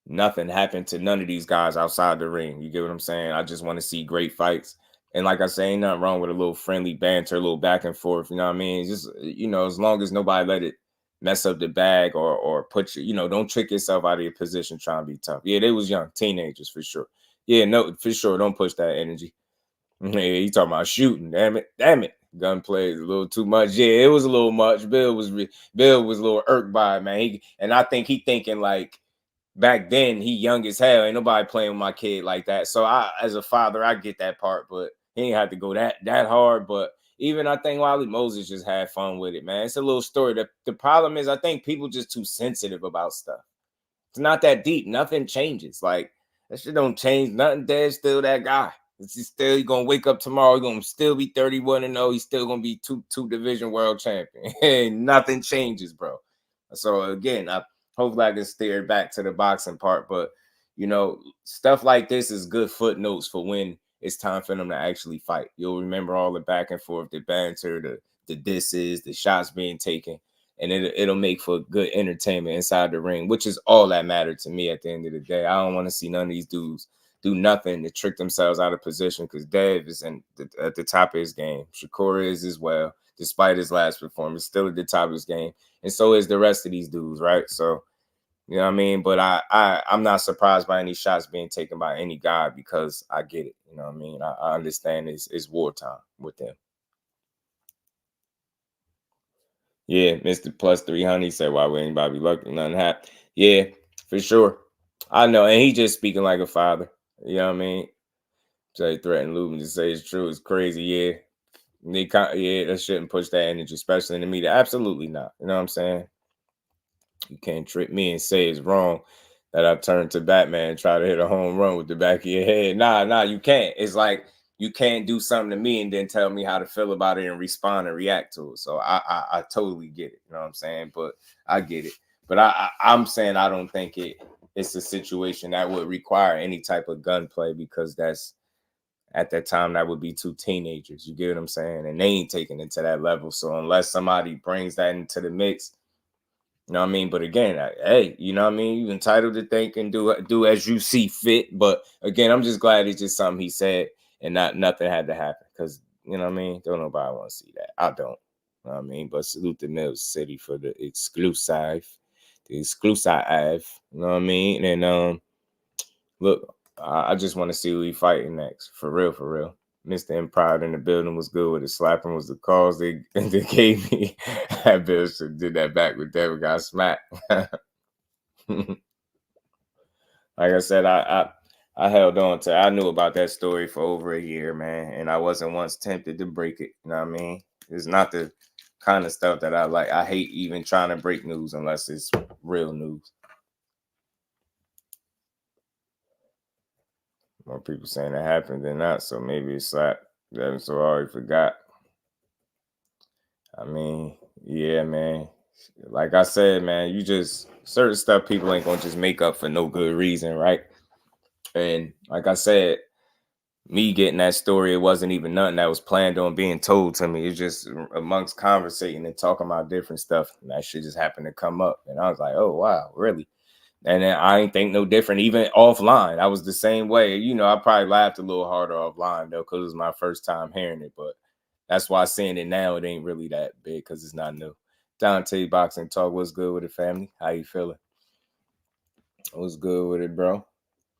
nothing happen to none of these guys outside the ring. You get what I'm saying? I just want to see great fights And like I say, ain't nothing wrong with a little friendly banter, a little back and forth. You know what I mean? Just, you know, as long as nobody let it mess up the bag or put you, you know, don't trick yourself out of your position trying to be tough. Yeah, they was young teenagers for sure. Yeah, no, for sure. Don't push that energy. Yeah, he talking about shooting. Damn it. Gunplay is a little too much. Yeah, it was a little much. Bill was a little irked by it, man. And I think he thinking like back then he young as hell. Ain't nobody playing with my kid like that. So I, as a father, I get that part, but he ain't have to go that hard. But even I think Wally Moses just had fun with it, man. It's a little story. The problem is I think people just too sensitive about stuff. It's not that deep. Nothing changes. Like that shit don't change. Nothing. Dad's still that guy. It's still, he's gonna wake up tomorrow. He's gonna still be 31-0. He's still gonna be two division world champion. Nothing changes, bro. So again, hopefully I can steer back to the boxing part. But you know, stuff like this is good footnotes for when it's time for them to actually fight. You'll remember all the back and forth, the banter, the disses, the shots being taken, and it'll make for good entertainment inside the ring, which is all that mattered to me at the end of the day. I don't want to see none of these dudes do nothing to trick themselves out of position, because Dev is at the top of his game. Shakur is as well, despite his last performance, still at the top of his game. And so is the rest of these dudes, right? So, you know what I mean? But I'm not surprised by any shots being taken by any guy, because I get it. You know what I mean? I understand it's wartime with them. Yeah, Mr. Plus 300 said, why would anybody be lucky? Nothing happened. Yeah, for sure. I know. And he just speaking like a father. You know what I mean? So he threatened Lubin to say it's true. It's crazy. Yeah. That shouldn't push that energy, especially in the media. Absolutely not. You know what I'm saying? You can't trick me and say it's wrong that I turned to Batman and try to hit a home run with the back of your head. Nah, you can't. It's like you can't do something to me and then tell me how to feel about it and respond and react to it. So I totally get it. You know what I'm saying? But I get it. But I'm saying I don't think it's a situation that would require any type of gunplay, because that's, at that time, that would be two teenagers. You get what I'm saying? And they ain't taking it to that level. So unless somebody brings that into the mix, you know what I mean? But again, hey, you know what I mean? You're entitled to think and do as you see fit. But again, I'm just glad it's just something he said and nothing had to happen, because, you know what I mean? Don't nobody want to see that. I don't. You know what I mean? But salute the Mills City for the exclusive. You know what I mean? And look, I just want to see who he fighting next. For real. Mr. Empire in the building was good with it. Slapping was the cause they gave me. That bitch did that back with Devin, got smacked. Like I said, I held on to, I knew about that story for over a year, man. And I wasn't once tempted to break it. You know what I mean? It's not the kind of stuff that I like. I hate even trying to break news unless it's real news. More people saying it happened than not, so maybe it's slapped. Devin so already forgot. I mean, yeah, man. Like I said, man, you just, certain stuff people ain't gonna just make up for no good reason, right? And like I said, me getting that story, it wasn't even nothing that was planned on being told to me. It's just amongst conversating and talking about different stuff, and that shit just happened to come up. And I was like, oh, wow, really? And then I ain't think no different, even offline. I was the same way. You know, I probably laughed a little harder offline, though, because it was my first time hearing it. But that's why seeing it now, it ain't really that big, because it's not new. Dante Boxing Talk, what's good with it, family? How you feeling? What's good with it, bro?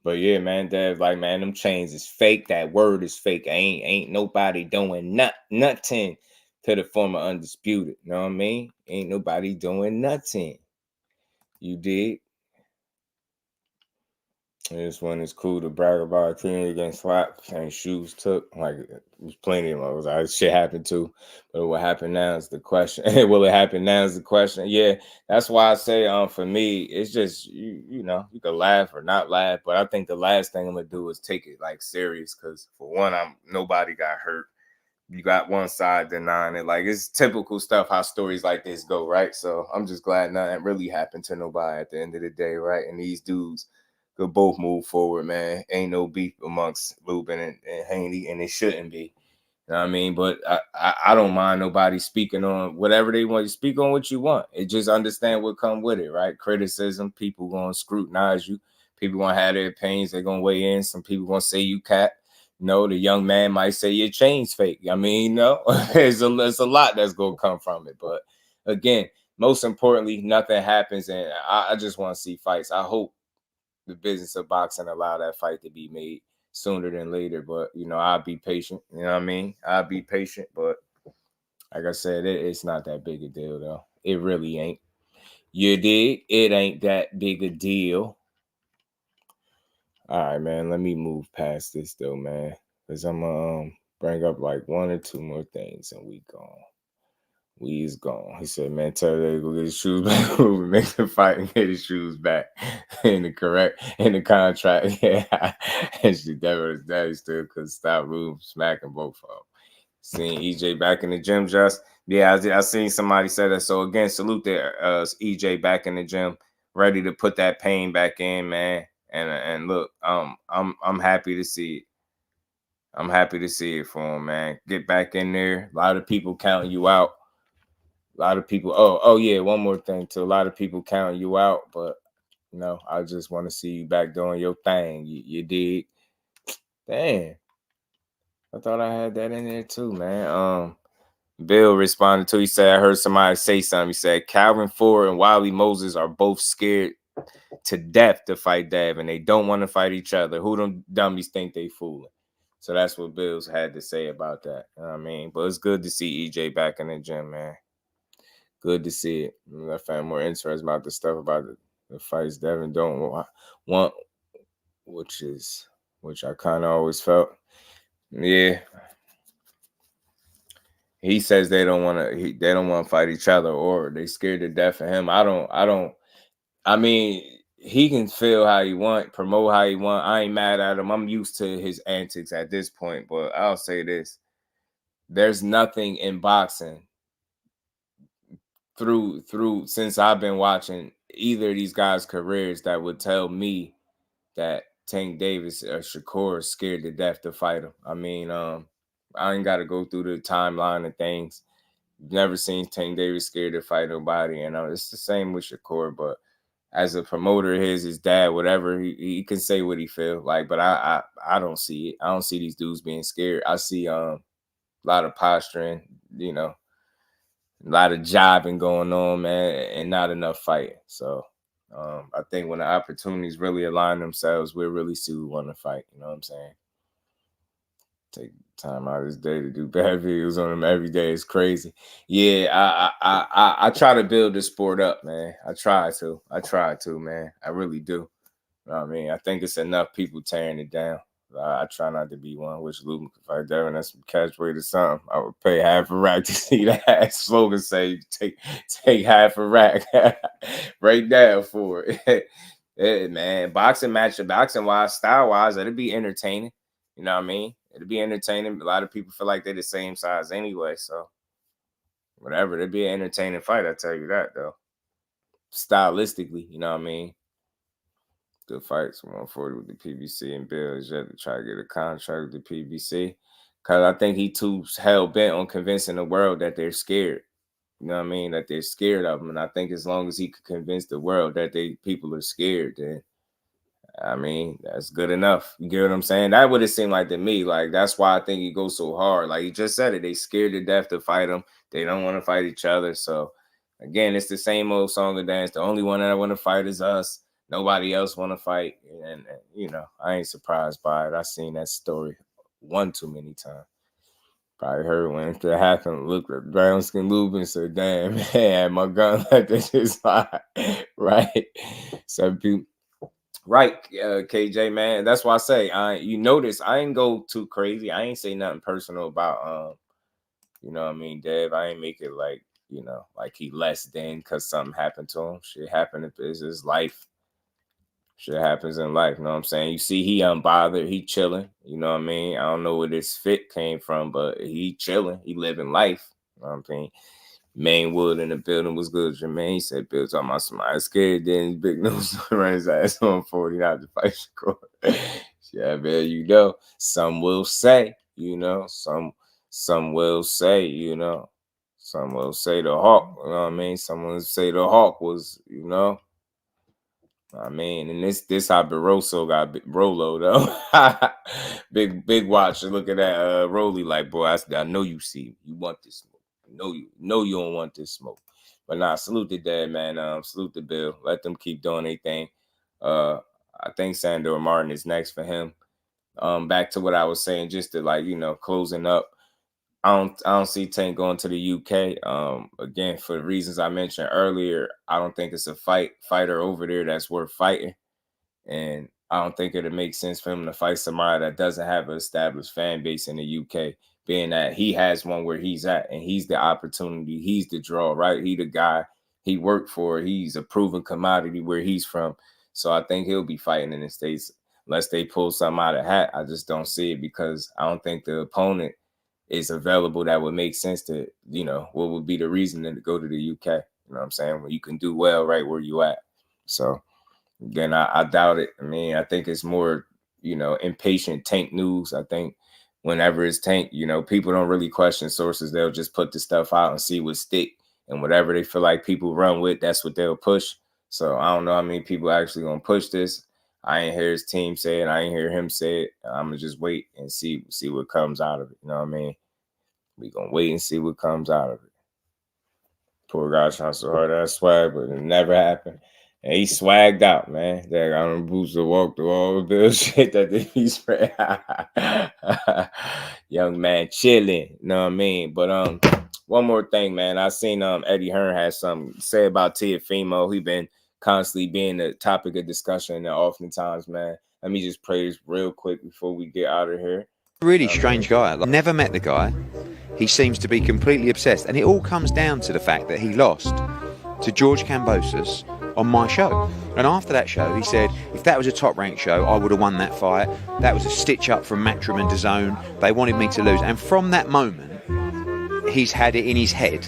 But yeah, man, Dev, like, man, them chains is fake. That word is fake. Ain't nobody doing nothing to the former Undisputed. You know what I mean? Ain't nobody doing nothing. You did. This one is cool to brag about. A team against slaps and shoes took. Like, there's plenty of those. Like, shit happened too. But what happened now is the question. Will it happen now is the question. Yeah, that's why I say, for me, it's just, you know, you can laugh or not laugh. But I think the last thing I'm going to do is take it, like, serious. Because, for one, nobody got hurt. You got one side denying it. Like, it's typical stuff how stories like this go, right? So I'm just glad nothing really happened to nobody at the end of the day, right? And these dudes could both move forward, man. Ain't no beef amongst Lubin and Haney, and it shouldn't be. You know what I mean? But I don't mind nobody speaking on whatever they want. You speak on what you want. It just understand what come with it, right? Criticism, people going to scrutinize you. People going to have their opinions. They're going to weigh in. Some people going to say you cat. No, the young man might say your chain's fake. I mean, no, there's a lot that's gonna come from it. But again, most importantly, nothing happens, and I just want to see fights. I hope the business of boxing allow that fight to be made sooner than later. But you know, I'll be patient. You know what I mean? I'll be patient. But like I said, it's not that big a deal, though. It really ain't. You dig? It ain't that big a deal. All right, man. Let me move past this though, man, because I'm gonna bring up like 1 or 2 more things, and we gone. We is gone. He said, "Man, tell her to go get his shoes back. Make the fight and get his shoes back in the contract." Yeah, and she Devin daddy still could stop Rube smacking both of them. Seeing EJ back in the gym, just yeah, I seen somebody say that. So again, salute to EJ back in the gym, ready to put that pain back in, man. And look, I'm happy to see it. I'm happy to see it for him, man. Get back in there. A lot of people counting you out. A lot of people. Oh yeah. One more thing too. A lot of people counting you out, but you know, I just want to see you back doing your thing. You dig? Damn. I thought I had that in there too, man. Bill responded to. He said, "I heard somebody say something." He said, "Calvin Ford and Wally Moses are both scared to death to fight Dev, and they don't want to fight each other. Who them dummies think they fooling?" So that's what Bills had to say about that. You know what I mean? But it's good to see EJ back in the gym, man. Good to see it. I found more interesting about the stuff about the fights Devin don't want, which I kind of always felt. Yeah. He says they don't want to fight each other, or they scared to death of him. I mean, he can feel how he want, promote how he want. I ain't mad at him. I'm used to his antics at this point, but I'll say this. There's nothing in boxing through since I've been watching either of these guys' careers that would tell me that Tank Davis or Shakur is scared to death to fight him. I mean, I ain't got to go through the timeline of things. Never seen Tank Davis scared to fight nobody, and it's the same with Shakur. But as a promoter, his dad, whatever, he can say what he feel like. But I don't see it. I don't see these dudes being scared. I see a lot of posturing, you know, a lot of jobbing going on, man, and not enough fighting. So I think when the opportunities really align themselves, we'll really see who want to fight. You know what I'm saying? Take time out of his day to do bad videos on him every day. It's crazy. Yeah, I try to build this sport up, man. I try to, man. I really do. You know what I mean? I think it's enough people tearing it down. I try not to be one. Wish LUBIN could fight Devin. That's some catch weight or something. I would pay half a rack to see that slogan say take half a rack right there for it. Yeah, man, boxing wise, style wise, it'll be entertaining. You know what I mean? It'll be entertaining. A lot of people feel like they're the same size anyway, so whatever. It'll be an entertaining fight. I tell you that though. Stylistically, you know what I mean? Good fights, 140 with the PBC, and Bill is yet to try to get a contract with the PBC, because I think he too hell bent on convincing the world that they're scared. You know what I mean? That they're scared of him, and I think as long as he could convince the world that people are scared, then I mean, that's good enough. You get what I'm saying? That would have seemed like to me. Like, that's why I think he goes so hard. Like, he just said it. They scared to death to fight him. They don't want to fight each other. So, again, it's the same old song and dance. The only one that I want to fight is us. Nobody else want to fight. And, you know, I ain't surprised by it. I seen that story one too many times. Probably heard when it happened, looked at brown skin LUBIN and said, damn, man, my gun like this is fine. Right? Some people. Right, KJ, man. That's why I say, you notice I ain't go too crazy. I ain't say nothing personal about, you know what I mean, Dev. I ain't make it like, you know, like he less than because something happened to him. Shit happened. It's his life. Shit happens in life. You know what I'm saying? You see, he unbothered. He chilling. You know what I mean? I don't know where this fit came from, but he chilling. He living life. You know what I'm saying? Mainwood in the building was good. Jermaine, he said, Bill talking about somebody scared. Then big news run his ass on 40 not to fight Shakur. Yeah, man, you know, some will say, you know, some will say, you know, some will say the Hawk, you know what I mean? Someone will say the Hawk was, you know, I mean, and this how Barroso got Rolo though. big watcher looking at Rolly like, bro, I know you see me. You want this smoke. Know you don't want this smoke. But nah, salute the dad, man. Salute the Bill. Let them keep doing their thing. I think Sandor Martin is next for him. Back to what I was saying, just to like, closing up. I don't see Tank going to the UK. Again, for the reasons I mentioned earlier, I don't think it's a fighter over there that's worth fighting. And I don't think it'll make sense for him to fight somebody that doesn't have an established fan base in the UK, being that he has one where he's at and he's the opportunity. He's the draw, right? He the guy he worked for. He's a proven commodity where he's from. So I think he'll be fighting in the States unless they pull something out of the hat. I just don't see it because I don't think the opponent is available that would make sense to, what would be the reason to go to the UK. You know what I'm saying? When you can do well right where you at. So again, I doubt it. I mean, I think it's more, impatient Tank news. I think whenever it's Tank, people don't really question sources. They'll just put the stuff out and see what stick. And whatever they feel like people run with, that's what they'll push. So I don't know how many people actually going to push this. I ain't hear his team say it. I ain't hear him say it. I'm going to just wait and see what comes out of it. You know what I mean? We going to wait and see what comes out of it. Poor guy trying so hard at swag, but it never happened. And he swagged out, man. They got him boots to walk through all the bullshit that they be spread. Young man chilling, you know what I mean? But one more thing, man. I seen Eddie Hearn had something to say about TEOFIMO. He been constantly being the topic of discussion and oftentimes, man. Let me just play this real quick before we get out of here. Really strange guy. Like, never met the guy. He seems to be completely obsessed. And it all comes down to the fact that he lost to George Kambosos on my show. And after that show, he said, if that was a top-ranked show, I would have won that fight. That was a stitch-up from Matchroom and DAZN. They wanted me to lose. And from that moment, he's had it in his head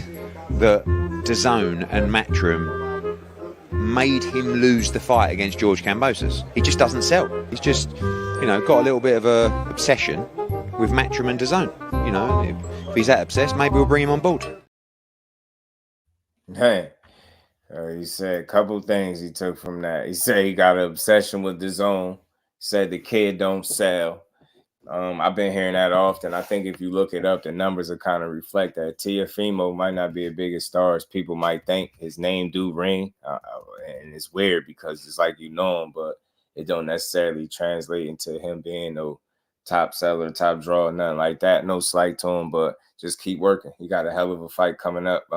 that DAZN and Matchroom made him lose the fight against George Kambosos. He just doesn't sell. He's just, got a little bit of a obsession with Matchroom and DAZN. If he's that obsessed, maybe we'll bring him on board. Hey, he said a couple things he took from that. He said he got an obsession with DAZN. Said the kid don't sell. I've been hearing that often. I think if you look it up, the numbers will kind of reflect that. TEOFIMO might not be as big a star as people might think. His name do ring, and it's weird because it's like you know him, but it don't necessarily translate into him being no top seller, top draw, nothing like that. No slight to him, but just keep working. He got a hell of a fight coming up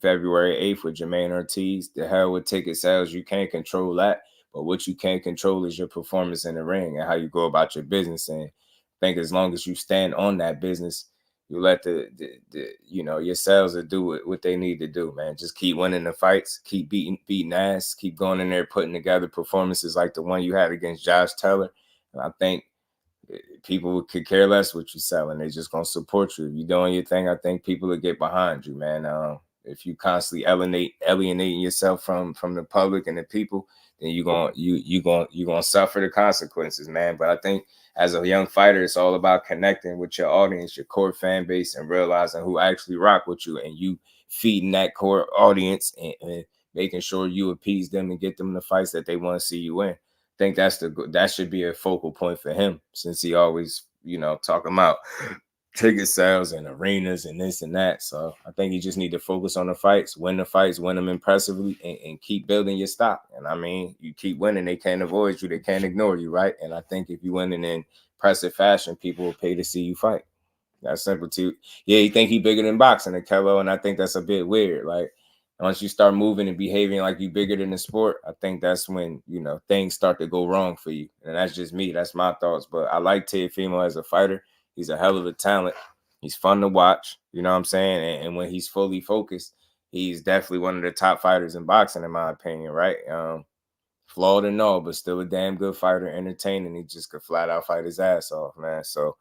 February 8th with Jermaine Ortiz. The hell with ticket sales, you can't control that. But what you can control is your performance in the ring and how you go about your business. And I think as long as you stand on that business, you let your sales will do what they need to do, man. Just keep winning the fights, keep beating ass, keep going in there, putting together performances like the one you had against Josh Taylor. And I think people could care less what you're selling. They're just going to support you. If you're doing your thing, I think people will get behind you, man. If you constantly alienating yourself from the public and the people, then you're gonna suffer the consequences, man. But I think as a young fighter, it's all about connecting with your audience, your core fan base, and realizing who actually rock with you, and you feeding that core audience and making sure you appease them and get them the fights that they want to see you in. I think that should be a focal point for him, since he always talking about ticket sales and arenas and this and that. So I think you just need to focus on the fights, win them impressively, and keep building your stock. And I mean, you keep winning, they can't avoid you, they can't ignore you, right? And I think if you win in impressive fashion, people will pay to see you fight. That's simple too. Yeah, you think he bigger than boxing, Akello, and I think that's a bit weird. Like once you start moving and behaving like you bigger than the sport, I think that's when things start to go wrong for you. And that's just me. That's my thoughts. But I like TEOFIMO as a fighter. He's a hell of a talent. He's fun to watch. You know what I'm saying? And when he's fully focused, he's definitely one of the top fighters in boxing, in my opinion, right? Flawed and all, but still a damn good fighter, entertaining. He just could flat out fight his ass off, man. So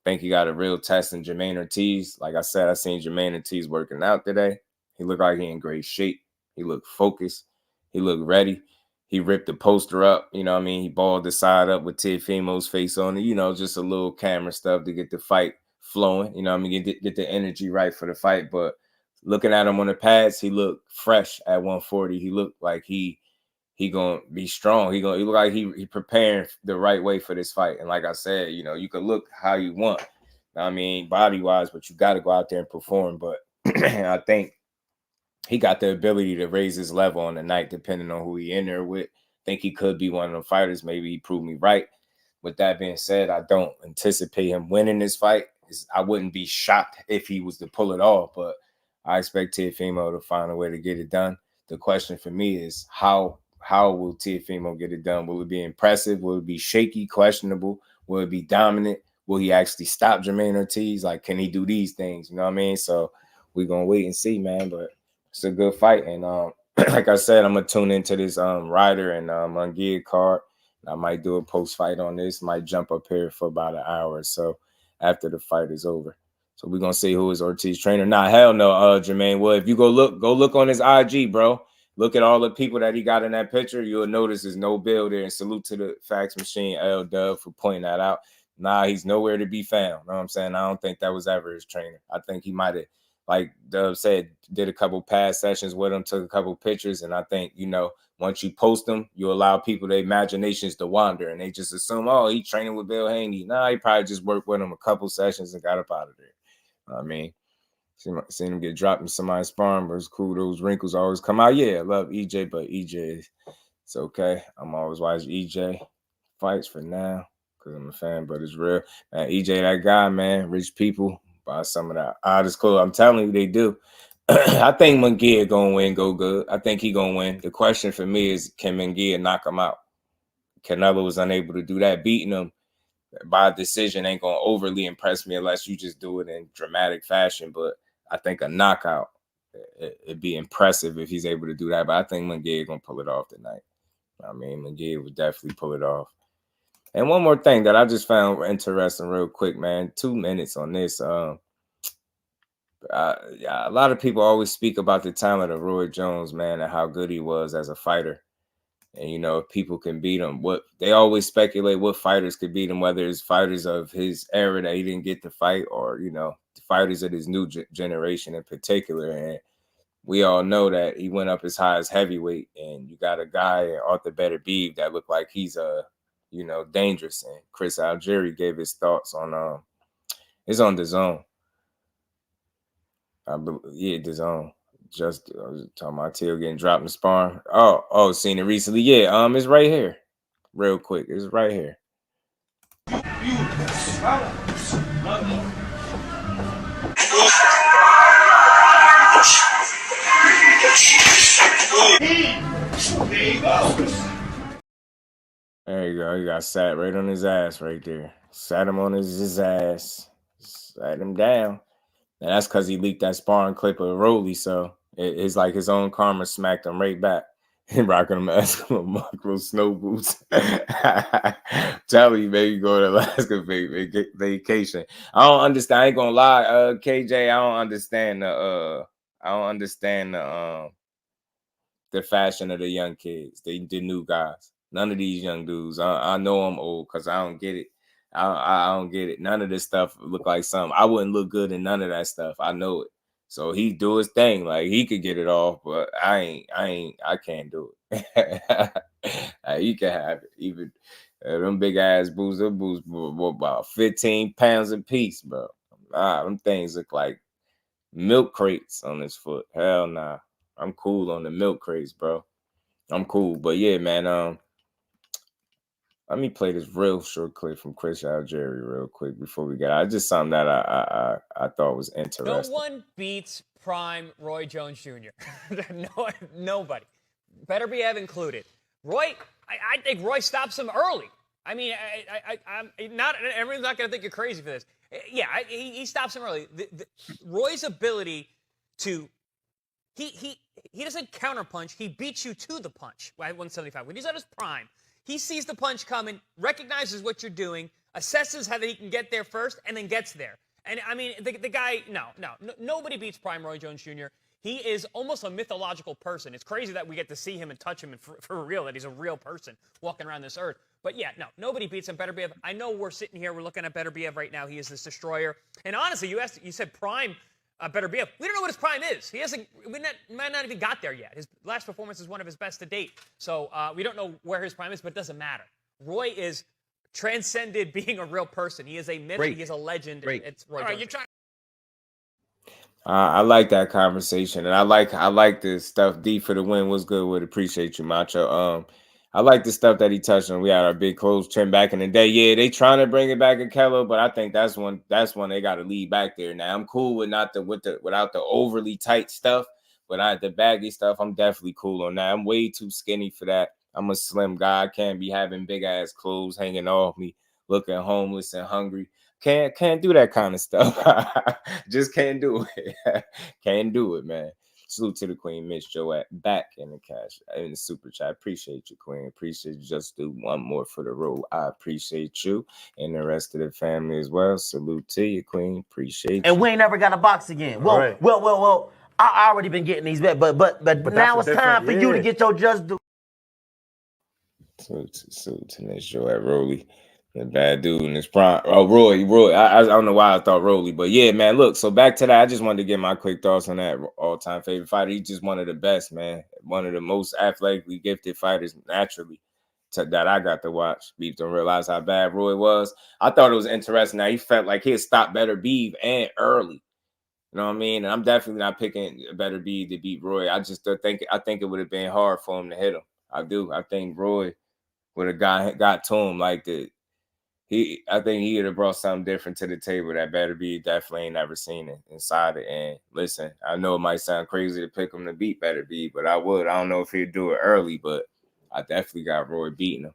I think he got a real test in Jermaine Ortiz. Like I said, I seen Jermaine Ortiz working out today. He looked like he in great shape. He looked focused. He looked ready. He ripped the poster up, you know what I mean? He balled the side up with TEOFIMO's face on it, just a little camera stuff to get the fight flowing, you know what I mean? Get the energy right for the fight. But looking at him on the pads, he looked fresh at 140. He looked like he he gonna be strong. He look like he preparing the right way for this fight. And like I said, you know, you can look how you want. I mean, body wise, but you got to go out there and perform. But I think he got the ability to raise his level on the night, depending on who he in there with. I think he could be one of the fighters. Maybe he proved me right. With that being said, I don't anticipate him winning this fight. I wouldn't be shocked if he was to pull it off, but I expect TEOFIMO to find a way to get it done. The question for me is how will TEOFIMO get it done? Will it be impressive? Will it be shaky, questionable? Will it be dominant? Will he actually stop Jermaine Ortiz? Like, can he do these things? You know what I mean? So we're going to wait and see, man. But it's a good fight. And like I said, I'm going to tune into this Ryder and ALGIERI card. I might do a post-fight on this. Might jump up here for about an hour or so after the fight is over. So we're going to see who is Ortiz trainer. Nah, hell no, Jermaine. Well, if you go look on his IG, bro. Look at all the people that he got in that picture. You'll notice there's no Bill there. And salute to the fax machine, L Dub, for pointing that out. Nah, he's nowhere to be found. You know what I'm saying? I don't think that was ever his trainer. I think he might have, like Dub said, did a couple past sessions with him, took a couple pictures. And I think, you know, once you post them, you allow people their imaginations to wander. And they just assume, oh, he training with Bill Haney. Nah, he probably just worked with him a couple sessions and got up out of there. You know what I mean? Seen him get dropped in somebody's sparring, but it's cool. Those wrinkles always come out. Yeah, I love EJ, but EJ, it's okay. I'm always watching EJ fights for now because I'm a fan, but it's real. EJ, that guy, man, rich people buy some of that oddest clothes. I'm telling you, they do. I think Munguia gonna win, go good. I think he gonna win. The question for me is, can Munguia knock him out? Canelo was unable to do that. Beating him by decision ain't gonna overly impress me unless you just do it in dramatic fashion. But I think a knockout, it'd be impressive if he's able to do that. But I think Munguia gonna pull it off tonight. I mean, Munguia would definitely pull it off. And one more thing that I just found interesting real quick, man. 2 minutes on this. A lot of people always speak about the talent of Roy Jones, man, and how good he was as a fighter. And, you know, if people can beat him, they always speculate what fighters could beat him, whether it's fighters of his era that he didn't get to fight or, you know, fighters of his new generation in particular. And we all know that he went up as high as heavyweight. And you got a guy, ARTUR BETERBIEV, that looked like he's, you know, dangerous. And Chris Algieri gave his thoughts on, it's on DAZN. Yeah, DAZN. Just I was talking about Teal getting dropped in sparring. Oh, seen it recently. Yeah, it's right here. Real quick. It's right here. There you go. He got sat right on his ass right there. Sat him on his ass. Sat him down. And that's because he leaked that sparring clip of Rolly, so it's like his own karma smacked him right back. And rocking him Eskimo micro snow boots. Tell you, baby, go to Alaska vacation. I don't understand. I ain't gonna lie, KJ. I don't understand the fashion of the young kids, the new guys. None of these young dudes. I know I'm old because I don't get it. I don't get it. None of this stuff look like something. I wouldn't look good in none of that stuff. I know it. So he do his thing. Like, he could get it off, but I can't do it. He can have it. Even them big ass boots, them boots about 15 pounds a piece, bro. Them things look like milk crates on his foot. Hell nah. I'm cool on the milk crates, bro. I'm cool. But yeah, man, let me play this real short clip from Chris Algieri real quick before we get out. Just something that I thought was interesting. No one beats prime Roy Jones Jr. Nobody. BETERBIEV included. Roy, I think Roy stops him early. I mean, I'm not. Everyone's not going to think you're crazy for this. Yeah, he stops him early. Roy's ability to he doesn't counterpunch. He beats you to the punch at 175 when he's at his prime. He sees the punch coming, recognizes what you're doing, assesses how that he can get there first, and then gets there. And, I mean, the guy, nobody beats prime Roy Jones Jr. He is almost a mythological person. It's crazy that we get to see him and touch him and for real, that he's a real person walking around this earth. But, yeah, no, nobody beats him. BETERBIEV, I know we're sitting here, we're looking at BETERBIEV right now. He is this destroyer. And, honestly, you said prime BETERBIEV. We don't know what his prime is. He hasn't. Might not even got there yet. His last performance is one of his best to date. So we don't know where his prime is, but it doesn't matter. Roy is transcended being a real person. He is a myth. He is a legend. It's Roy Jones. I like that conversation, and I like the stuff. D for the win was good. Would appreciate you, Macho. I like the stuff that he touched on. We had our big close trend back in the day. Yeah, they trying to bring it back in Kello, but I think that's one they got to lead back there. Now I'm cool with without the overly tight stuff, but the baggy stuff, I'm definitely cool on that. I'm way too skinny for that. I'm a slim guy. I can't be having big ass clothes hanging off me, looking homeless and hungry. Can't do that kind of stuff. Just can't do it. Can't do it, man. Salute to the Queen, Miss Joette, back in the super chat. Appreciate you, Queen. Appreciate you. Just do one more for the road. I appreciate you and the rest of the family as well. Salute to you, Queen. Appreciate you. And we ain't never got a box again. Well. I already been getting these bet, but now it's time for you to get your just do. Salute to Miss Joette Rowley. The bad dude in his prime. Oh, Roy. I don't know why I thought Rolly, but yeah, man. Look, so back to that. I just wanted to get my quick thoughts on that all-time favorite fighter. He's just one of the best, man. One of the most athletically gifted fighters naturally that I got to watch. Beef don't realize how bad Roy was. I thought it was interesting. Now he felt like he'd stop BETERBIEV and early. You know what I mean? And I'm definitely not picking BETERBIEV to beat Roy. I think it would have been hard for him to hit him. I do. I think Roy would have got to him like the. I think he would have brought something different to the table that BETERBIEV definitely ain't never seen it inside it. And listen, I know it might sound crazy to pick him to beat BETERBIEV, but I would. I don't know if he'd do it early, but I definitely got Roy beating him.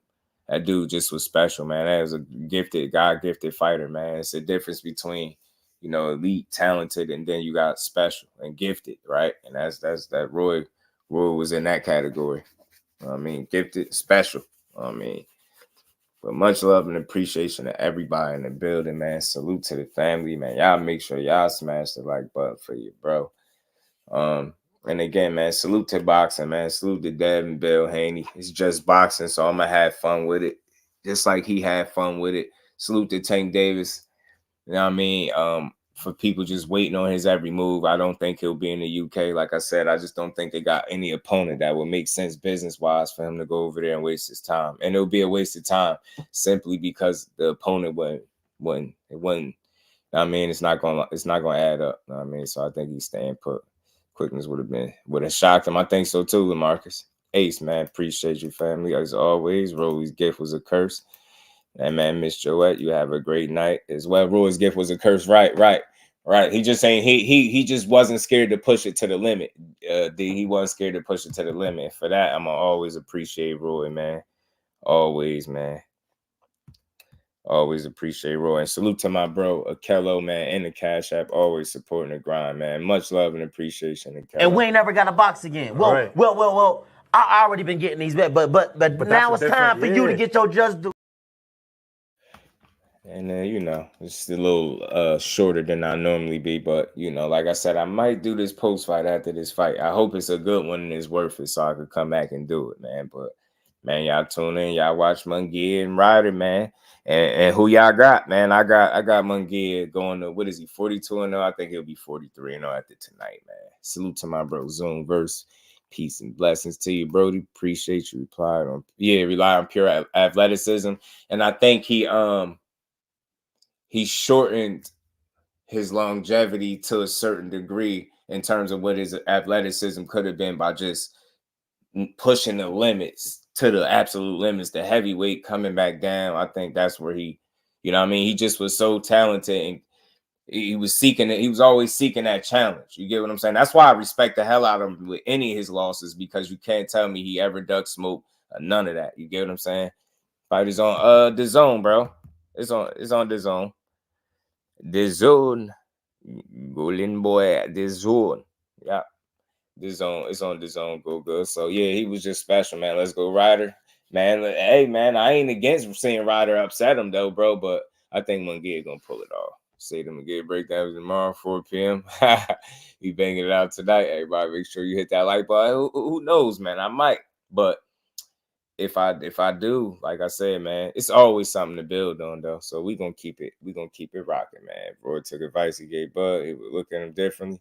That dude just was special, man. That was a gifted, God-gifted fighter, man. It's a difference between, elite, talented, and then you got special and gifted, right? And that's that Roy was in that category. I mean, gifted, special. But much love and appreciation to everybody in the building, man. Salute to the family, man. Y'all make sure y'all smash the like button for you, bro. And again, man, salute to boxing, man. Salute to Devin Haney. It's just boxing, so I'm gonna have fun with it, just like he had fun with it. Salute to Tank Davis. You know what I mean? For people just waiting on his every move, I don't think he'll be in the UK. Like I said, I just don't think they got any opponent that would make sense business-wise for him to go over there and waste his time. And it'll be a waste of time simply because the opponent wouldn't. I mean, it's not gonna add up. You know what I mean? So I think he's staying put. Quickness would have shocked him. I think so too, LaMarcus. Ace, man, appreciate your family as always. Rolly's gift was a curse. And man, Miss Joette, you have a great night as well. Roy's gift was a curse, right. He just saying he just wasn't scared to push it to the limit. He wasn't scared to push it to the limit. For that, I'm gonna always appreciate Roy, man. Always, man. Always appreciate Roy. And salute to my bro, Akello, man, in the Cash App, always supporting the grind, man. Much love and appreciation, Akello. And we ain't never got a box again. Well. I already been getting these bet, but now it's time for you to get your just do. And it's a little shorter than I normally be, but like I said, I might do this post fight after this fight. I hope it's a good one and it's worth it, so I could come back and do it, man. But man, y'all tune in, y'all watch Mungia and Ryder, man, and who y'all got, man? I got Mungia going to, what is he, 42-0? I think he'll be 43-0 after tonight, man. Salute to my bro Zoom Verse. Peace and blessings to you, Brody. Appreciate you. Rely on pure athleticism, and I think he shortened his longevity to a certain degree in terms of what his athleticism could have been by just pushing the limits to the absolute limits, the heavyweight coming back down. I think that's where he just was so talented, and he was seeking it. He was always seeking that challenge. You get what I'm saying? That's why I respect the hell out of him with any of his losses, because you can't tell me he ever ducked smoke. None of that. You get what I'm saying? Fight is on DAZN, bro. It's on DAZN. DAZN, golden boy at DAZN. Yeah, DAZN. It's on DAZN. Go good. So yeah, he was just special, man. Let's go, Ryder. Man, hey man, I ain't against seeing Ryder upset him though, bro. But I think Mungia gonna pull it off. Say the Mungia breakdowns tomorrow, 4 p.m. We banging it out tonight. Everybody, make sure you hit that like button. Who knows, man? I might, but if I do, like I said, man, it's always something to build on though. So we gonna keep it rocking, man. Roy took advice he gave Bud, he would look at him differently.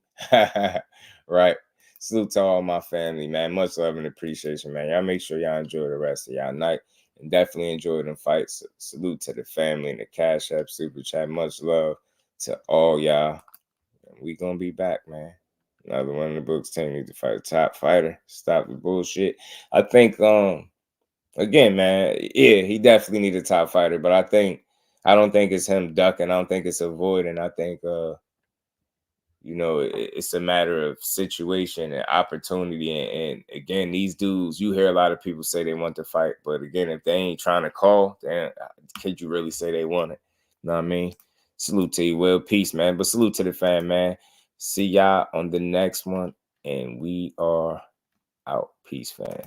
Right. Salute to all my family, man. Much love and appreciation, man. Y'all make sure y'all enjoy the rest of y'all night and definitely enjoy them fights. Salute to the family and the Cash App Super Chat. Much love to all y'all. And we gonna be back, man. Another one of the books telling you to fight a top fighter. Stop the bullshit. I think again, man, yeah, he definitely needs a top fighter, but I don't think it's him ducking. I don't think it's avoiding. I think you know, it's a matter of situation and opportunity. And again, these dudes, you hear a lot of people say they want to fight, but again, if they ain't trying to call, then could you really say they want it? You know what I mean? Salute to you, Will. Peace, man. But salute to the fam, man. See y'all on the next one, and we are out. Peace, fam.